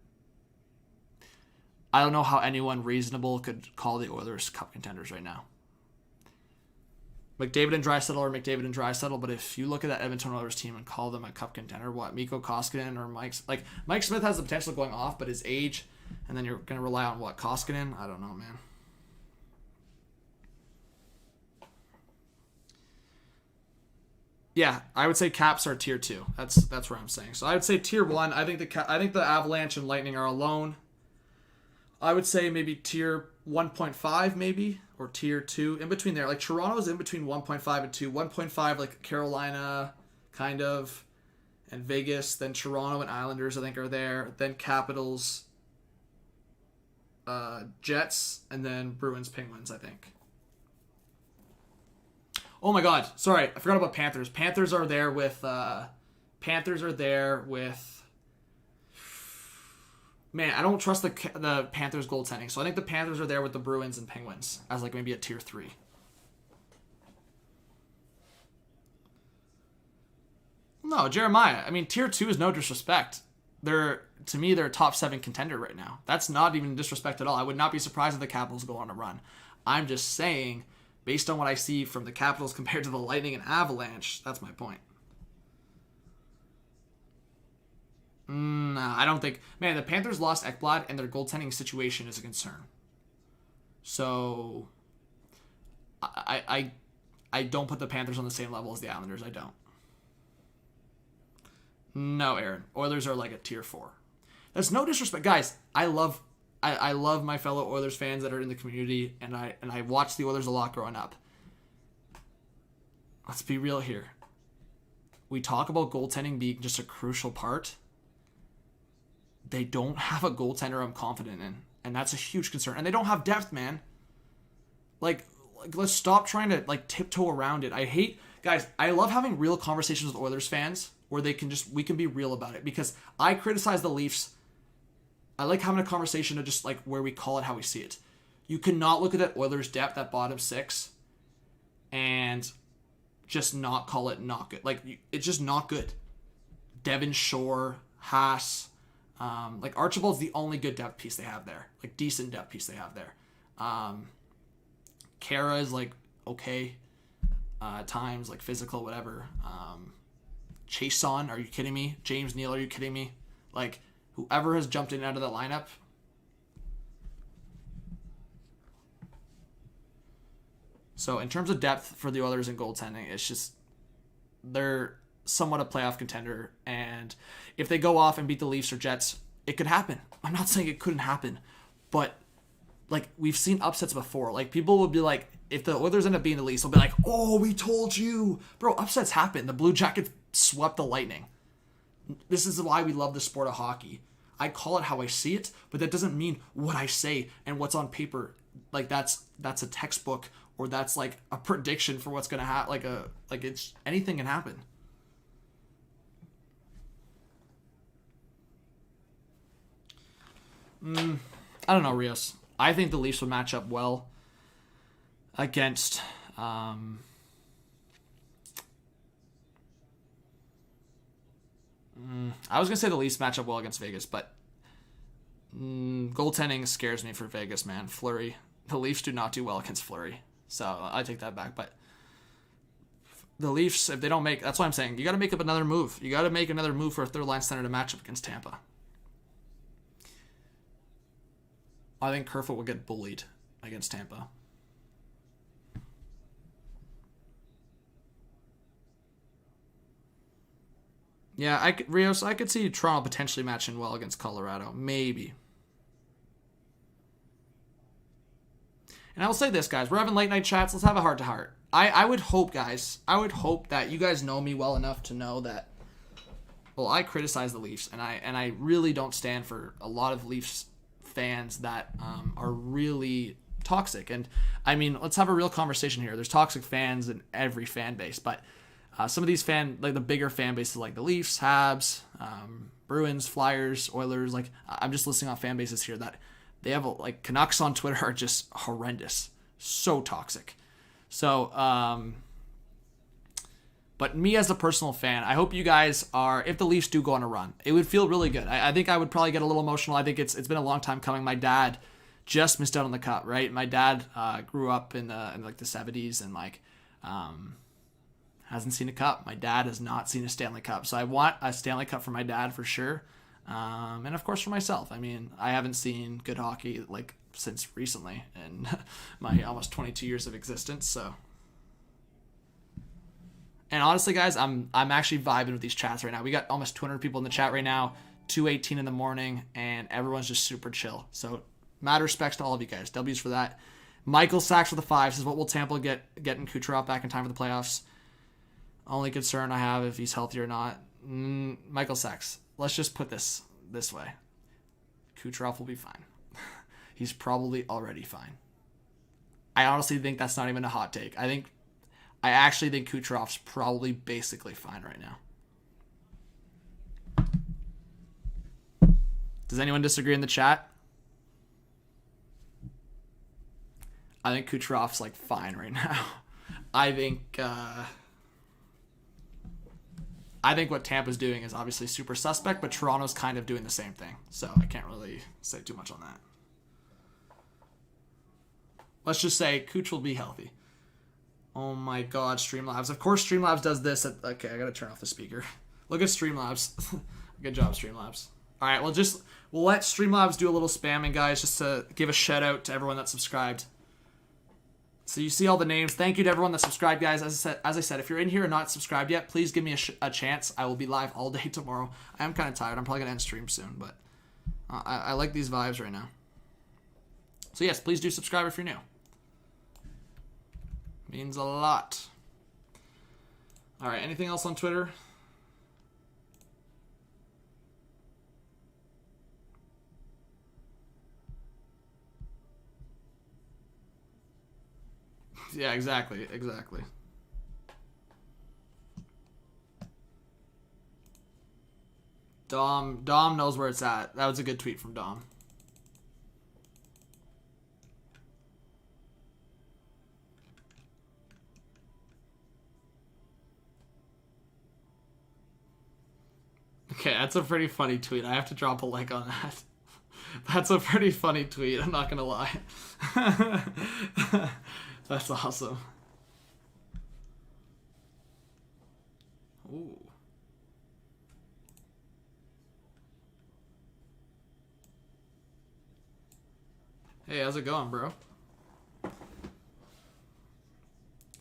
I don't know how anyone reasonable could call the Oilers cup contenders right now. McDavid and Draisaitl are McDavid and Draisaitl, but if you look at that Edmonton Oilers team and call them a cup contender, what, Mikko Koskinen or Mike Smith has the potential of going off, but his age, and then you're going to rely on what, Koskinen? I don't know, man. Yeah, I would say Caps are tier 2. That's where I'm saying. So I would say tier 1. I think the Avalanche and Lightning are alone. I would say maybe tier 1.5 maybe, or tier 2, in between there. Like Toronto's in between 1.5 and 2. 1.5 like Carolina kind of, and Vegas. Then Toronto and Islanders I think are there. Then Capitals, Jets, and then Bruins, Penguins I think. Oh my God! Sorry, I forgot about Panthers. Panthers are there with. Man, I don't trust the Panthers goaltending, so I think the Panthers are there with the Bruins and Penguins as like maybe a tier 3. No, Jeremiah. I mean, tier 2 is no disrespect. To me, they're a top 7 contender right now. That's not even disrespect at all. I would not be surprised if the Capitals go on a run. I'm just saying, based on what I see from the Capitals compared to the Lightning and Avalanche, that's my point. No, I don't think... Man, the Panthers lost Ekblad, and their goaltending situation is a concern. So, I don't put the Panthers on the same level as the Islanders. I don't. No, Aaron. Oilers are like a tier 4. That's no disrespect. Guys, I love my fellow Oilers fans that are in the community, and I watched the Oilers a lot growing up. Let's be real here. We talk about goaltending being just a crucial part. They don't have a goaltender I'm confident in, and that's a huge concern. And they don't have depth, man. Like let's stop trying to like tiptoe around it. Guys, I love having real conversations with Oilers fans where we can be real about it. Because I criticize the Leafs. I like having a conversation of just like where we call it how we see it. You cannot look at that Oilers depth, that bottom six, and just not call it not good. Like, it's just not good. Devin Shore, Haas, like Archibald's the only good depth piece they have there. Like, decent depth piece they have there. Kara is like okay at times, like physical, whatever. Chason, are you kidding me? James Neal, are you kidding me? Like, whoever has jumped in and out of that lineup. So in terms of depth for the Oilers and goaltending, it's just they're somewhat a playoff contender. And if they go off and beat the Leafs or Jets, it could happen. I'm not saying it couldn't happen, but like, we've seen upsets before. Like, people will be like, if the Oilers end up being the Leafs, they'll be like, oh, we told you. Bro, upsets happen. The Blue Jackets swept the Lightning. This is why we love the sport of hockey. I call it how I see it, but that doesn't mean what I say and what's on paper. Like, that's a textbook, or that's like a prediction for what's gonna happen. Like it's anything can happen. I don't know, Rios. I think the Leafs would match up well against I was going to say the Leafs match up well against Vegas, but goaltending scares me for Vegas, man. Fleury. The Leafs do not do well against Fleury. So I take that back. But the Leafs, if they don't make... That's why I'm saying you got to make up another move. You got to make another move for a third-line center to match up against Tampa. I think Kerfoot will get bullied against Tampa. Yeah, Rios, I could see Toronto potentially matching well against Colorado. Maybe. And I will say this, guys. We're having late night chats. Let's have a heart-to-heart. I would hope, guys, that you guys know me well enough to know that, well, I criticize the Leafs, and I really don't stand for a lot of Leafs fans that are really toxic. And, I mean, let's have a real conversation here. There's toxic fans in every fan base, but some of these like the bigger fan bases, like the Leafs, Habs, Bruins, Flyers, Oilers, like I'm just listing off fan bases here that they have, like, Canucks on Twitter are just horrendous, so toxic. So, but me as a personal fan, I hope you guys are, if the Leafs do go on a run, it would feel really good. I think I would probably get a little emotional. I think it's been a long time coming. My dad just missed out on the cup, right? My dad grew up in like the 70s and like hasn't seen a cup. My dad has not seen a Stanley Cup. So I want a Stanley Cup for my dad for sure. And of course for myself. I mean, I haven't seen good hockey like since recently in my almost 22 years of existence. So, and honestly, guys, I'm actually vibing with these chats right now. We got almost 200 people in the chat right now, 2:18 in the morning, and everyone's just super chill. So mad respects to all of you guys. W's for that. Michael Sachs with the 5 says, what will Tampa getting Kucherov back in time for the playoffs? Only concern I have if he's healthy or not. Michael Sachs, let's just put this way. Kucherov will be fine. He's probably already fine. I honestly think that's not even a hot take. I actually think Kucherov's probably basically fine right now. Does anyone disagree in the chat? I think Kucherov's like fine right now. I think what Tampa's doing is obviously super suspect, but Toronto's kind of doing the same thing. So I can't really say too much on that. Let's just say Kuch will be healthy. Oh my god, Streamlabs. Of course Streamlabs does this. Okay, I gotta turn off the speaker. Look at Streamlabs. Good job, Streamlabs. Alright, we'll let Streamlabs do a little spamming, guys, just to give a shout out to everyone that subscribed. So you see all the names. Thank you to everyone that subscribed, guys. As I said, if you're in here and not subscribed yet, please give me a chance. I will be live all day tomorrow. I am kind of tired. I'm probably going to end stream soon, but I like these vibes right now. So yes, please do subscribe if you're new. Means a lot. All right, anything else on Twitter? Yeah, exactly. Dom knows where it's at. That was a good tweet from Dom. Okay, that's a pretty funny tweet. I have to drop a like on that. That's a pretty funny tweet, I'm not gonna lie. That's awesome. Ooh. Hey, how's it going, bro?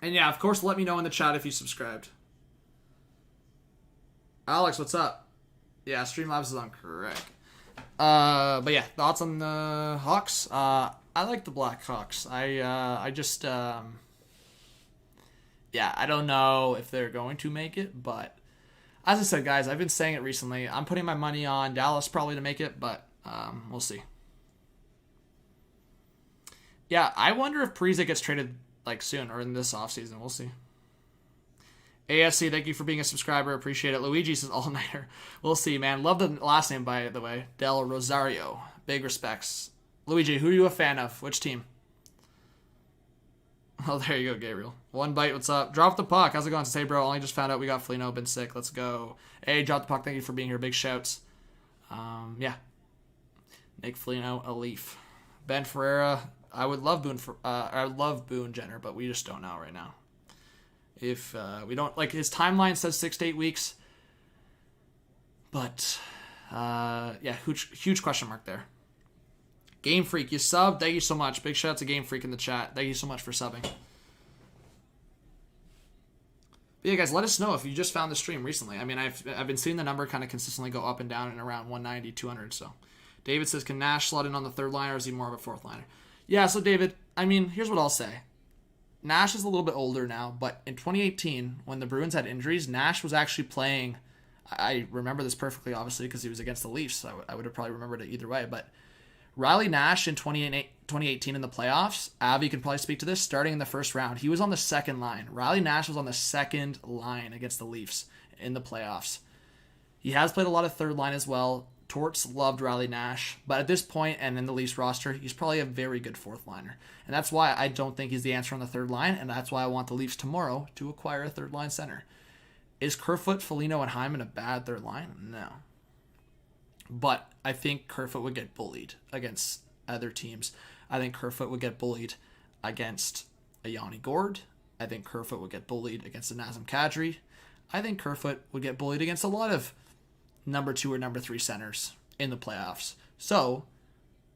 And yeah, of course, let me know in the chat if you subscribed. Alex, what's up? Yeah, Streamlabs is on correct. But yeah, thoughts on the Hawks? I like the Blackhawks. I just, yeah, I don't know if they're going to make it, but as I said, guys, I've been saying it recently. I'm putting my money on Dallas probably to make it, but we'll see. Yeah, I wonder if Parise gets traded like soon or in this offseason. We'll see. ASC, thank you for being a subscriber. Appreciate it. Luigi says all-nighter. We'll see, man. Love the last name, by the way. Del Rosario. Big respects. Luigi, who are you a fan of? Which team? Oh, there you go, Gabriel. One bite, what's up? Drop the puck. How's it going? Say, bro, only just found out we got Foligno. Been sick. Let's go. Hey, drop the puck. Thank you for being here. Big shouts. Yeah. Nick Foligno, a Leaf. Ben Ferreira. I would love Boone Jenner, but we just don't know right now. If we don't, like, his timeline says 6 to 8 weeks, but yeah, huge question mark there. Game Freak, you subbed. Thank you so much. Big shout out to Game Freak in the chat. Thank you so much for subbing. But yeah, guys, let us know if you just found the stream recently. I mean, I've been seeing the number kind of consistently go up and down and around 190, 200. So David says, can Nash slot in on the third line, or is he more of a fourth liner? Yeah, so David, I mean, here's what I'll say. Nash is a little bit older now, but in 2018, when the Bruins had injuries, Nash was actually playing. I remember this perfectly, obviously, because he was against the Leafs. So I would have probably remembered it either way. But Riley Nash in 2018 in the playoffs, Avi can probably speak to this, starting in the first round, he was on the second line. Riley Nash was on the second line against the Leafs in the playoffs. He has played a lot of third line as well. Torts loved Riley Nash, but at this point and in the Leafs roster, he's probably a very good fourth liner. And that's why I don't think he's the answer on the third line, and that's why I want the Leafs tomorrow to acquire a third line center. Is Kerfoot, Foligno, and Hyman a bad third line? No. But I think Kerfoot would get bullied against other teams. I think Kerfoot would get bullied against a Yanni Gourde. I think Kerfoot would get bullied against a Nazem Kadri. I think Kerfoot would get bullied against a lot of number 2 or number 3 centers in the playoffs. So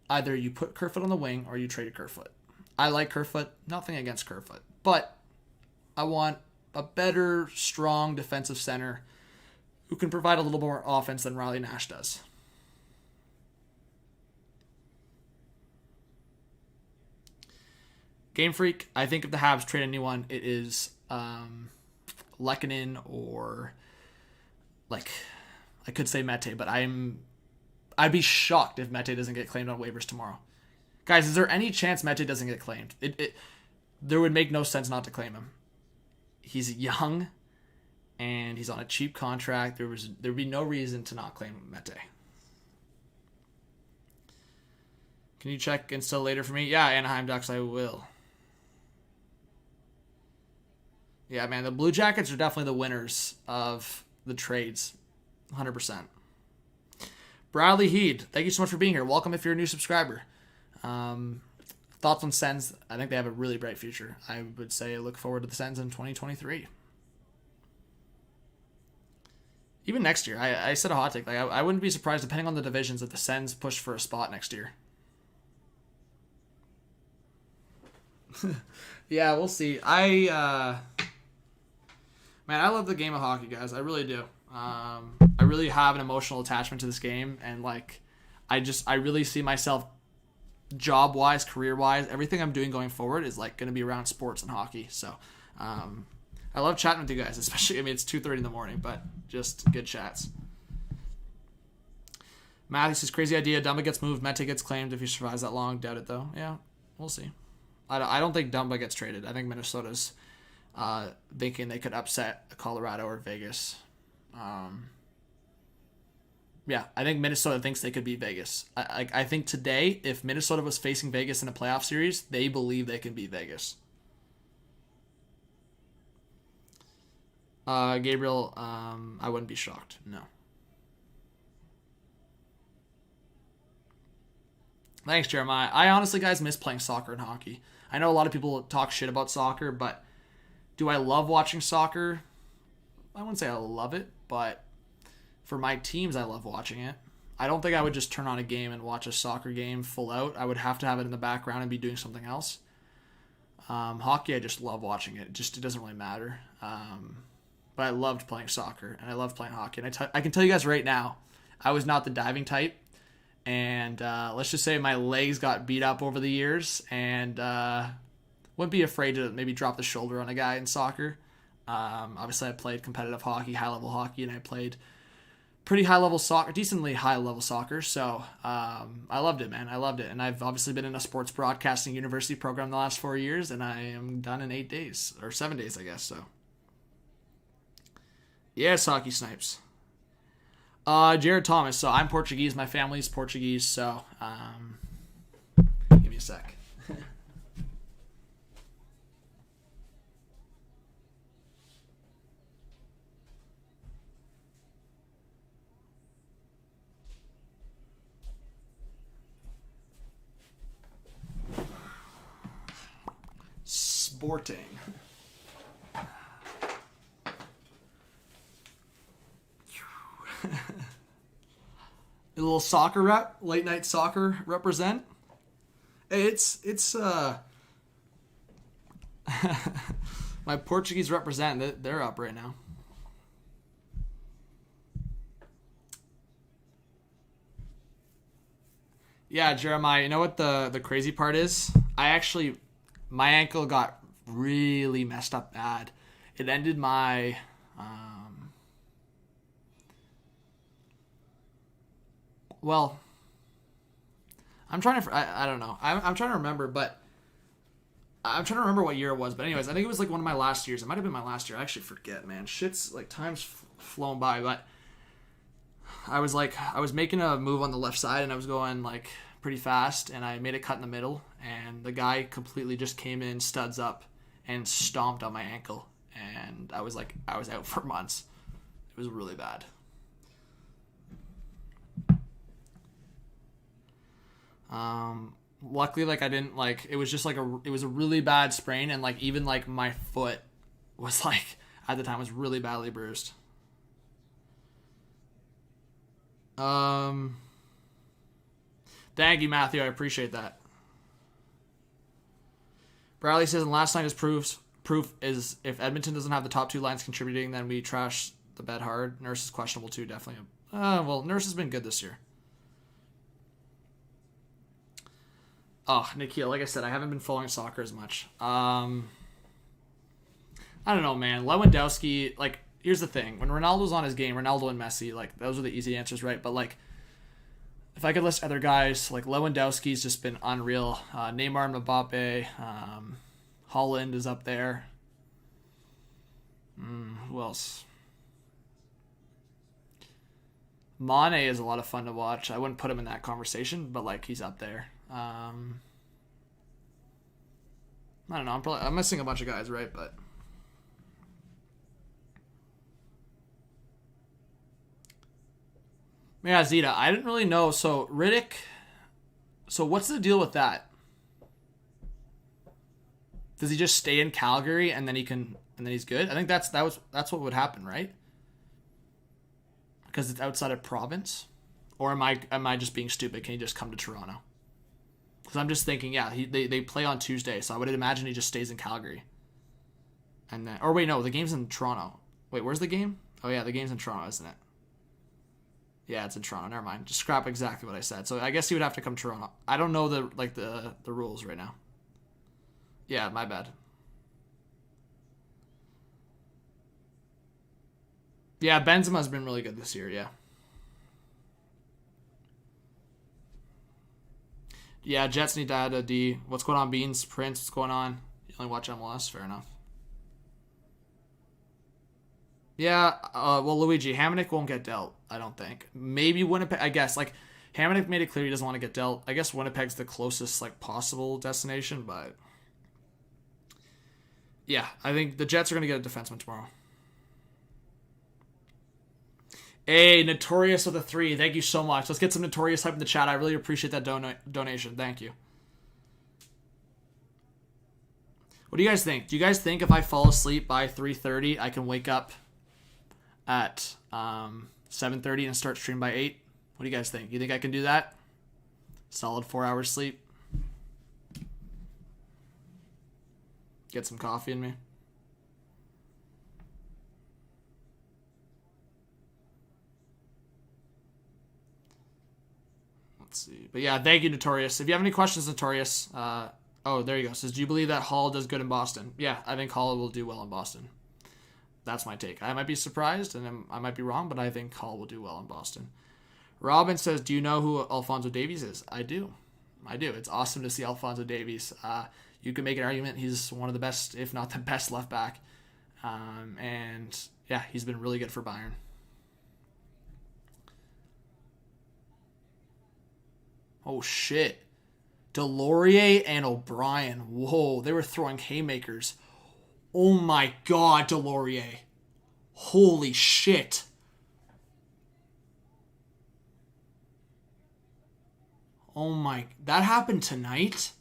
either you put Kerfoot on the wing or you trade Kerfoot. I like Kerfoot, nothing against Kerfoot, but I want a better, strong defensive center who can provide a little more offense than Riley Nash does. Game Freak, I think if the Habs trade anyone, it is Lehkonen or, like, I could say Mete, but I'd be shocked if Mete doesn't get claimed on waivers tomorrow. Guys, is there any chance Mete doesn't get claimed? There would make no sense not to claim him. He's young, and he's on a cheap contract. There'd be no reason to not claim Mete. Can you check Insta later for me? Yeah, Anaheim Ducks, I will. Yeah, man, the Blue Jackets are definitely the winners of the trades. 100%. Bradley Heed, thank you so much for being here. Welcome if you're a new subscriber. Thoughts on Sens? I think they have a really bright future. I would say look forward to the Sens in 2023. Even next year. I said a hot take. Like I wouldn't be surprised, depending on the divisions, if the Sens push for a spot next year. Yeah, we'll see. Man, I love the game of hockey, guys. I really do. I really have an emotional attachment to this game, and like, I really see myself job-wise, career-wise, everything I'm doing going forward is like going to be around sports and hockey. So, I love chatting with you guys, especially, I mean, it's 2:30 in the morning, but just good chats. Matthew says, crazy idea. Dumba gets moved. Mete gets claimed if he survives that long. Doubt it, though. Yeah, we'll see. I don't think Dumba gets traded. I think Minnesota's thinking they could upset Colorado or Vegas. Yeah, I think Minnesota thinks they could beat Vegas. I think today, if Minnesota was facing Vegas in a playoff series, they believe they can beat Vegas. Gabriel, I wouldn't be shocked. No. Thanks, Jeremiah. I honestly, guys, miss playing soccer and hockey. I know a lot of people talk shit about soccer, but do I love watching soccer? I wouldn't say I love it, but for my teams, I love watching it. I don't think I would just turn on a game and watch a soccer game full out. I would have to have it in the background and be doing something else. Hockey, I just love watching it. It doesn't really matter. But I loved playing soccer, and I love playing hockey. And I can tell you guys right now, I was not the diving type. And let's just say my legs got beat up over the years, and wouldn't be afraid to maybe drop the shoulder on a guy in soccer. Obviously, I played competitive hockey, high-level hockey, and I played pretty high-level soccer, decently high-level soccer. So I loved it, man. I loved it. And I've obviously been in a sports broadcasting university program the last 4 years, and I am done in 8 days, or 7 days, I guess. So, yes, Hockey Snipes. Jared Thomas. So I'm Portuguese. My family's Portuguese. So give me a sec. Sporting. A little soccer rep, late night soccer represent. Hey, it's my Portuguese represent. They're up right now. Yeah, Jeremiah. You know what the crazy part is? My ankle got really messed up bad. It ended my well, I'm trying to. I don't know. I'm trying to remember, but I'm trying to remember what year it was. But anyways, I think it was like one of my last years. It might have been my last year. I actually forget, man. Shit's like time's flown by. But I was making a move on the left side, and I was going like pretty fast, and I made a cut in the middle, and the guy completely just came in studs up and stomped on my ankle, and I was out for months. It was really bad. Luckily, like I didn't like it was just like it was a really bad sprain, and like even like my foot was like at the time was really badly bruised. Thank you, Matthew. I appreciate that. Bradley says, and last night is proof is if Edmonton doesn't have the top two lines contributing, then we trash the bed hard. Nurse is questionable too, definitely. Well, Nurse has been good this year. Oh, Nikhil, like I said, I haven't been following soccer as much. I don't know, man. Lewandowski, like, here's the thing. When Ronaldo's on his game, Ronaldo and Messi, like, those are the easy answers, right? But, like, if I could list other guys, like, Lewandowski's just been unreal. Neymar and Mbappe. Holland is up there. Who else? Mane is a lot of fun to watch. I wouldn't put him in that conversation, but, like, he's up there. I don't know. I'm missing a bunch of guys, right? But yeah, Zeta. I didn't really know. So Riddick. So what's the deal with that? Does he just stay in Calgary and then he's good? I think that's what would happen, right? Because it's outside of province, or am I just being stupid? Can he just come to Toronto? Because I'm just thinking, yeah, they play on Tuesday, so I would imagine he just stays in Calgary. And then, or wait, no, the game's in Toronto. Wait, where's the game? Oh yeah, the game's in Toronto, isn't it? Yeah, it's in Toronto. Never mind. Just scrap exactly what I said. So I guess he would have to come to Toronto. I don't know the rules right now. Yeah, my bad. Yeah, Benzema's been really good this year. Yeah. Yeah, Jets need to add a D. What's going on, Beans? Prince, what's going on? You only watch MLS? Fair enough. Yeah, well, Luigi, Hamonic won't get dealt, I don't think. Maybe Winnipeg, I guess. Like, Hamonic made it clear he doesn't want to get dealt. I guess Winnipeg's the closest, like, possible destination, but... Yeah, I think the Jets are going to get a defenseman tomorrow. Hey, Notorious with a 3. Thank you so much. Let's get some Notorious hype in the chat. I really appreciate that donation. Thank you. What do you guys think? Do you guys think if I fall asleep by 3:30, I can wake up at 7:30 and start stream by 8? What do you guys think? You think I can do that? Solid 4 hours sleep. Get some coffee in me. Let's see. But yeah, thank you, Notorious. If you have any questions, Notorious, oh, there you go. Says, do you believe that Hall does good in Boston? Yeah, I think Hall will do well in Boston. That's my take. I might be surprised, and I might be wrong, but I think Hall will do well in Boston. Robin says, do you know who Alphonso Davies is? I do. It's awesome to see Alphonso Davies. You can make an argument he's one of the best, if not the best, left back. And, yeah, he's been really good for Bayern. Oh, shit. Delorier and O'Brien. Whoa, they were throwing haymakers. Oh, my God, Delorier. Holy shit. Oh, my... That happened tonight?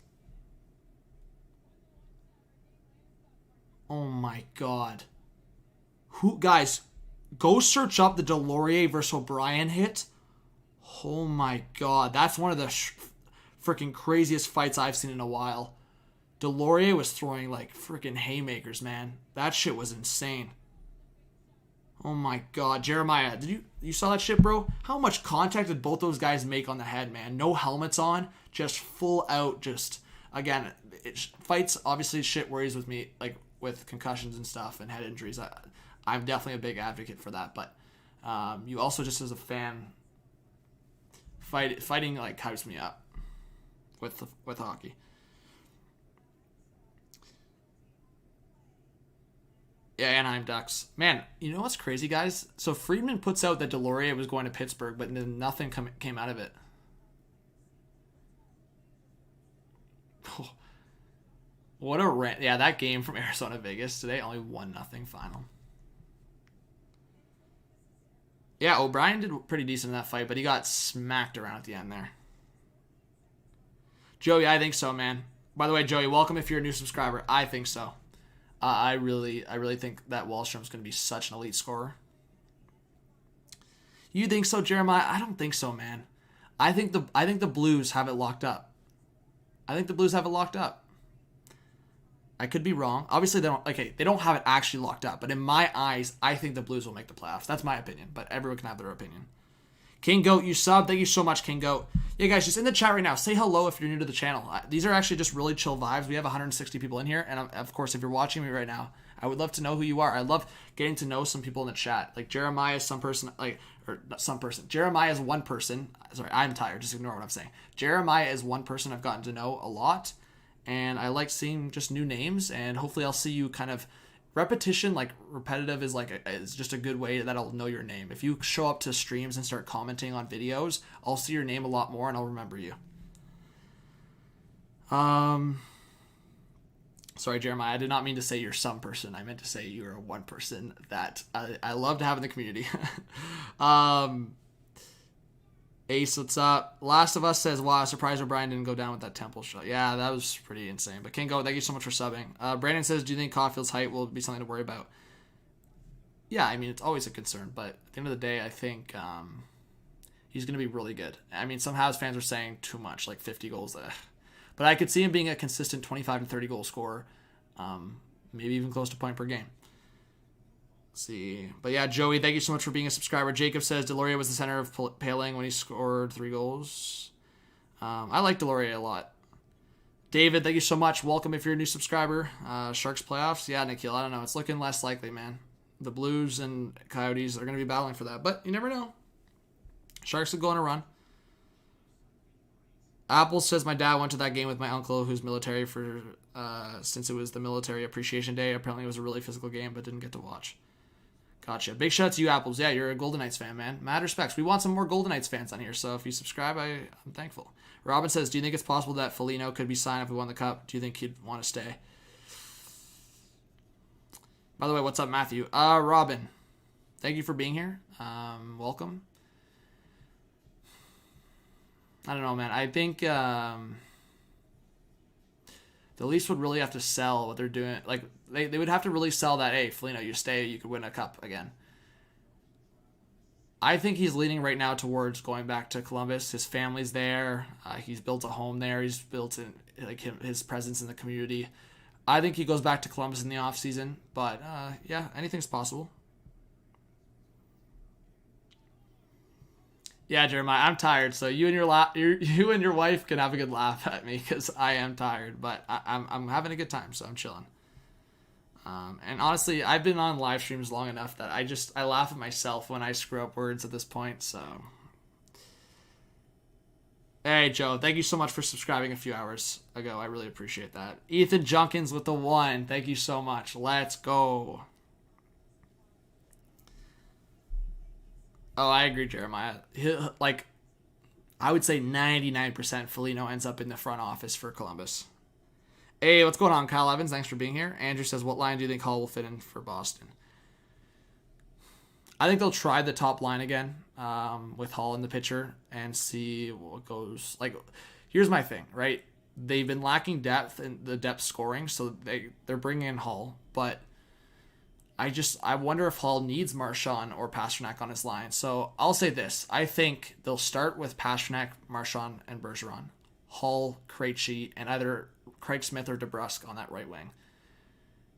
Oh, my God. Guys, go search up the Delorier versus O'Brien hit. Oh, my God. That's one of the... freaking craziest fights I've seen in a while. Delorier was throwing like freaking haymakers, man. That shit was insane. Oh my God, Jeremiah, you saw that shit, bro? How much contact did both those guys make on the head, man? No helmets on, just full out, just again, fights. Obviously, shit worries with me, like with concussions and stuff and head injuries. I'm definitely a big advocate for that, but you also just as a fan, fighting like hypes me up. With hockey. Yeah, Anaheim Ducks. Man, you know what's crazy, guys? So Friedman puts out that Delorier was going to Pittsburgh, but then nothing came out of it. Oh, what a rant. Yeah, that game from Arizona Vegas today, only 1-0 final. Yeah, O'Brien did pretty decent in that fight, but he got smacked around at the end there. Joey, I think so, man. By the way, Joey, welcome if you're a new subscriber. I think so. I really think that Wallstrom's going to be such an elite scorer. You think so, Jeremiah? I don't think so, man. I think the Blues have it locked up. I could be wrong. Obviously, they don't have it actually locked up. But in my eyes, I think the Blues will make the playoffs. That's my opinion. But everyone can have their opinion. King Goat, you sub. Thank you so much, King Goat. Yeah, guys, just in the chat right now, say hello if you're new to the channel. These are actually just really chill vibes. We have 160 people in here, and of course, if you're watching me right now, I would love to know who you are. I love getting to know some people in the chat. Like Jeremiah is Jeremiah is one person. Sorry, I'm tired. Just ignore what I'm saying. Jeremiah is one person I've gotten to know a lot, and I like seeing just new names, and hopefully I'll see you kind of... Repetition, like repetitive, is just a good way that I'll know your name. If you show up to streams and start commenting on videos, I'll see your name a lot more and I'll remember you. Sorry, Jeremiah, I did not mean to say you're some person. I meant to say you're one person that I love to have in the community. Ace, what's up? Last of Us says, wow, surprised O'Brien didn't go down with that Temple shot. Yeah, that was pretty insane. But Kingo, thank you so much for subbing. Brandon says, do you think Caulfield's height will be something to worry about? Yeah, I mean, it's always a concern. But at the end of the day, I think he's going to be really good. I mean, some Habs fans are saying too much, like 50 goals. But I could see him being a consistent 25 to 30 goal scorer. Maybe even close to point per game. See, but yeah, Joey, thank you so much for being a subscriber. Jacob says Delorier was the center of Paling when he scored 3 goals. I like Delorier a lot. David, thank you so much. Welcome if you're a new subscriber. Sharks playoffs, yeah, Nikhil, I don't know. It's looking less likely, man. The Blues and Coyotes are going to be battling for that, but you never know. Sharks will go on a run. Apple says my dad went to that game with my uncle, who's military since it was the military appreciation day. Apparently, it was a really physical game, but didn't get to watch. Gotcha. Big shout out to you, Apples. Yeah, you're a Golden Knights fan, man. Mad respects. We want some more Golden Knights fans on here, so if you subscribe, I'm thankful. Robin says, do you think it's possible that Foligno could be signed if we won the Cup? Do you think he'd want to stay? By the way, what's up, Matthew? Robin, thank you for being here. Welcome. I don't know, man. I think the Leafs would really have to sell what they're doing. Like, they would have to really sell that, hey, Foligno, you stay, you could win a Cup again. I think he's leaning right now towards going back to Columbus. His family's there. He's built a home there. He's built his presence in the community. I think he goes back to Columbus in the offseason. But, yeah, anything's possible. Yeah, Jeremiah, I'm tired. So you and your wife can have a good laugh at me because I am tired. But I'm having a good time, so I'm chilling. And honestly, I've been on live streams long enough that I laugh at myself when I screw up words at this point. So, hey Joe, thank you so much for subscribing a few hours ago. I really appreciate that. Ethan Junkins with the 1. Thank you so much. Let's go. Oh, I agree, Jeremiah. I would say 99% Foligno ends up in the front office for Columbus. Hey, what's going on, Kyle Evans? Thanks for being here. Andrew says, what line do you think Hall will fit in for Boston? I think they'll try the top line again with Hall in the pitcher and see what goes. Like, here's my thing, right? They've been lacking depth in the depth scoring, so they're bringing in Hall. But I wonder if Hall needs Marchand or Pastrnak on his line. So I'll say this. I think they'll start with Pastrnak, Marchand, and Bergeron. Hall, Krejci, and either Craig Smith or DeBrusk on that right wing.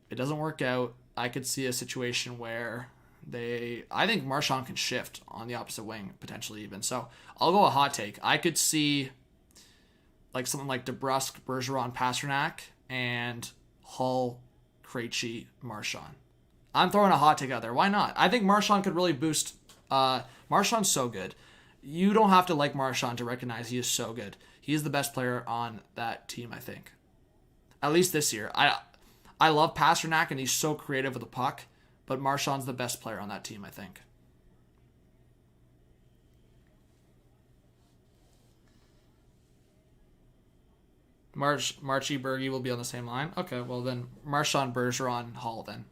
If it doesn't work out, I could see a situation where I think Marchand can shift on the opposite wing, potentially even. So I'll go a hot take. I could see like something like DeBrusk, Bergeron, Pastrnak, and Hall, Krejci, Marchand. I'm throwing a hot take out there. Why not? I think Marchand could really boost. Marchand's so good. You don't have to like Marchand to recognize he is so good. He is the best player on that team, I think. At least this year. I love Pastrnak, and he's so creative with the puck, but Marchand's the best player on that team, I think. Marchie Bergie will be on the same line? Okay, well then Marchand, Bergeron, Hall then.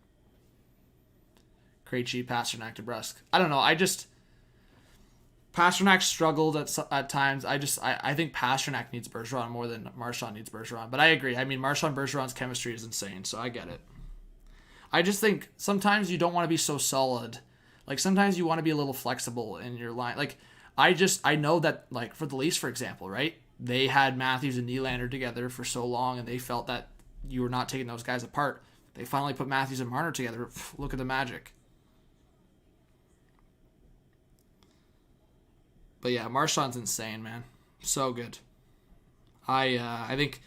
Krejci, Pastrnak, DeBrusk. I don't know. Pastrnak struggled at times. I think Pastrnak needs Bergeron more than Marchand needs Bergeron. But I agree. I mean, Marchand Bergeron's chemistry is insane, so I get it. I just think sometimes you don't want to be so solid. Like, sometimes you want to be a little flexible in your line. Like, I know that, like, for the Leafs, for example, right? They had Matthews and Nylander together for so long, and they felt that you were not taking those guys apart. They finally put Matthews and Marner together. Look at the magic. But yeah, Marchand's insane, man. So good. I think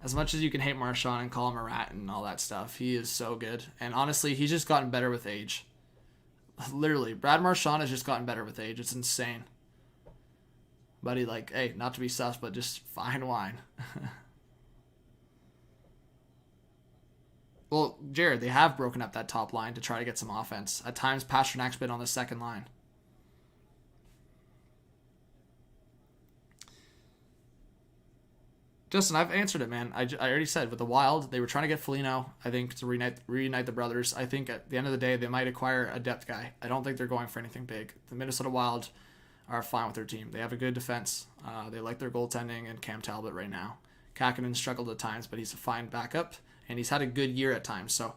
as much as you can hate Marchand and call him a rat and all that stuff, he is so good. And honestly, he's just gotten better with age. Literally, Brad Marchand has just gotten better with age. It's insane. Buddy, like, hey, not to be sus, but just fine wine. Well, Jared, they have broken up that top line to try to get some offense. At times, Pasternak's been on the second line. Justin, I've answered it, man. I already said, with the Wild, they were trying to get Foligno, I think, to reunite the brothers. I think at the end of the day, they might acquire a depth guy. I don't think they're going for anything big. The Minnesota Wild are fine with their team. They have a good defense. They like their goaltending and Cam Talbot right now. Kakinen struggled at times, but he's a fine backup, and he's had a good year at times. So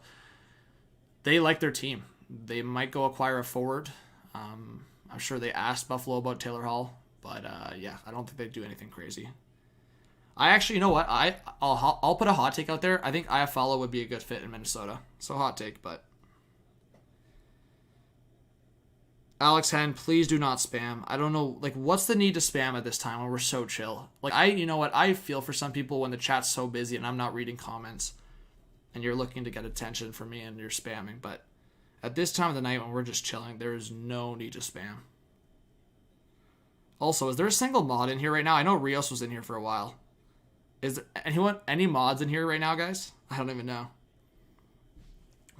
they like their team. They might go acquire a forward. I'm sure they asked Buffalo about Taylor Hall, but yeah, I don't think they'd do anything crazy. I actually, you know what? I'll put a hot take out there. I think Iafallo would be a good fit in Minnesota. So hot take, but Alex Hen, please do not spam. I don't know, like, what's the need to spam at this time when we're so chill? Like, you know what? I feel for some people when the chat's so busy and I'm not reading comments, and you're looking to get attention from me and you're spamming. But at this time of the night when we're just chilling, there is no need to spam. Also, is there a single mod in here right now? I know Rios was in here for a while. Is there any mods in here right now, guys? I don't even know.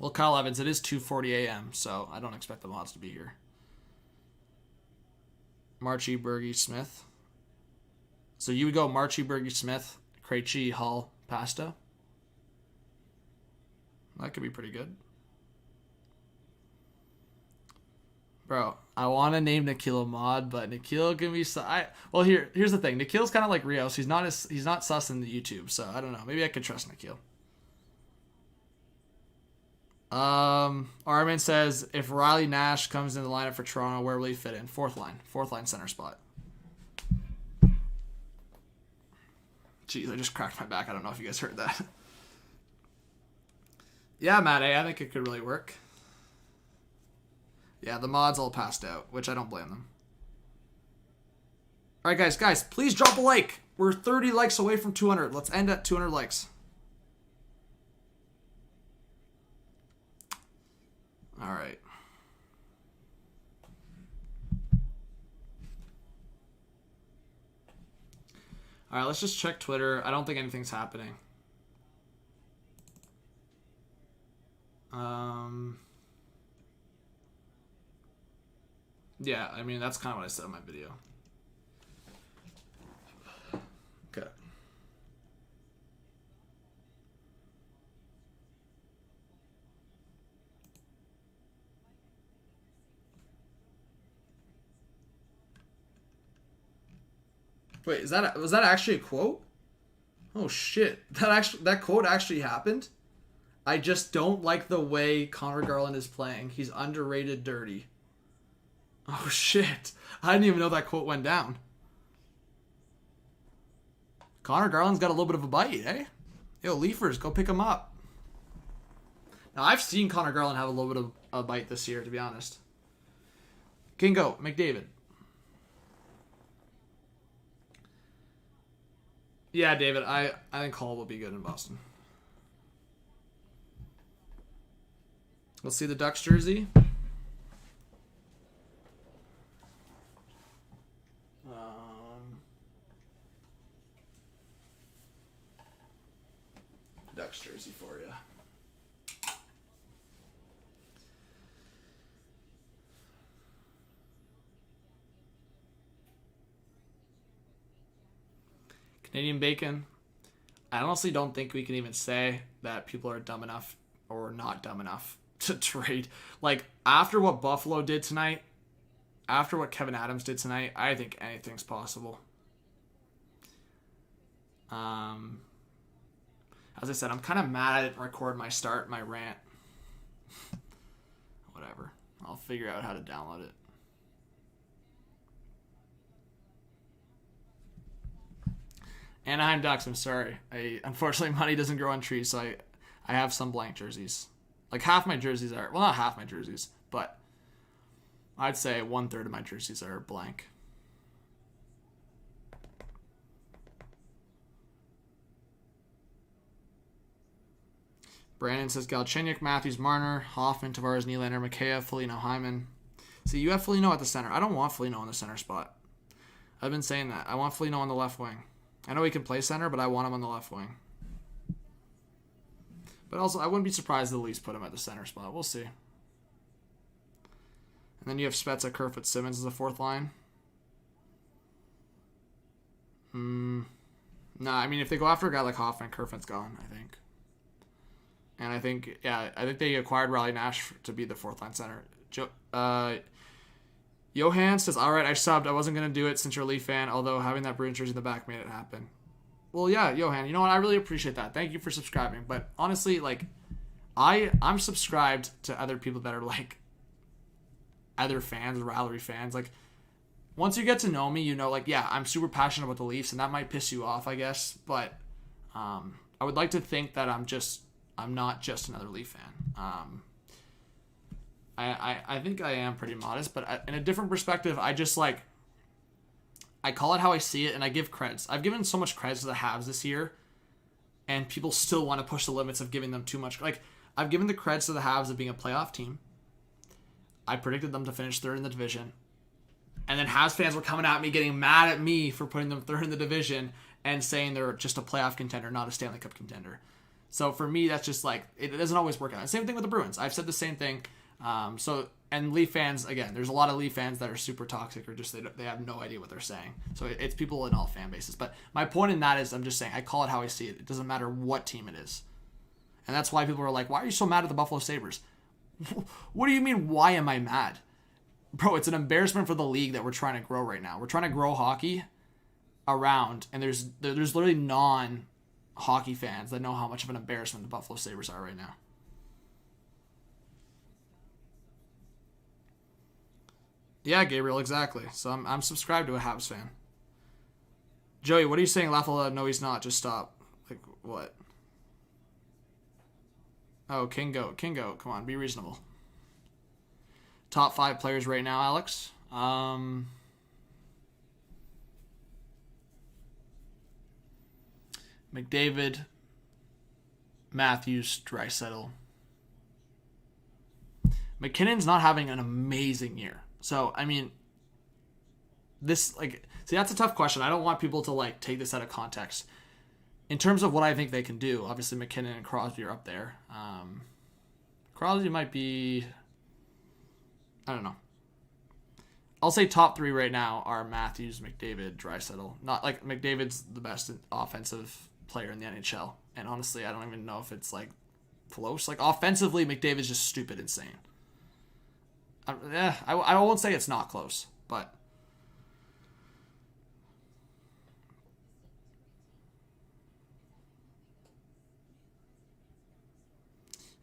Well, Kyle Evans, it is 2:40 a.m., so I don't expect the mods to be here. Marchie, Bergie, Smith. So you would go Marchie, Bergie, Smith, Krejci, Hull, Pasta. That could be pretty good. Bro, I want to name Nikhil a mod, but Nikhil can be... Well, here's the thing. Nikhil's kind of like Rios. He's not sus in the YouTube, so I don't know. Maybe I could trust Nikhil. Armin says, if Riley Nash comes in the lineup for Toronto, where will he fit in? Fourth line center spot. Jeez, I just cracked my back. I don't know if you guys heard that. Yeah, Matt A, I think it could really work. Yeah, the mods all passed out, which I don't blame them. All right, guys, please drop a like. We're 30 likes away from 200. Let's end at 200 likes. All right. All right, let's just check Twitter. I don't think anything's happening. Yeah, I mean, that's kind of what I said in my video. Okay. Wait, was that actually a quote? Oh shit. That quote actually happened? I just don't like the way Connor Garland is playing. He's underrated dirty. Oh shit. I didn't even know that quote went down. Connor Garland's got a little bit of a bite, eh? Yo, Leafers, go pick him up. Now, I've seen Connor Garland have a little bit of a bite this year, to be honest. Kingo, McDavid. Yeah, David, I think Hall will be good in Boston. Let's see the Ducks jersey. Ducks jersey for you. Canadian Bacon. I honestly don't think we can even say that people are dumb enough or not dumb enough to trade. Like, after what Buffalo did tonight, after what Kevin Adams did tonight, I think anything's possible. As I said, I'm kind of mad I didn't record my rant. Whatever. I'll figure out how to download it. Anaheim Ducks, I'm sorry. Unfortunately, money doesn't grow on trees, so I have some blank jerseys. Like, half my jerseys are... Well, not half my jerseys, but I'd say 1/3 of my jerseys are blank. Brandon says Galchenyuk, Matthews, Marner, Hoffman, Tavares, Nylander, McKay, Foligno, Hyman. See, you have Foligno at the center. I don't want Foligno in the center spot. I've been saying that. I want Foligno on the left wing. I know he can play center, but I want him on the left wing. But also, I wouldn't be surprised if the Leafs put him at the center spot. We'll see. And then you have Spezza, Kerfoot, Simmons as a fourth line. No, I mean, if they go after a guy like Hoffman, Kerfoot's gone, I think. And I think they acquired Riley Nash to be the fourth line center. Johan says, all right, I subbed. I wasn't going to do it since you're a Leaf fan, although having that Bruins jersey in the back made it happen. Well, yeah, Johan, you know what? I really appreciate that. Thank you for subscribing. But honestly, like, I'm subscribed to other people that are like other fans, rivalry fans. Like, once you get to know me, you know, like, yeah, I'm super passionate about the Leafs, and that might piss you off, I guess. But I would like to think that I'm not just another Leaf fan. I think I am pretty modest, but in a different perspective, I just like, I call it how I see it, and I give creds. I've given so much creds to the Habs this year, and people still want to push the limits of giving them too much. Like, I've given the creds to the Habs of being a playoff team. I predicted them to finish third in the division. And then Habs fans were coming at me, getting mad at me for putting them third in the division and saying they're just a playoff contender, not a Stanley Cup contender. So for me, that's just like, it doesn't always work out. Same thing with the Bruins. I've said the same thing. And Leaf fans, again, there's a lot of Leaf fans that are super toxic or just they have no idea what they're saying. So it's people in all fan bases. But my point in that is I'm just saying I call it how I see it. It doesn't matter what team it is. And that's why people are like, why are you so mad at the Buffalo Sabres? What do you mean, why am I mad? Bro, it's an embarrassment for the league that we're trying to grow right now. We're trying to grow hockey around, and there's literally non-hockey fans that know how much of an embarrassment the Buffalo Sabres are right now. Yeah, Gabriel, exactly. So I'm subscribed to a Habs fan. Joey, what are you saying? Lafayette? No, he's not. Just stop. Like, what? Oh, King Goat. King Goat. Come on, be reasonable. Top 5 players right now, Alex. McDavid, Matthews, Draisaitl. McKinnon's not having an amazing year. So, I mean, this, like, see, that's a tough question. I don't want people to, like, take this out of context. In terms of what I think they can do, obviously McKinnon and Crosby are up there. Crosby might be, I don't know. I'll say top 3 right now are Matthews, McDavid, Draisaitl. Not, like, McDavid's the best offensive player in the NHL. And honestly, I don't even know if it's, like, close. Like, offensively, McDavid's just stupid insane. I won't say it's not close, but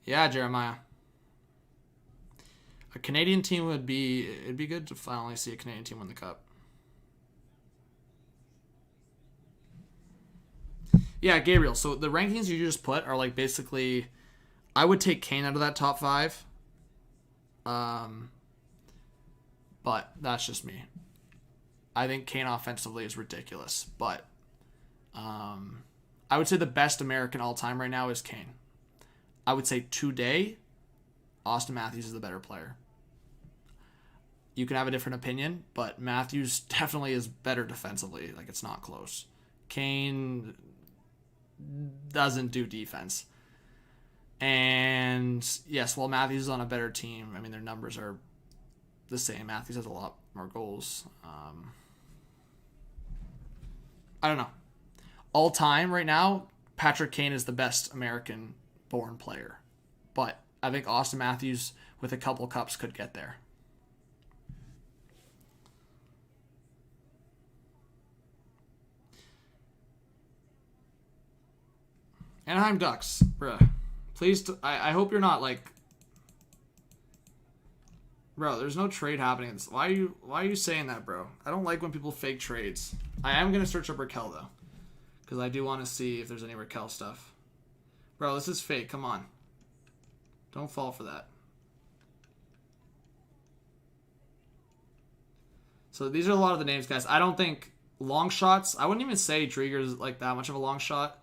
yeah, Jeremiah. A Canadian team it'd be good to finally see a Canadian team win the cup. Yeah, Gabriel. So the rankings you just put are like basically, I would take Kane out of that top 5. But that's just me. I think Kane offensively is ridiculous. But I would say the best American all time right now is Kane. I would say today, Austin Matthews is the better player. You can have a different opinion, but Matthews definitely is better defensively. Like, it's not close. Kane doesn't do defense. And yes, while Matthews is on a better team, I mean, their numbers are the same. Matthews has a lot more goals. I don't know. All time right now, Patrick Kane is the best American-born player. But I think Austin Matthews, with a couple cups, could get there. Anaheim Ducks, bruh. Please, I hope you're not like, bro. There's no trade happening. Why are you saying that, bro? I don't like when people fake trades. I am gonna search up Raquel though, because I do want to see if there's any Raquel stuff. Bro, this is fake. Come on, don't fall for that. So these are a lot of the names, guys. I don't think long shots. I wouldn't even say Drieger's like that much of a long shot.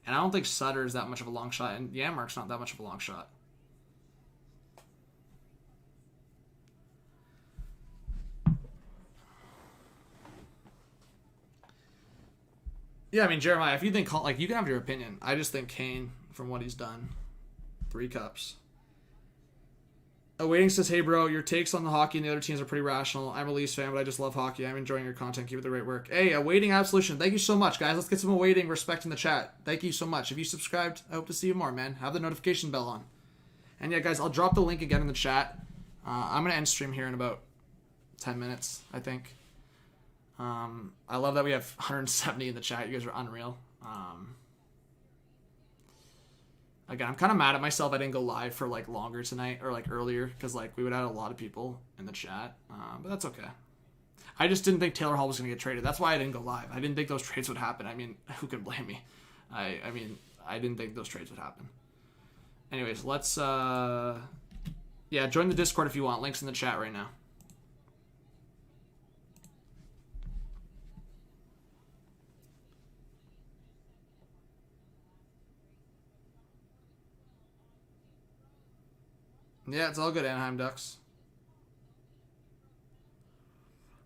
And I don't think Sutter is that much of a long shot. And Janmark's not that much of a long shot. Yeah, I mean, Jeremiah, if you think, like, you can have your opinion. I just think Kane, from what he's done, 3 cups. Awaiting says, hey, bro, your takes on the hockey and the other teams are pretty rational. I'm a Leafs fan, but I just love hockey. I'm enjoying your content. Keep it the great work. Hey, Awaiting Absolution. Thank you so much, guys. Let's get some Awaiting respect in the chat. Thank you so much. If you subscribed, I hope to see you more, man. Have the notification bell on. And yeah, guys, I'll drop the link again in the chat. I'm going to end stream here in about 10 minutes, I think. I love that we have 170 in the chat. You guys are unreal. Again, I'm kind of mad at myself I didn't go live for, like, longer tonight, or, like, earlier, because, like, we would have had a lot of people in the chat, but that's okay. I just didn't think Taylor Hall was going to get traded. That's why I didn't go live. I didn't think those trades would happen. I mean, who can blame me? I mean, I didn't think those trades would happen. Anyways, let's, yeah, join the Discord if you want. Link's in the chat right now. Yeah, it's all good, Anaheim Ducks.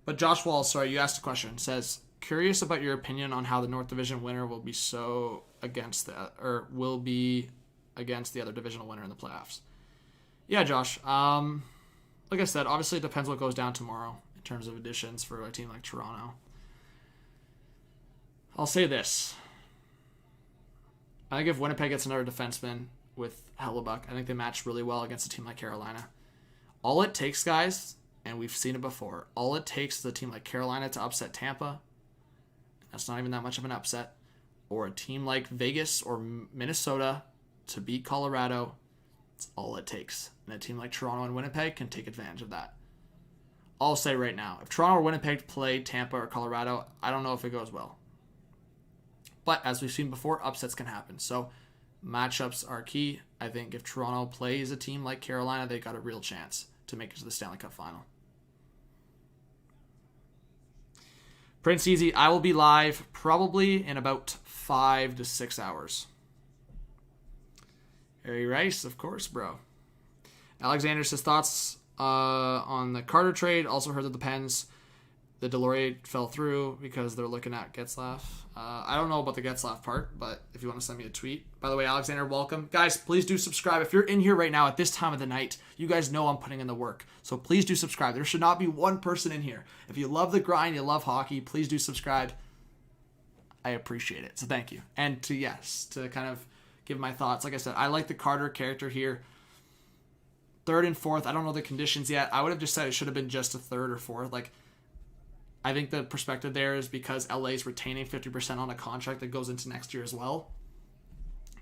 But Josh Wall, sorry, you asked a question. It says, curious about your opinion on how the North Division winner will be so against will be against the other divisional winner in the playoffs. Yeah, Josh. Like I said, obviously it depends what goes down tomorrow in terms of additions for a team like Toronto. I'll say this. I think if Winnipeg gets another defenseman with Hellebuck, I think they match really well against a team like Carolina. All it takes, guys, and we've seen it before, all it takes is a team like Carolina to upset Tampa. That's not even that much of an upset. Or a team like Vegas or Minnesota to beat Colorado. That's all it takes. And a team like Toronto and Winnipeg can take advantage of that. I'll say right now, if Toronto or Winnipeg play Tampa or Colorado, I don't know if it goes well. But as we've seen before, upsets can happen. So matchups are key. I think if Toronto plays a team like Carolina, they got a real chance to make it to the Stanley Cup final. Prince Easy, I will be live probably in about 5 to 6 hours. Harry Rice, of course, bro. Alexander says thoughts on the Carter trade. Also heard that the Pens, the Delorier fell through because they're looking at Getzlaf. I don't know about the Getzlaf part, but if you want to send me a tweet. By the way, Alexander, welcome. Guys, please do subscribe. If you're in here right now at this time of the night, you guys know I'm putting in the work. So please do subscribe. There should not be one person in here. If you love the grind, you love hockey, please do subscribe. I appreciate it. So thank you. And to kind of give my thoughts. Like I said, I like the Carter character here. 3rd and 4th, I don't know the conditions yet. I would have just said it should have been just a 3rd or 4th. Like, I think the perspective there is because LA is retaining 50% on a contract that goes into next year as well.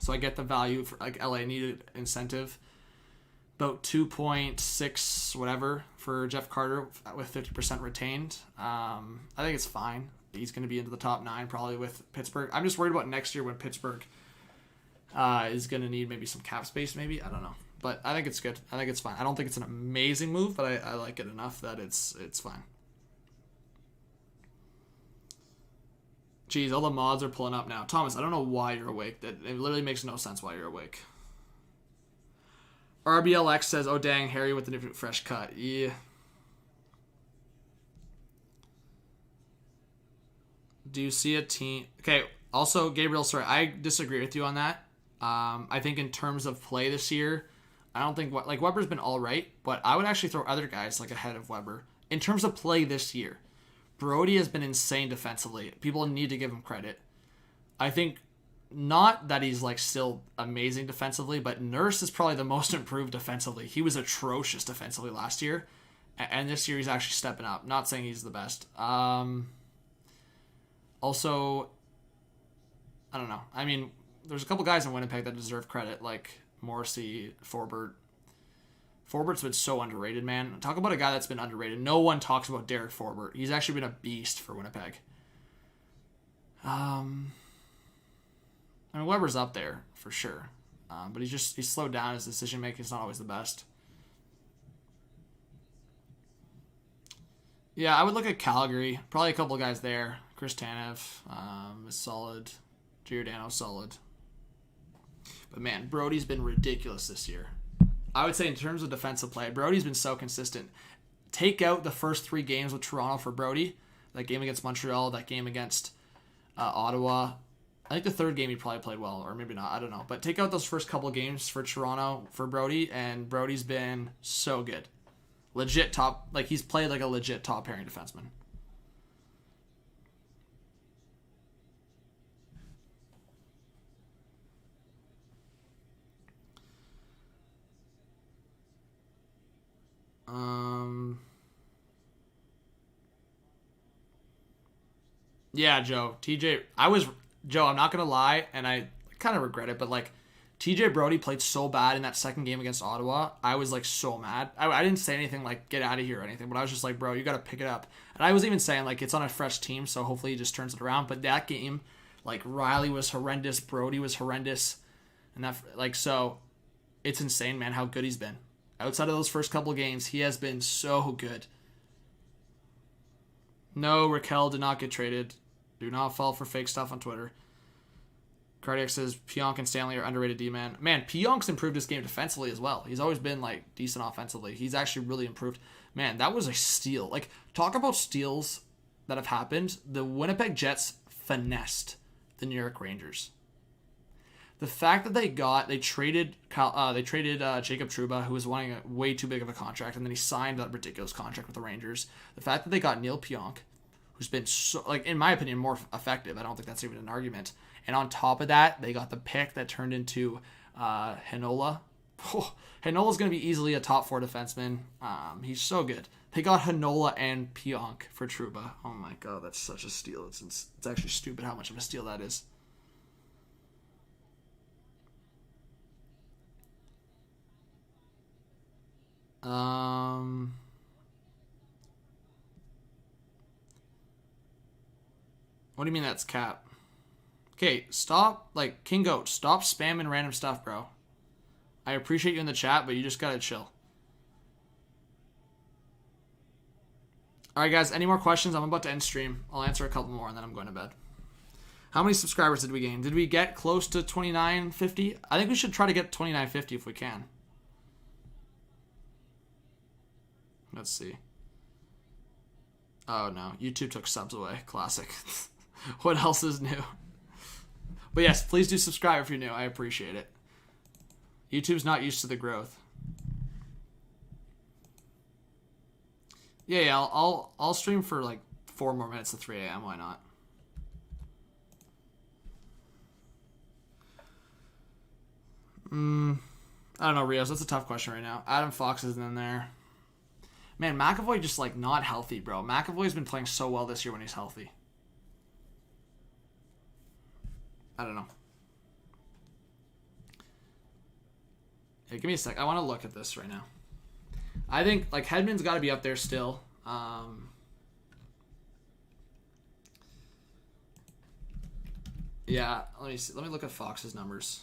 So I get the value for like LA needed incentive. About 2.6 whatever for Jeff Carter with 50% retained. I think it's fine. He's going to be into the top 9 probably with Pittsburgh. I'm just worried about next year when Pittsburgh is going to need maybe some cap space maybe. I don't know. But I think it's good. I think it's fine. I don't think it's an amazing move, but I like it enough that it's fine. Jeez, all the mods are pulling up now. Thomas, I don't know why you're awake. It literally makes no sense why you're awake. RBLX says, oh dang, Harry with the new fresh cut. Yeah. Do you see a team... Okay, also, Gabriel, sorry, I disagree with you on that. I think in terms of play this year, I don't think... Like, Weber's been all right, but I would actually throw other guys like ahead of Weber. In terms of play this year, Brody has been insane defensively. People need to give him credit. I think not that he's like still amazing defensively, but Nurse is probably the most improved defensively. He was atrocious defensively last year, and this year he's actually stepping up. Not saying he's the best. Also, I don't know. I mean, there's a couple guys in Winnipeg that deserve credit, like Morrissey, Forbert. Forbert's been so underrated, man. Talk about a guy that's been underrated. No one talks about Derek Forbert. He's actually been a beast for Winnipeg. I mean, Weber's up there for sure. But he's slowed down. His decision making is not always the best. Yeah, I would look at Calgary. Probably a couple of guys there. Chris Tanev is solid. Giordano's solid. But man, Brody's been ridiculous this year. I would say in terms of defensive play, Brody's been so consistent. Take out the first 3 games with Toronto for Brody. That game against Montreal, that game against Ottawa. I think the 3rd game he probably played well, or maybe not. I don't know. But take out those first couple games for Toronto for Brody, and Brody's been so good. Legit top, like he's played like a legit top pairing defenseman. Yeah, Joe. Joe, I'm not going to lie, and I kind of regret it, but like TJ Brody played so bad in that second game against Ottawa. I was like so mad. I didn't say anything like get out of here or anything, but I was just like, bro, you got to pick it up. And I was even saying like it's on a fresh team, so hopefully he just turns it around. But that game, like Riley was horrendous, Brody was horrendous, and that like so, it's insane, man, how good he's been. Outside of those first couple of games, he has been so good. No, Raquel did not get traded. Do not fall for fake stuff on Twitter. Cardiac says Pionk and Stanley are underrated D-man. Man, Pionk's improved his game defensively as well. He's always been like decent offensively. He's actually really improved. Man, that was a steal. Like, talk about steals that have happened. The Winnipeg Jets finessed the New York Rangers. The fact that they traded Jacob Trouba, who was wanting a way too big of a contract, and then he signed that ridiculous contract with the Rangers. The fact that they got Neil Pionk, who's been so, like, in my opinion, more effective. I don't think that's even an argument. And on top of that, they got the pick that turned into Heinola. Henola's going to be easily a top 4 defenseman. He's so good. They got Heinola and Pionk for Trouba. Oh my god, that's such a steal. It's actually stupid how much of a steal that is. What do you mean that's cap? Okay, stop, like, King Goat, stop spamming random stuff, bro. I appreciate you in the chat, but you just gotta chill. Alright, guys, any more questions? I'm about to end stream. I'll answer a couple more, and then I'm going to bed. How many subscribers did we gain? Did we get close to 2950? I think we should try to get 2950 if we can. Let's see. Oh, no. YouTube took subs away. Classic. What else is new? But yes, please do subscribe if you're new. I appreciate it. YouTube's not used to the growth. Yeah, I'll stream for like 4 more minutes to 3 a.m. Why not? I don't know, Rios. That's a tough question right now. Adam Fox isn't in there. Man, McAvoy just, like, not healthy, bro. McAvoy's been playing so well this year when he's healthy. I don't know. Hey, give me a sec. I want to look at this right now. I think, like, Hedman's got to be up there still. Yeah, let me see. Let me look at Fox's numbers.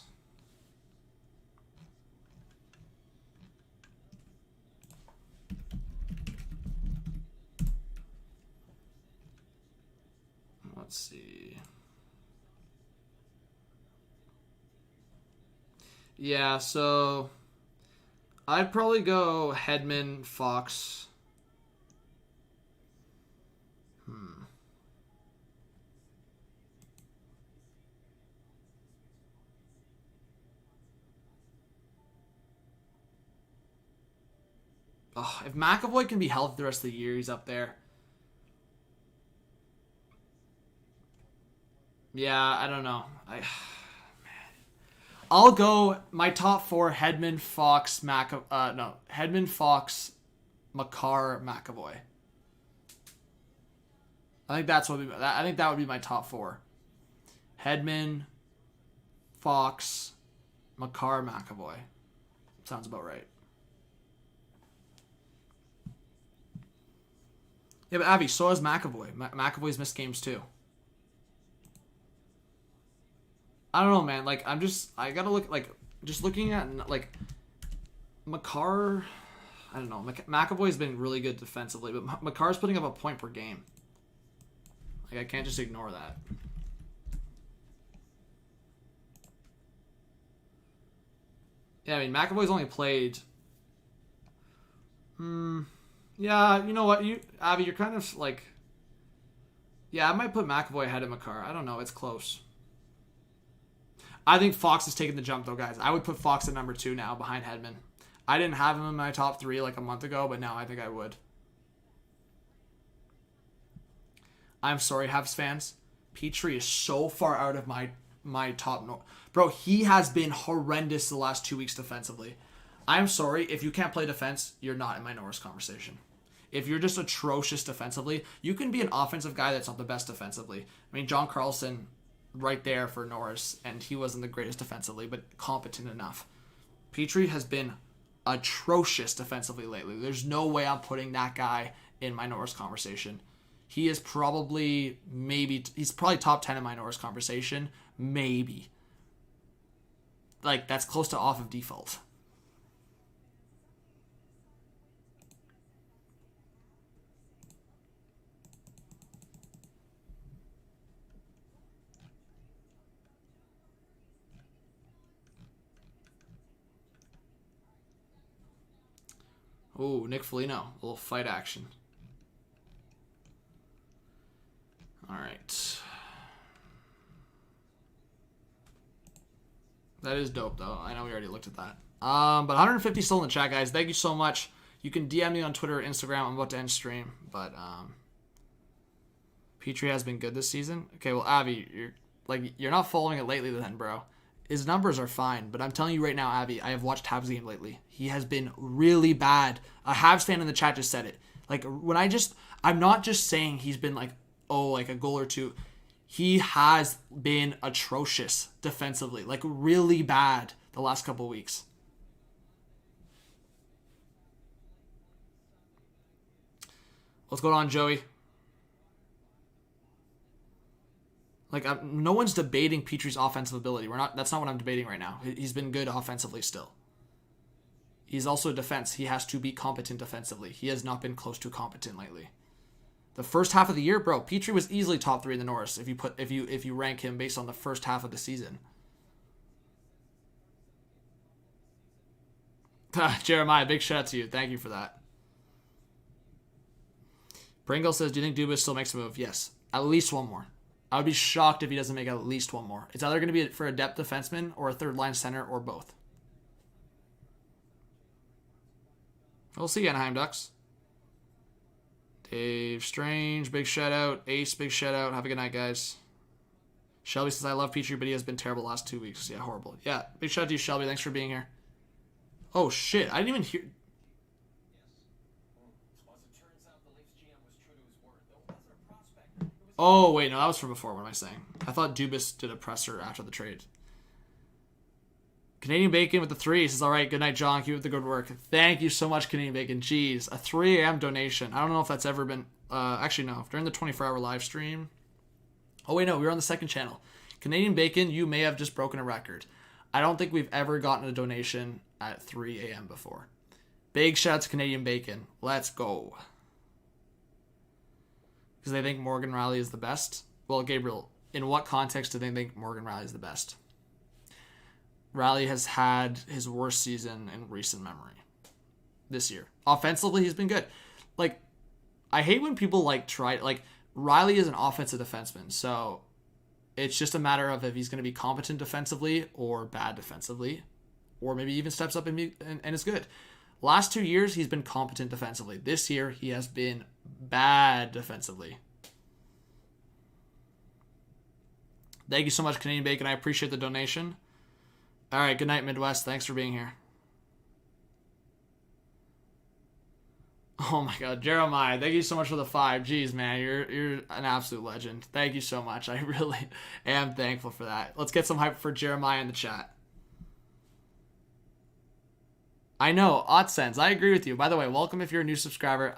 Let's see. Yeah, so I'd probably go Hedman, Fox. Oh, if McAvoy can be healthy the rest of the year, he's up there. Yeah, I don't know. I'll go my top 4: Hedman, Fox, Hedman, Fox, Makar, McAvoy. I think that's what I think that would be my top 4. Hedman, Fox, Makar, McAvoy. Sounds about right. Yeah, but Avi, so has McAvoy. McAvoy's missed games too. I don't know, man. Like, I gotta look, like, just looking at, like, Makar, I don't know. McAvoy's been really good defensively, but Makar's putting up a point per game. Like, I can't just ignore that. Yeah, I mean, McAvoy's only played... Yeah, you know what? Avi, you're kind of, like... Yeah, I might put McAvoy ahead of Makar. I don't know. It's close. I think Fox is taking the jump, though, guys. I would put Fox at number 2 now, behind Hedman. I didn't have him in my top 3 like a month ago, but now I think I would. I'm sorry, Habs fans. Petrie is so far out of my top... Bro, he has been horrendous the last 2 weeks defensively. I'm sorry. If you can't play defense, you're not in my Norris conversation. If you're just atrocious defensively, you can be an offensive guy that's not the best defensively. I mean, John Carlson... right there for Norris, and he wasn't the greatest defensively, but competent enough. Petrie has been atrocious defensively lately. There's no way I'm putting that guy in my Norris conversation. He is probably, he's probably top 10 in my Norris conversation. Maybe. Like, that's close to off of default. Ooh, Nick Foligno. A little fight action. All right. That is dope, though. I know we already looked at that. But 150 still in the chat, guys. Thank you so much. You can DM me on Twitter or Instagram. I'm about to end stream, but Petrie has been good this season. Okay, well, Avi, you're not following it lately, then, bro. His numbers are fine, but I'm telling you right now, Avi, I have watched Habs game lately. He has been really bad. A Habs fan in the chat just said it. Like I'm not just saying he's been like a goal or two. He has been atrocious defensively, like really bad the last couple of weeks. What's going on, Joey? Like, no one's debating Petrie's offensive ability. That's not what I'm debating right now. He's been good offensively still. He's also a defense. He has to be competent defensively. He has not been close to competent lately. The first half of the year, bro, Petrie was easily top 3 in the Norris if you rank him based on the first half of the season. Jeremiah, big shout out to you. Thank you for that. Pringle says, do you think Dubas still makes a move? Yes. At least one more. I would be shocked if he doesn't make at least one more. It's either going to be for a depth defenseman or a third line center or both. We'll see, Anaheim Ducks. Dave Strange, big shout out. Ace, big shout out. Have a good night, guys. Shelby says, I love Petrie, but he has been terrible the last 2 weeks. Yeah, horrible. Yeah, big shout out to you, Shelby. Thanks for being here. Oh, shit. I didn't even hear... Oh, wait, no, that was from before. What am I saying? I thought Dubas did a presser after the trade. Canadian Bacon with the 3 says, all right, good night, John. Keep up the good work. Thank you so much, Canadian Bacon. Jeez, a 3 a.m. donation. I don't know if that's ever been... actually, no. During the 24-hour live stream... Oh, wait, no, we were on the second channel. Canadian Bacon, you may have just broken a record. I don't think we've ever gotten a donation at 3 a.m. before. Big shout out to Canadian Bacon. Let's go. Because they think Morgan Rielly is the best. Well, Gabriel, in what context do they think Morgan Rielly is the best? Rielly has had his worst season in recent memory this year. Offensively, he's been good. Like, I hate when people Rielly is an offensive defenseman, so it's just a matter of if he's going to be competent defensively or bad defensively, or maybe even steps up and is good. Last 2 years, he's been competent defensively. This year, he has been bad defensively. Thank you so much, Canadian Bacon. I appreciate the donation. All right, good night, Midwest. Thanks for being here. Oh my God, Jeremiah, thank you so much for the 5. Jeez, man, you're an absolute legend. Thank you so much. I really am thankful for that. Let's get some hype for Jeremiah in the chat. I know, OddSense. I agree with you. By the way, welcome if you're a new subscriber.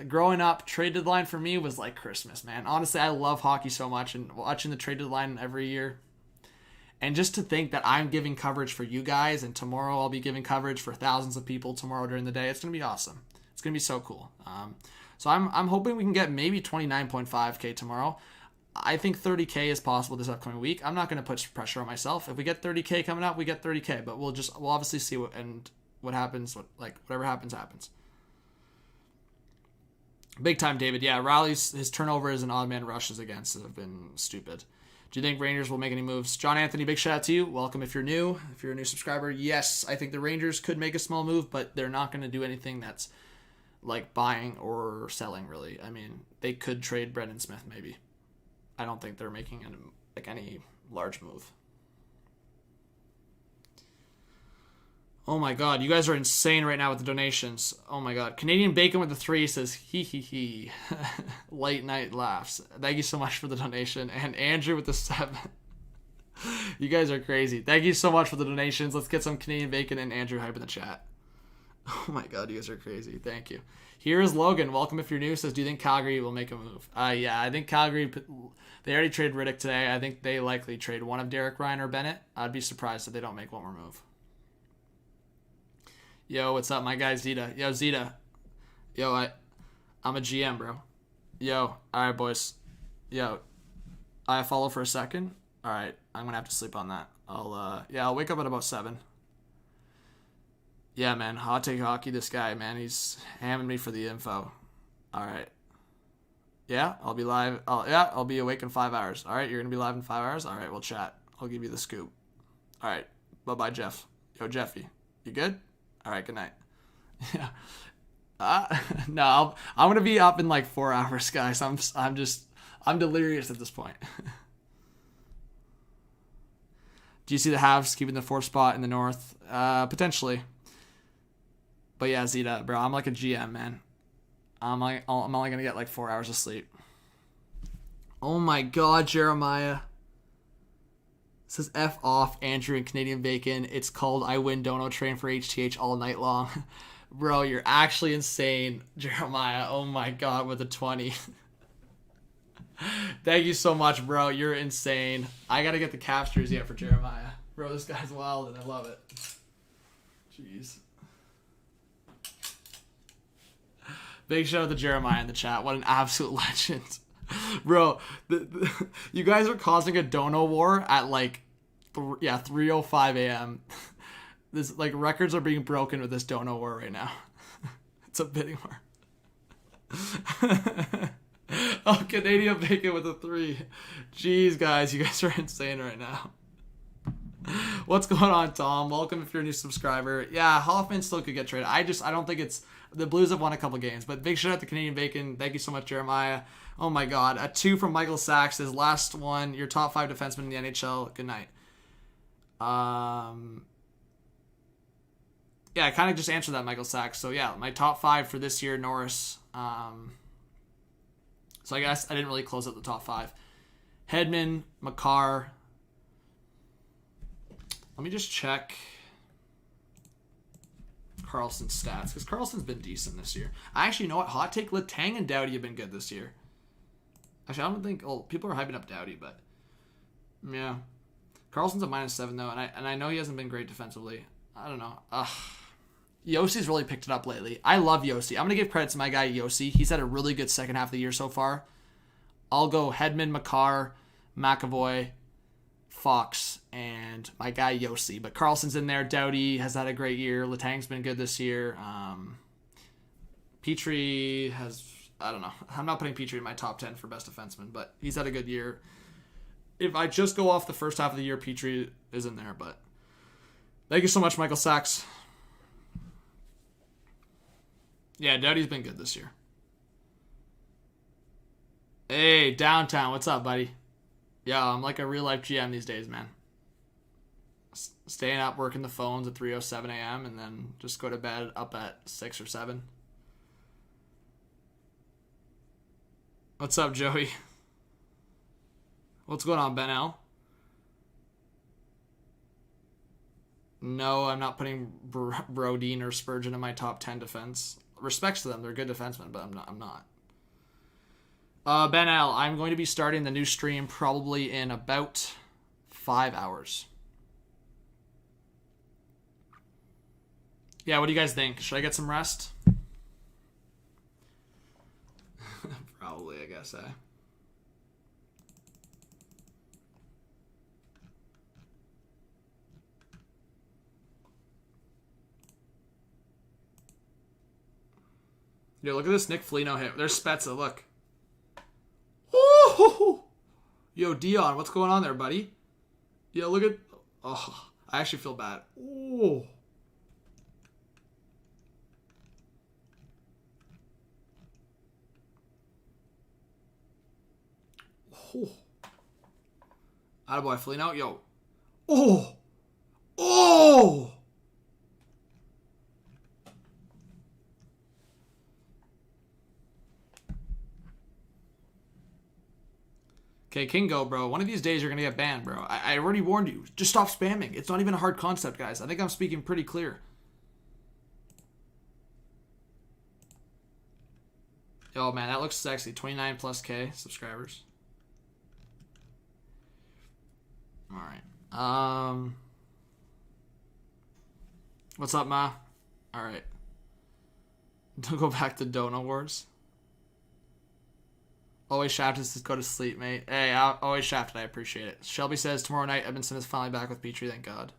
Growing up, trade deadline for me was like Christmas, man. Honestly, I love hockey so much, and watching the trade deadline every year. And just to think that I'm giving coverage for you guys, and tomorrow I'll be giving coverage for thousands of people tomorrow during the day. It's going to be awesome. It's going to be so cool. So I'm hoping we can get maybe 29.5K tomorrow. I think 30K is possible this upcoming week. I'm not going to put pressure on myself. If we get 30K coming up, we get 30K. But we'll obviously see what happens. Whatever happens, happens. Big time, David. Yeah, his turnovers and odd man rushes against have been stupid. Do you think Rangers will make any moves? John Anthony, big shout out to you. Welcome if you're new. If you're a new subscriber, yes, I think the Rangers could make a small move, but they're not going to do anything that's like buying or selling, really. I mean, they could trade Brendan Smith, maybe. I don't think they're making any large move. Oh my God, you guys are insane right now with the donations. Oh my God. Canadian Bacon with the 3 says, hee hee hee. Late night laughs. Thank you so much for the donation. And Andrew with the 7. You guys are crazy. Thank you so much for the donations. Let's get some Canadian Bacon and Andrew hype in the chat. Oh my God, you guys are crazy. Thank you. Here is Logan. Welcome if you're new. Says, do you think Calgary will make a move? Yeah, I think Calgary, they already traded Riddick today. I think they likely trade one of Derek Ryan or Bennett. I'd be surprised if they don't make one more move. Yo, what's up, my guy Zeta? Yo, Zeta. Yo, I'm a GM, bro. Yo, all right, boys. Yo, I follow for a second. All right, I'm gonna have to sleep on that. I'll wake up at about 7. Yeah, man, Hot Take Hockey. This guy, man, he's hamming me for the info. All right. Yeah, I'll be live. I'll be awake in 5 hours. All right, you're gonna be live in 5 hours. All right, we'll chat. I'll give you the scoop. All right, Bye-bye, Jeff. Yo, Jeffy. You good? All right, good night. Yeah. No, I'm gonna be up in like 4 hours, guys. I'm delirious at this point. Do you see the Habs keeping the 4th spot in the North? Potentially. But yeah, Zeta, bro, I'm like a GM, man. I'm only gonna get like 4 hours of sleep. Oh my God, Jeremiah. It says F off, Andrew and Canadian Bacon. It's called I Win Dono Train for HTH all night long. Bro, you're actually insane, Jeremiah. Oh my God, with a 20. Thank you so much, bro. You're insane. I gotta get the Caps jersey out for Jeremiah. Bro, this guy's wild and I love it. Jeez. Big shout out to Jeremiah in the chat. What an absolute legend. Bro, you guys are causing a dono war at like 3:05 a.m. This like records are being broken with this dono war right now. It's a bidding war. Oh, Canadian Bacon with a 3. Jeez, guys, you guys are insane right now. What's going on, Tom? Welcome if you're a new subscriber. Yeah, Hoffman still could get traded. I don't think it's... The Blues have won a couple games, but big shout out to Canadian Bacon. Thank you so much, Jeremiah. Oh my God. A 2 from Michael Sachs. His last one. Your top 5 defensemen in the NHL. Good night. Yeah, I kind of just answered that, Michael Sachs. So yeah, my top 5 for this year, Norris. So I guess I didn't really close out the top 5. Hedman, Makar. Let me just check Carlson's stats, because Carlson's been decent this year. Actually, you know what? Hot take, Letang and Doughty have been good this year. Actually, I don't think... Oh, people are hyping up Doughty, but... Yeah. Carlson's a -7, though, and I know he hasn't been great defensively. I don't know. Yossi's really picked it up lately. I love Yossi. I'm going to give credit to my guy Yossi. He's had a really good second half of the year so far. I'll go Hedman, Makar, McAvoy, Fox, and my guy Yossi. But Carlson's in there. Doughty has had a great year. Letang's been good this year. Petrie has... I don't know. I'm not putting Petrie in my top 10 for best defenseman, but he's had a good year. If I just go off the first half of the year, Petrie is in there, but... Thank you so much, Michael Sachs. Yeah, Doughty's been good this year. Hey, Downtown, what's up, buddy? Yeah, I'm like a real-life GM these days, man. Staying up, working the phones at 3:07 a.m., and then just go to bed up at 6 or 7. What's up, Joey? What's going on, Ben L? No, I'm not putting Brodeen or Spurgeon in my top 10 defense. Respects to them, they're good defensemen, but I'm not. Ben L, I'm going to be starting the new stream probably in about 5 hours. Yeah, what do you guys think? Should I get some rest? Probably, I guess, eh? Yo, look at this Nick Foligno hit. There's Spezza, look. Oh! Yo, Dion, what's going on there, buddy? Yo, look at... Oh, I actually feel bad. Oh. Oh. Attaboy, Foligno. Yo. Oh! Oh! Okay, Kingo, bro. One of these days you're going to get banned, bro. I already warned you. Just stop spamming. It's not even a hard concept, guys. I think I'm speaking pretty clear. Yo, man, that looks sexy. 29 plus K subscribers. All right. What's up, Ma? All right. Don't go back to Dono Wars. Always shafted to go to sleep, mate. Hey, always shafted. I appreciate it. Shelby says, tomorrow night, Edmondson is finally back with Petrie. Thank God.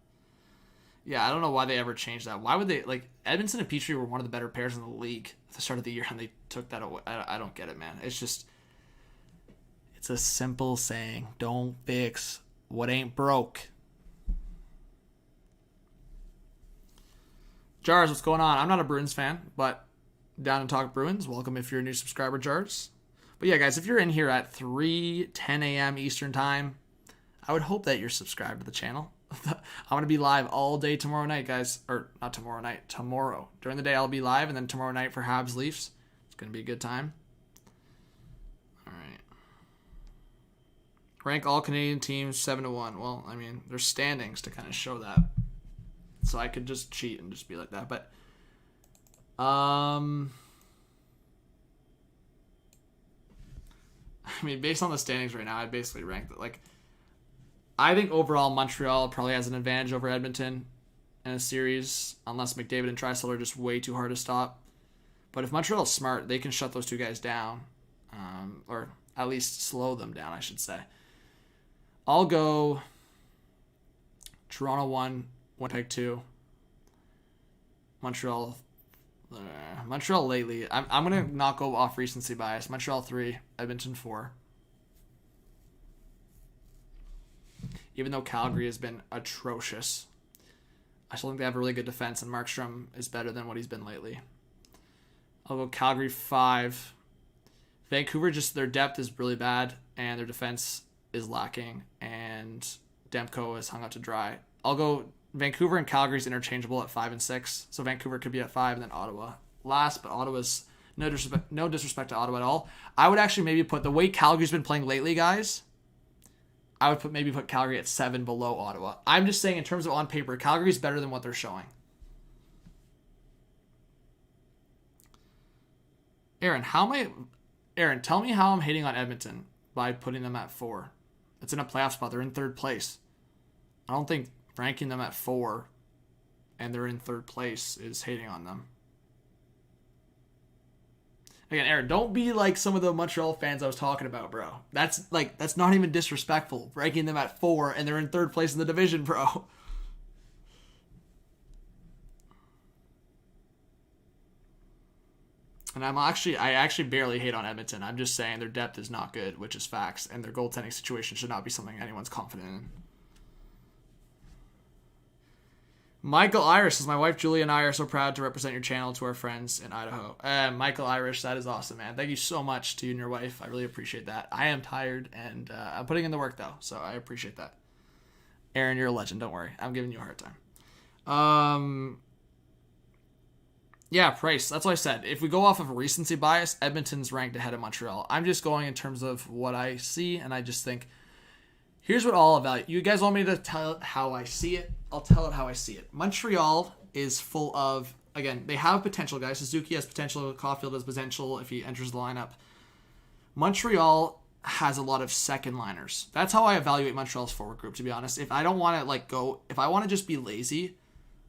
Yeah, I don't know why they ever changed that. Why would they... Like, Edmondson and Petrie were one of the better pairs in the league at the start of the year, and they took that away. I don't get it, man. It's just... It's a simple saying. Don't fix what ain't broke. Jars, what's going on? I'm not a Bruins fan, but down to talk Bruins. Welcome if you're a new subscriber, Jars. But yeah, guys, if you're in here at 3:10 a.m. Eastern Time, I would hope that you're subscribed to the channel. I'm going to be live all day tomorrow night, guys. Or not tomorrow night, tomorrow. During the day, I'll be live, and then tomorrow night for Habs Leafs. It's going to be a good time. All right. Rank all Canadian teams 7-1. Well, I mean, there's standings to kind of show that. So I could just cheat and just be like that. But, I mean, based on the standings right now, I'd basically rank that. Like, I think overall Montreal probably has an advantage over Edmonton in a series, unless McDavid and Draisaitl are just way too hard to stop. But if Montreal's smart, they can shut those two guys down, or at least slow them down, I should say. I'll go Toronto 1, Winnipeg 2. Montreal lately. I'm gonna not go off recency bias. Montreal 3, Edmonton 4. Even though Calgary has been atrocious, I still think they have a really good defense, and Markstrom is better than what he's been lately. I'll go Calgary 5. Vancouver, just their depth is really bad, and their defense is lacking, and Demko is hung out to dry. I'll go Vancouver and Calgary's interchangeable at 5 and 6, so Vancouver could be at 5, and then Ottawa last, but Ottawa's no disrespect to Ottawa at all. I would actually maybe put the way Calgary's been playing lately, guys. I would maybe put Calgary at 7 below Ottawa. I'm just saying in terms of on paper, Calgary's better than what they're showing. Aaron, tell me how I'm hating on Edmonton by putting them at 4. It's in a playoff spot. They're in 3rd place. I don't think ranking them at 4 and they're in 3rd place is hating on them. Again, Aaron, don't be like some of the Montreal fans I was talking about, bro. That's not even disrespectful. Ranking them at 4 and they're in 3rd place in the division, bro. And I actually barely hate on Edmonton. I'm just saying their depth is not good, which is facts, and their goaltending situation should not be something anyone's confident in. Michael Irish says, my wife Julie and I are so proud to represent your channel to our friends in Idaho. Michael Irish, that is awesome, man. Thank you so much to you and your wife. I really appreciate that. I am tired, and I'm putting in the work, though, so I appreciate that. Aaron, you're a legend. Don't worry. I'm giving you a hard time. Yeah, price. That's what I said. If we go off of a recency bias, Edmonton's ranked ahead of Montreal. I'm just going in terms of what I see, and I just think, here's what I'll evaluate. You guys want me to tell how I see it? I'll tell it how I see it. Montreal is full of, again, they have potential, guys. Suzuki has potential. Caulfield has potential if he enters the lineup. Montreal has a lot of second liners. That's how I evaluate Montreal's forward group, to be honest. If I don't want to if I want to just be lazy,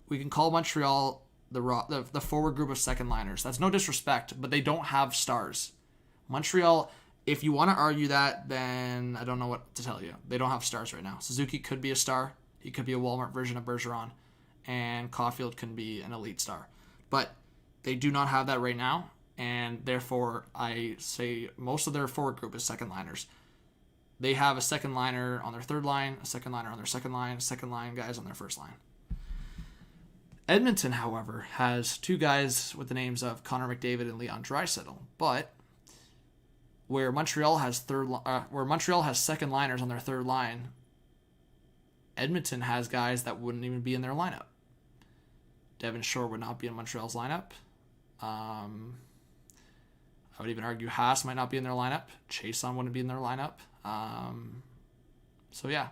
we can call Montreal the forward group of second liners. That's no disrespect, but they don't have stars. Montreal, if you want to argue that, then I don't know what to tell you. They don't have stars right now. Suzuki could be a star. He could be a Walmart version of Bergeron. And Caulfield can be an elite star. But they do not have that right now. And therefore, I say most of their forward group is second liners. They have a second liner on their 3rd line, a second liner on their second line guys on their 1st line. Edmonton, however, has 2 guys with the names of Connor McDavid and Leon Draisaitl. But where Montreal has second liners on their 3rd line, Edmonton has guys that wouldn't even be in their lineup. Devin Shore would not be in Montreal's lineup. I would even argue Haas might not be in their lineup. Chason wouldn't be in their lineup. So yeah.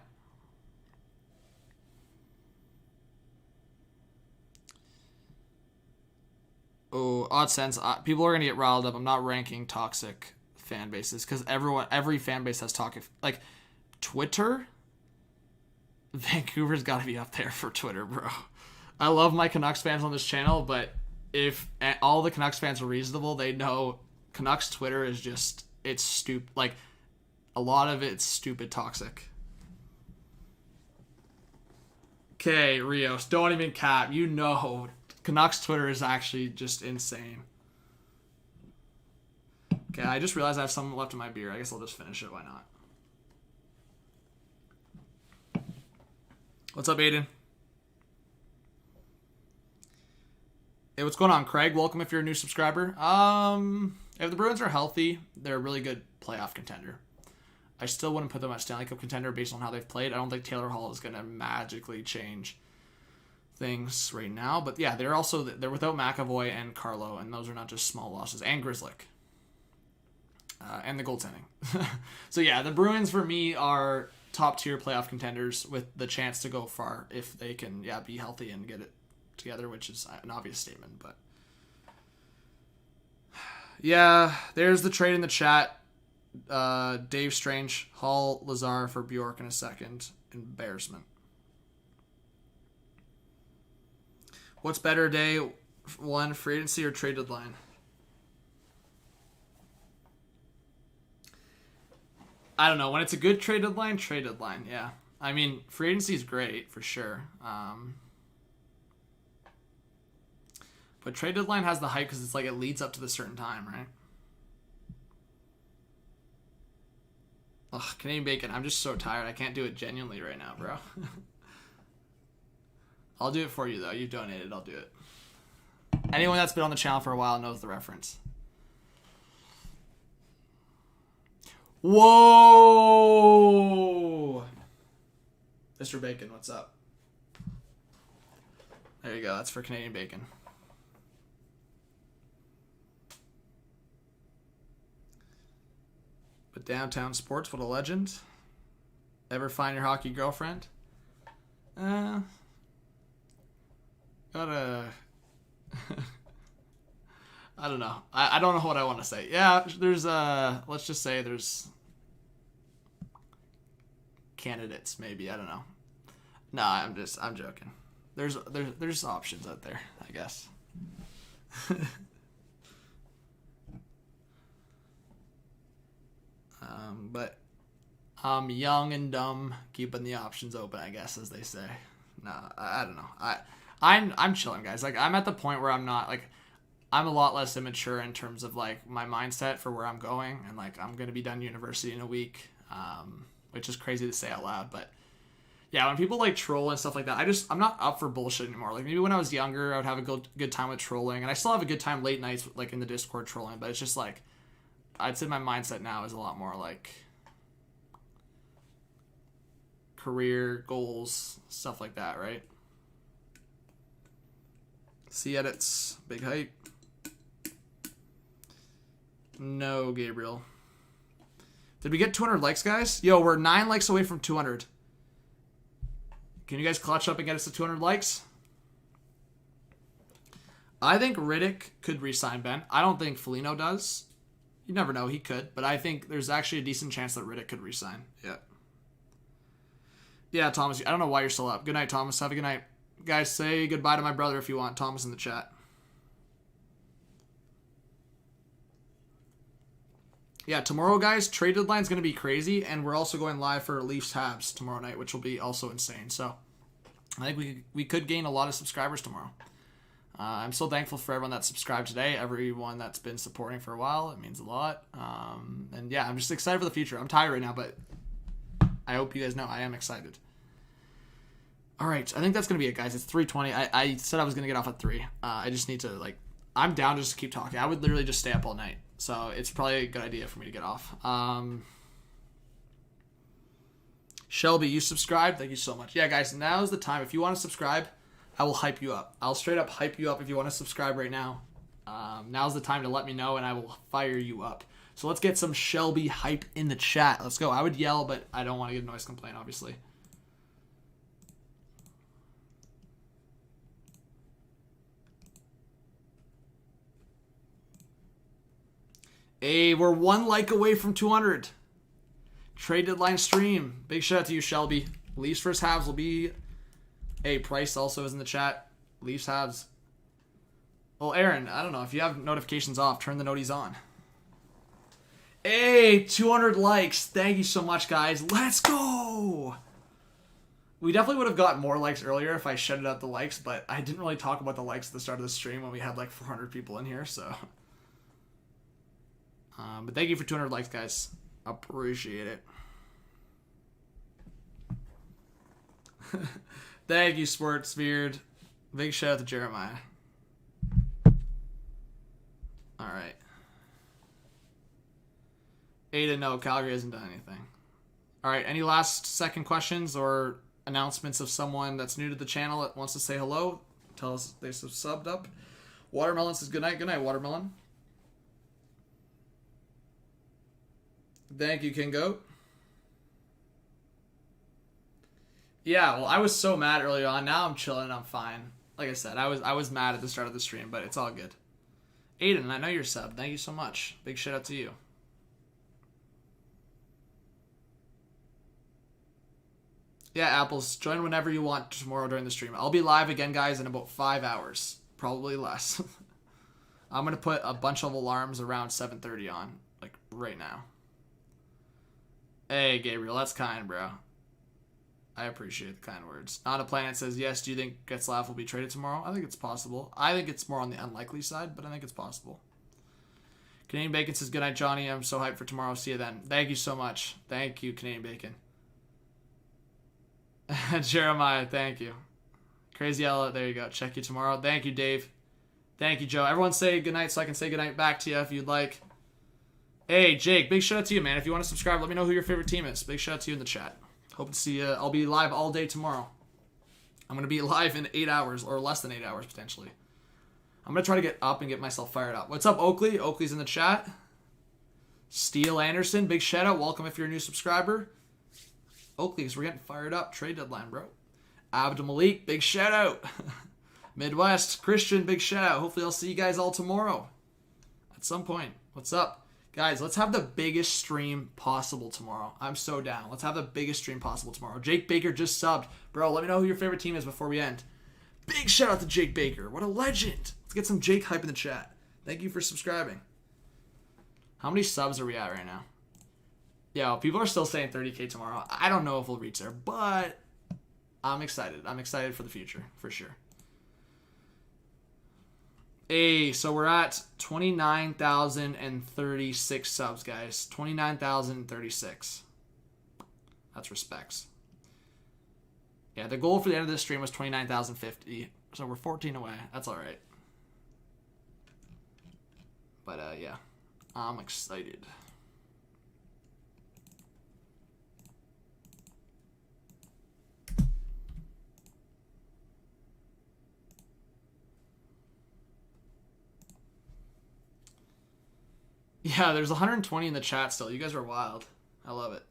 Oh, odd sense. People are gonna get riled up. I'm not ranking toxic fan bases because every fan base has toxic. Like Twitter, Vancouver's got to be up there for Twitter, bro. I love my Canucks fans on this channel, but if all the Canucks fans are reasonable, they know Canucks Twitter is just, it's stupid. Like, a lot of it's stupid toxic. Okay, Rios, don't even cap. You know, Canucks Twitter is actually just insane. Okay, I just realized I have some left in my beer. I guess I'll just finish it. Why not? What's up, Aiden? Hey, what's going on, Craig? Welcome if you're a new subscriber. If the Bruins are healthy, they're a really good playoff contender. I still wouldn't put them at Stanley Cup contender based on how they've played. I don't think Taylor Hall is going to magically change things right now. But yeah, they're without McAvoy and Carlo, and those are not just small losses. And Grzelcyk. And the goaltending. So yeah, the Bruins for me are top tier playoff contenders with the chance to go far if they can be healthy and get it together, which is an obvious statement. But yeah, there's the trade in the chat. Dave Strange, Hall, Lazar for Bjork in a second. Embarrassment. What's better, day one, free agency or trade deadline? I don't know. When it's a good trade deadline, yeah. I mean, free agency is great for sure. But trade deadline has the hype because it's like it leads up to the certain time, right? Ugh, Canadian bacon. I'm just so tired. I can't do it genuinely right now, bro. I'll do it for you, though. You donated. I'll do it. Anyone that's been on the channel for a while knows the reference. Whoa! Mr. Bacon, what's up? There you go. That's for Canadian bacon. But Downtown Sports, what a legend. Ever find your hockey girlfriend? Gotta... I don't know. I don't know what I want to say. Yeah, there's let's just say there's candidates maybe. I don't know. No, I'm joking. There's options out there, I guess. But I'm young and dumb, keeping the options open, I guess, as they say. No, I don't know. I'm chilling, guys. Like, I'm at the point where I'm not like, I'm a lot less immature in terms of like my mindset for where I'm going, and like I'm gonna be done university in a week, which is crazy to say out loud. But yeah, when people like troll and stuff like that, I'm not up for bullshit anymore. Like maybe when I was younger, I would have a good time with trolling, and I still have a good time late nights like in the Discord trolling. But it's just like, I'd say my mindset now is a lot more like career goals, stuff like that, right? See edits, big hype. No, Gabriel. Did we get 200 likes, guys? Yo, we're 9 likes away from 200. Can you guys clutch up and get us to 200 likes? I think Riddick could re-sign Ben. I don't think Foligno does. You never know, he could. But I think there's actually a decent chance that Riddick could re-sign. Yeah. Yeah, Thomas, I don't know why you're still up. Good night, Thomas. Have a good night. Guys, say goodbye to my brother if you want. Thomas in the chat. Yeah, tomorrow, guys, trade deadline's going to be crazy, and we're also going live for Leafs Habs tomorrow night, which will be also insane. So I think we could gain a lot of subscribers tomorrow. I'm so thankful for everyone that subscribed today, everyone that's been supporting for a while. It means a lot. And yeah, I'm just excited for the future. I'm tired right now, but I hope you guys know I am excited. All right, I think that's going to be it, guys. It's 3:20. I said I was going to get off at 3. I just need to, like, I'm down just to keep talking. I would literally just stay up all night. So it's probably a good idea for me to get off. Shelby, you subscribed? Thank you so much. Yeah, guys, now's the time. If you want to subscribe, I will hype you up. I'll straight up hype you up if you want to subscribe right now. Now's the time to let me know, and I will fire you up. So let's get some Shelby hype in the chat. Let's go. I would yell, but I don't want to get a noise complaint, obviously. Hey, we're 1 like away from 200. Trade deadline stream. Big shout out to you, Shelby. Leafs vs. Habs will be... Hey, Price also is in the chat. Leafs Habs. Well, Aaron, I don't know. If you have notifications off, turn the noties on. Hey, 200 likes. Thank you so much, guys. Let's go! We definitely would have gotten more likes earlier if I shutted out the likes, but I didn't really talk about the likes at the start of the stream when we had like 400 people in here, so... but thank you for 200 likes, guys. Appreciate it. Thank you, Sports Beard. Big shout out to Jeremiah. All right. Aiden, no, Calgary hasn't done anything. All right, any last second questions or announcements of someone that's new to the channel that wants to say hello? Tell us they subbed up. Watermelon says good night. Good night, Watermelon. Thank you, King Goat. Yeah, well, I was so mad earlier on. Now I'm chilling. I'm fine. Like I said, I was mad at the start of the stream, but it's all good. Aiden, I know you're subbed. Thank you so much. Big shout out to you. Yeah, Apples, join whenever you want tomorrow during the stream. I'll be live again, guys, in about 5 hours. Probably less. I'm going to put a bunch of alarms around 7:30 on, like, right now. Hey, Gabriel, that's kind, bro. I appreciate the kind words. Not a Planet says, yes, do you think Getzlaf will be traded tomorrow? I think it's possible. I think it's more on the unlikely side, but I think it's possible. Canadian Bacon says, good night, Johnny. I'm so hyped for tomorrow. See you then. Thank you so much. Thank you, Canadian Bacon. Jeremiah, thank you. Crazy Ella, there you go. Check you tomorrow. Thank you, Dave. Thank you, Joe. Everyone say goodnight so I can say goodnight back to you if you'd like. Hey, Jake, big shout out to you, man. If you want to subscribe, let me know who your favorite team is. Big shout out to you in the chat. Hope to see you. I'll be live all day tomorrow. I'm going to be live in 8 hours, or less than 8 hours, potentially. I'm going to try to get up and get myself fired up. What's up, Oakley? Oakley's in the chat. Steele Anderson, big shout out. Welcome if you're a new subscriber. Oakley, because we're getting fired up. Trade deadline, bro. ABDIMALIK, big shout out. Midwest, Christian, big shout out. Hopefully I'll see you guys all tomorrow. At some point. What's up? Guys, let's have the biggest stream possible tomorrow. I'm so down. Let's have the biggest stream possible tomorrow. Jake Baker just subbed. Bro, let me know who your favorite team is before we end. Big shout out to Jake Baker. What a legend. Let's get some Jake hype in the chat. Thank you for subscribing. How many subs are we at right now? Yeah, well, people are still saying 30K tomorrow. I don't know if we'll reach there, but I'm excited. I'm excited for the future, for sure. Hey, so we're at 29,036 subs, guys. 29,036. That's respects. Yeah, the goal for the end of this stream was 29,050. So we're 14 away. That's all right. But, yeah. I'm excited. Yeah, there's 120 in the chat still. You guys are wild. I love it.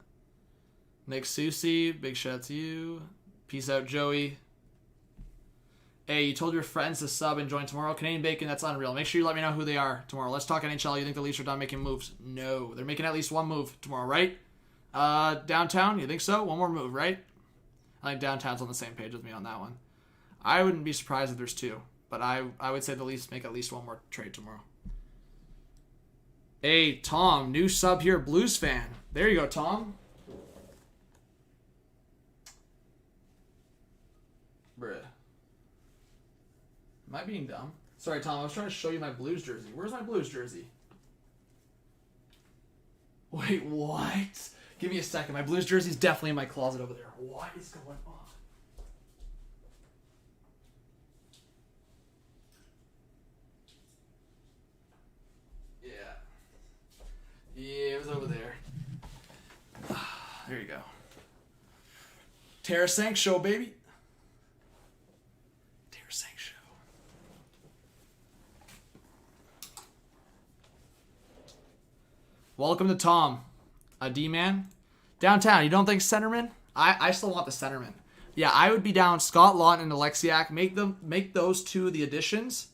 Nick Susie, big shout out to you. Peace out, Joey. Hey, you told your friends to sub and join tomorrow. Canadian Bacon, that's unreal. Make sure you let me know who they are tomorrow. Let's talk NHL. You think the Leafs are done making moves? No. They're making at least one move tomorrow, right? Downtown, you think so? One more move, right? I think Downtown's on the same page with me on that one. I wouldn't be surprised if there's two. But I would say the Leafs make at least one more trade tomorrow. Hey, Tom, new sub here, Blues fan. There you go, Tom. Bruh. Am I being dumb? Sorry, Tom, I was trying to show you my Blues jersey. Where's my Blues jersey? Wait, what? Give me a second. My Blues jersey's definitely in my closet over there. What is going on? Yeah, it was over there. There you go. Tarasank show, baby. Tarasank show. Welcome to Tom. A D-man. Downtown, you don't think centerman? I still want the centerman. Yeah, I would be down Scott Laughton and Alexiak. Make those two the additions.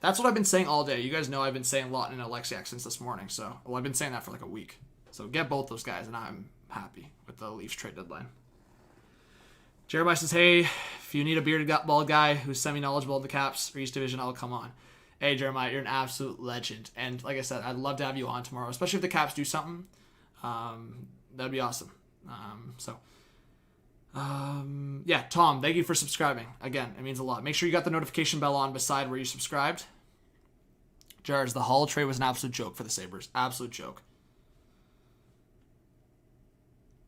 That's what I've been saying all day. You guys know I've been saying Laughton and Alexiak since this morning. So, well, I've been saying that for like a week. So get both those guys, and I'm happy with the Leafs trade deadline. Jeremiah says, hey, if you need a bearded bald guy who's semi-knowledgeable in the Caps or East Division, I'll come on. Hey, Jeremiah, you're an absolute legend. And like I said, I'd love to have you on tomorrow, especially if the Caps do something. That'd be awesome. Yeah, Tom, thank you for subscribing. Again, it means a lot. Make sure you got the notification bell on beside where you subscribed. Jared, the Hall trade was an absolute joke for the Sabres. Absolute joke.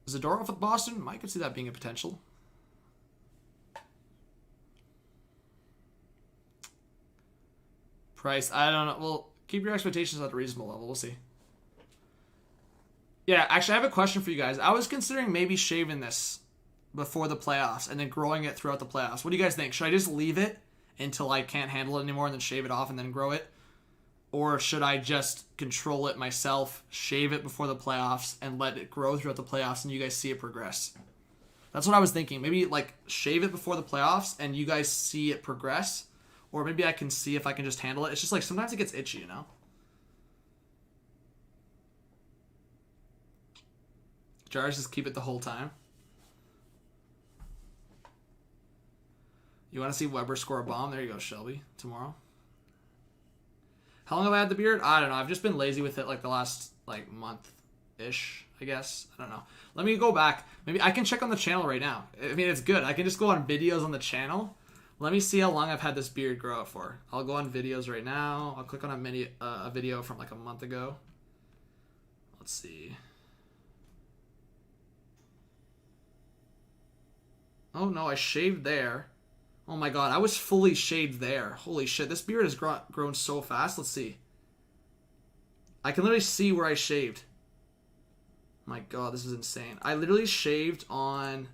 Zadorov with Boston? I could see that being a potential. Price, I don't know. Well, keep your expectations at a reasonable level. We'll see. Yeah, actually, I have a question for you guys. I was considering maybe shaving this before the playoffs and then growing it throughout the playoffs. What do you guys think? Should I just leave it until I can't handle it anymore and then shave it off and then grow it? Or should I just control it myself, shave it before the playoffs, and let it grow throughout the playoffs and you guys see it progress? That's what I was thinking. Maybe like shave it before the playoffs and you guys see it progress. Or maybe I can see if I can just handle it. It's just like sometimes it gets itchy, you know? Jars, just keep it the whole time. You want to see Weber score a bomb? There you go, Shelby. Tomorrow. How long have I had the beard? I don't know. I've just been lazy with it like the last like month-ish, I guess. I don't know. Let me go back. Maybe I can check on the channel right now. I mean, it's good. I can just go on videos on the channel. Let me see how long I've had this beard grow out for. I'll go on videos right now. I'll click on a video from like a month ago. Let's see. Oh no, I shaved there. Oh my god, I was fully shaved there. Holy shit, this beard has grown so fast. Let's see. I can literally see where I shaved. My god, this is insane. I literally shaved on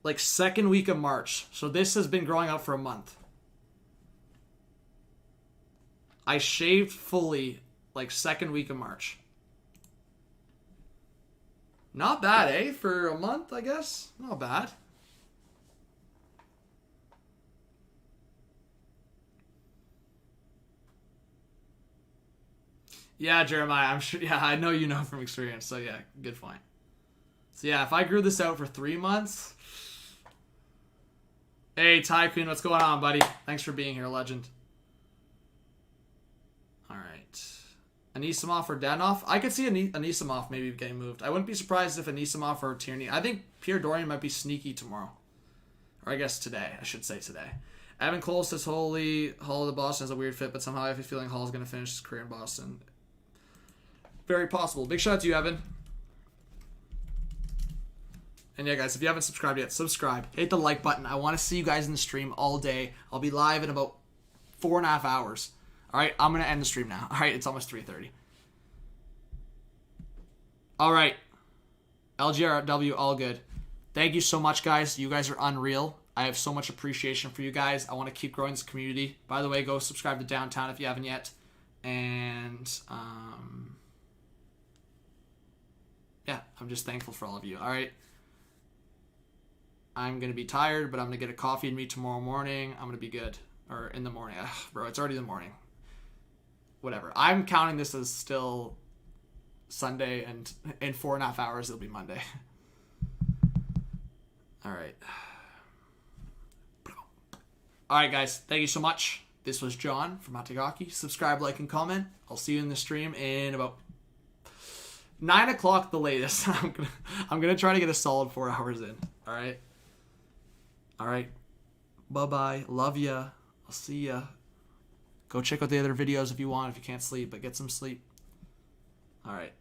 like second week of March. So this has been growing out for a month. I shaved fully like second week of March. Not bad, eh? For a month, I guess. Not bad. Yeah, Jeremiah, I'm sure. Yeah, I know you know from experience. So yeah, good point. So yeah, if I grew this out for 3 months. Hey, Ty Queen, what's going on, buddy? Thanks for being here, legend. All right. Anisimov or Danov? I could see Anisimov maybe getting moved. I wouldn't be surprised if Anisimov or Tierney. I think Pierre Dorian might be sneaky tomorrow. Or I guess today. I should say today. Evan Cole says Hall to Boston is a weird fit, but somehow I have a feeling Hall's going to finish his career in Boston. Very possible. Big shout out to you, Evan. And yeah, guys, if you haven't subscribed yet, subscribe. Hit the like button. I want to see you guys in the stream all day. I'll be live in about 4.5 hours. All right, I'm going to end the stream now. All right, it's almost 3:30. All right. LGRW, all good. Thank you so much, guys. You guys are unreal. I have so much appreciation for you guys. I want to keep growing this community. By the way, go subscribe to Downtown if you haven't yet. And, yeah, I'm just thankful for all of you. All right. I'm going to be tired, but I'm going to get a coffee in me tomorrow morning. I'm going to be good. Or in the morning. Ugh, bro, it's already the morning. Whatever. I'm counting this as still Sunday, and in 4.5 hours, it'll be Monday. All right. All right, guys. Thank you so much. This was John from MCKAY Hockey. Subscribe, like, and comment. I'll see you in the stream in about 9 o'clock the latest. I'm gonna try to get a solid 4 hours in. All right. All right. Bye-bye. Love ya. I'll see ya. Go check out the other videos if you want, if you can't sleep, but get some sleep. All right.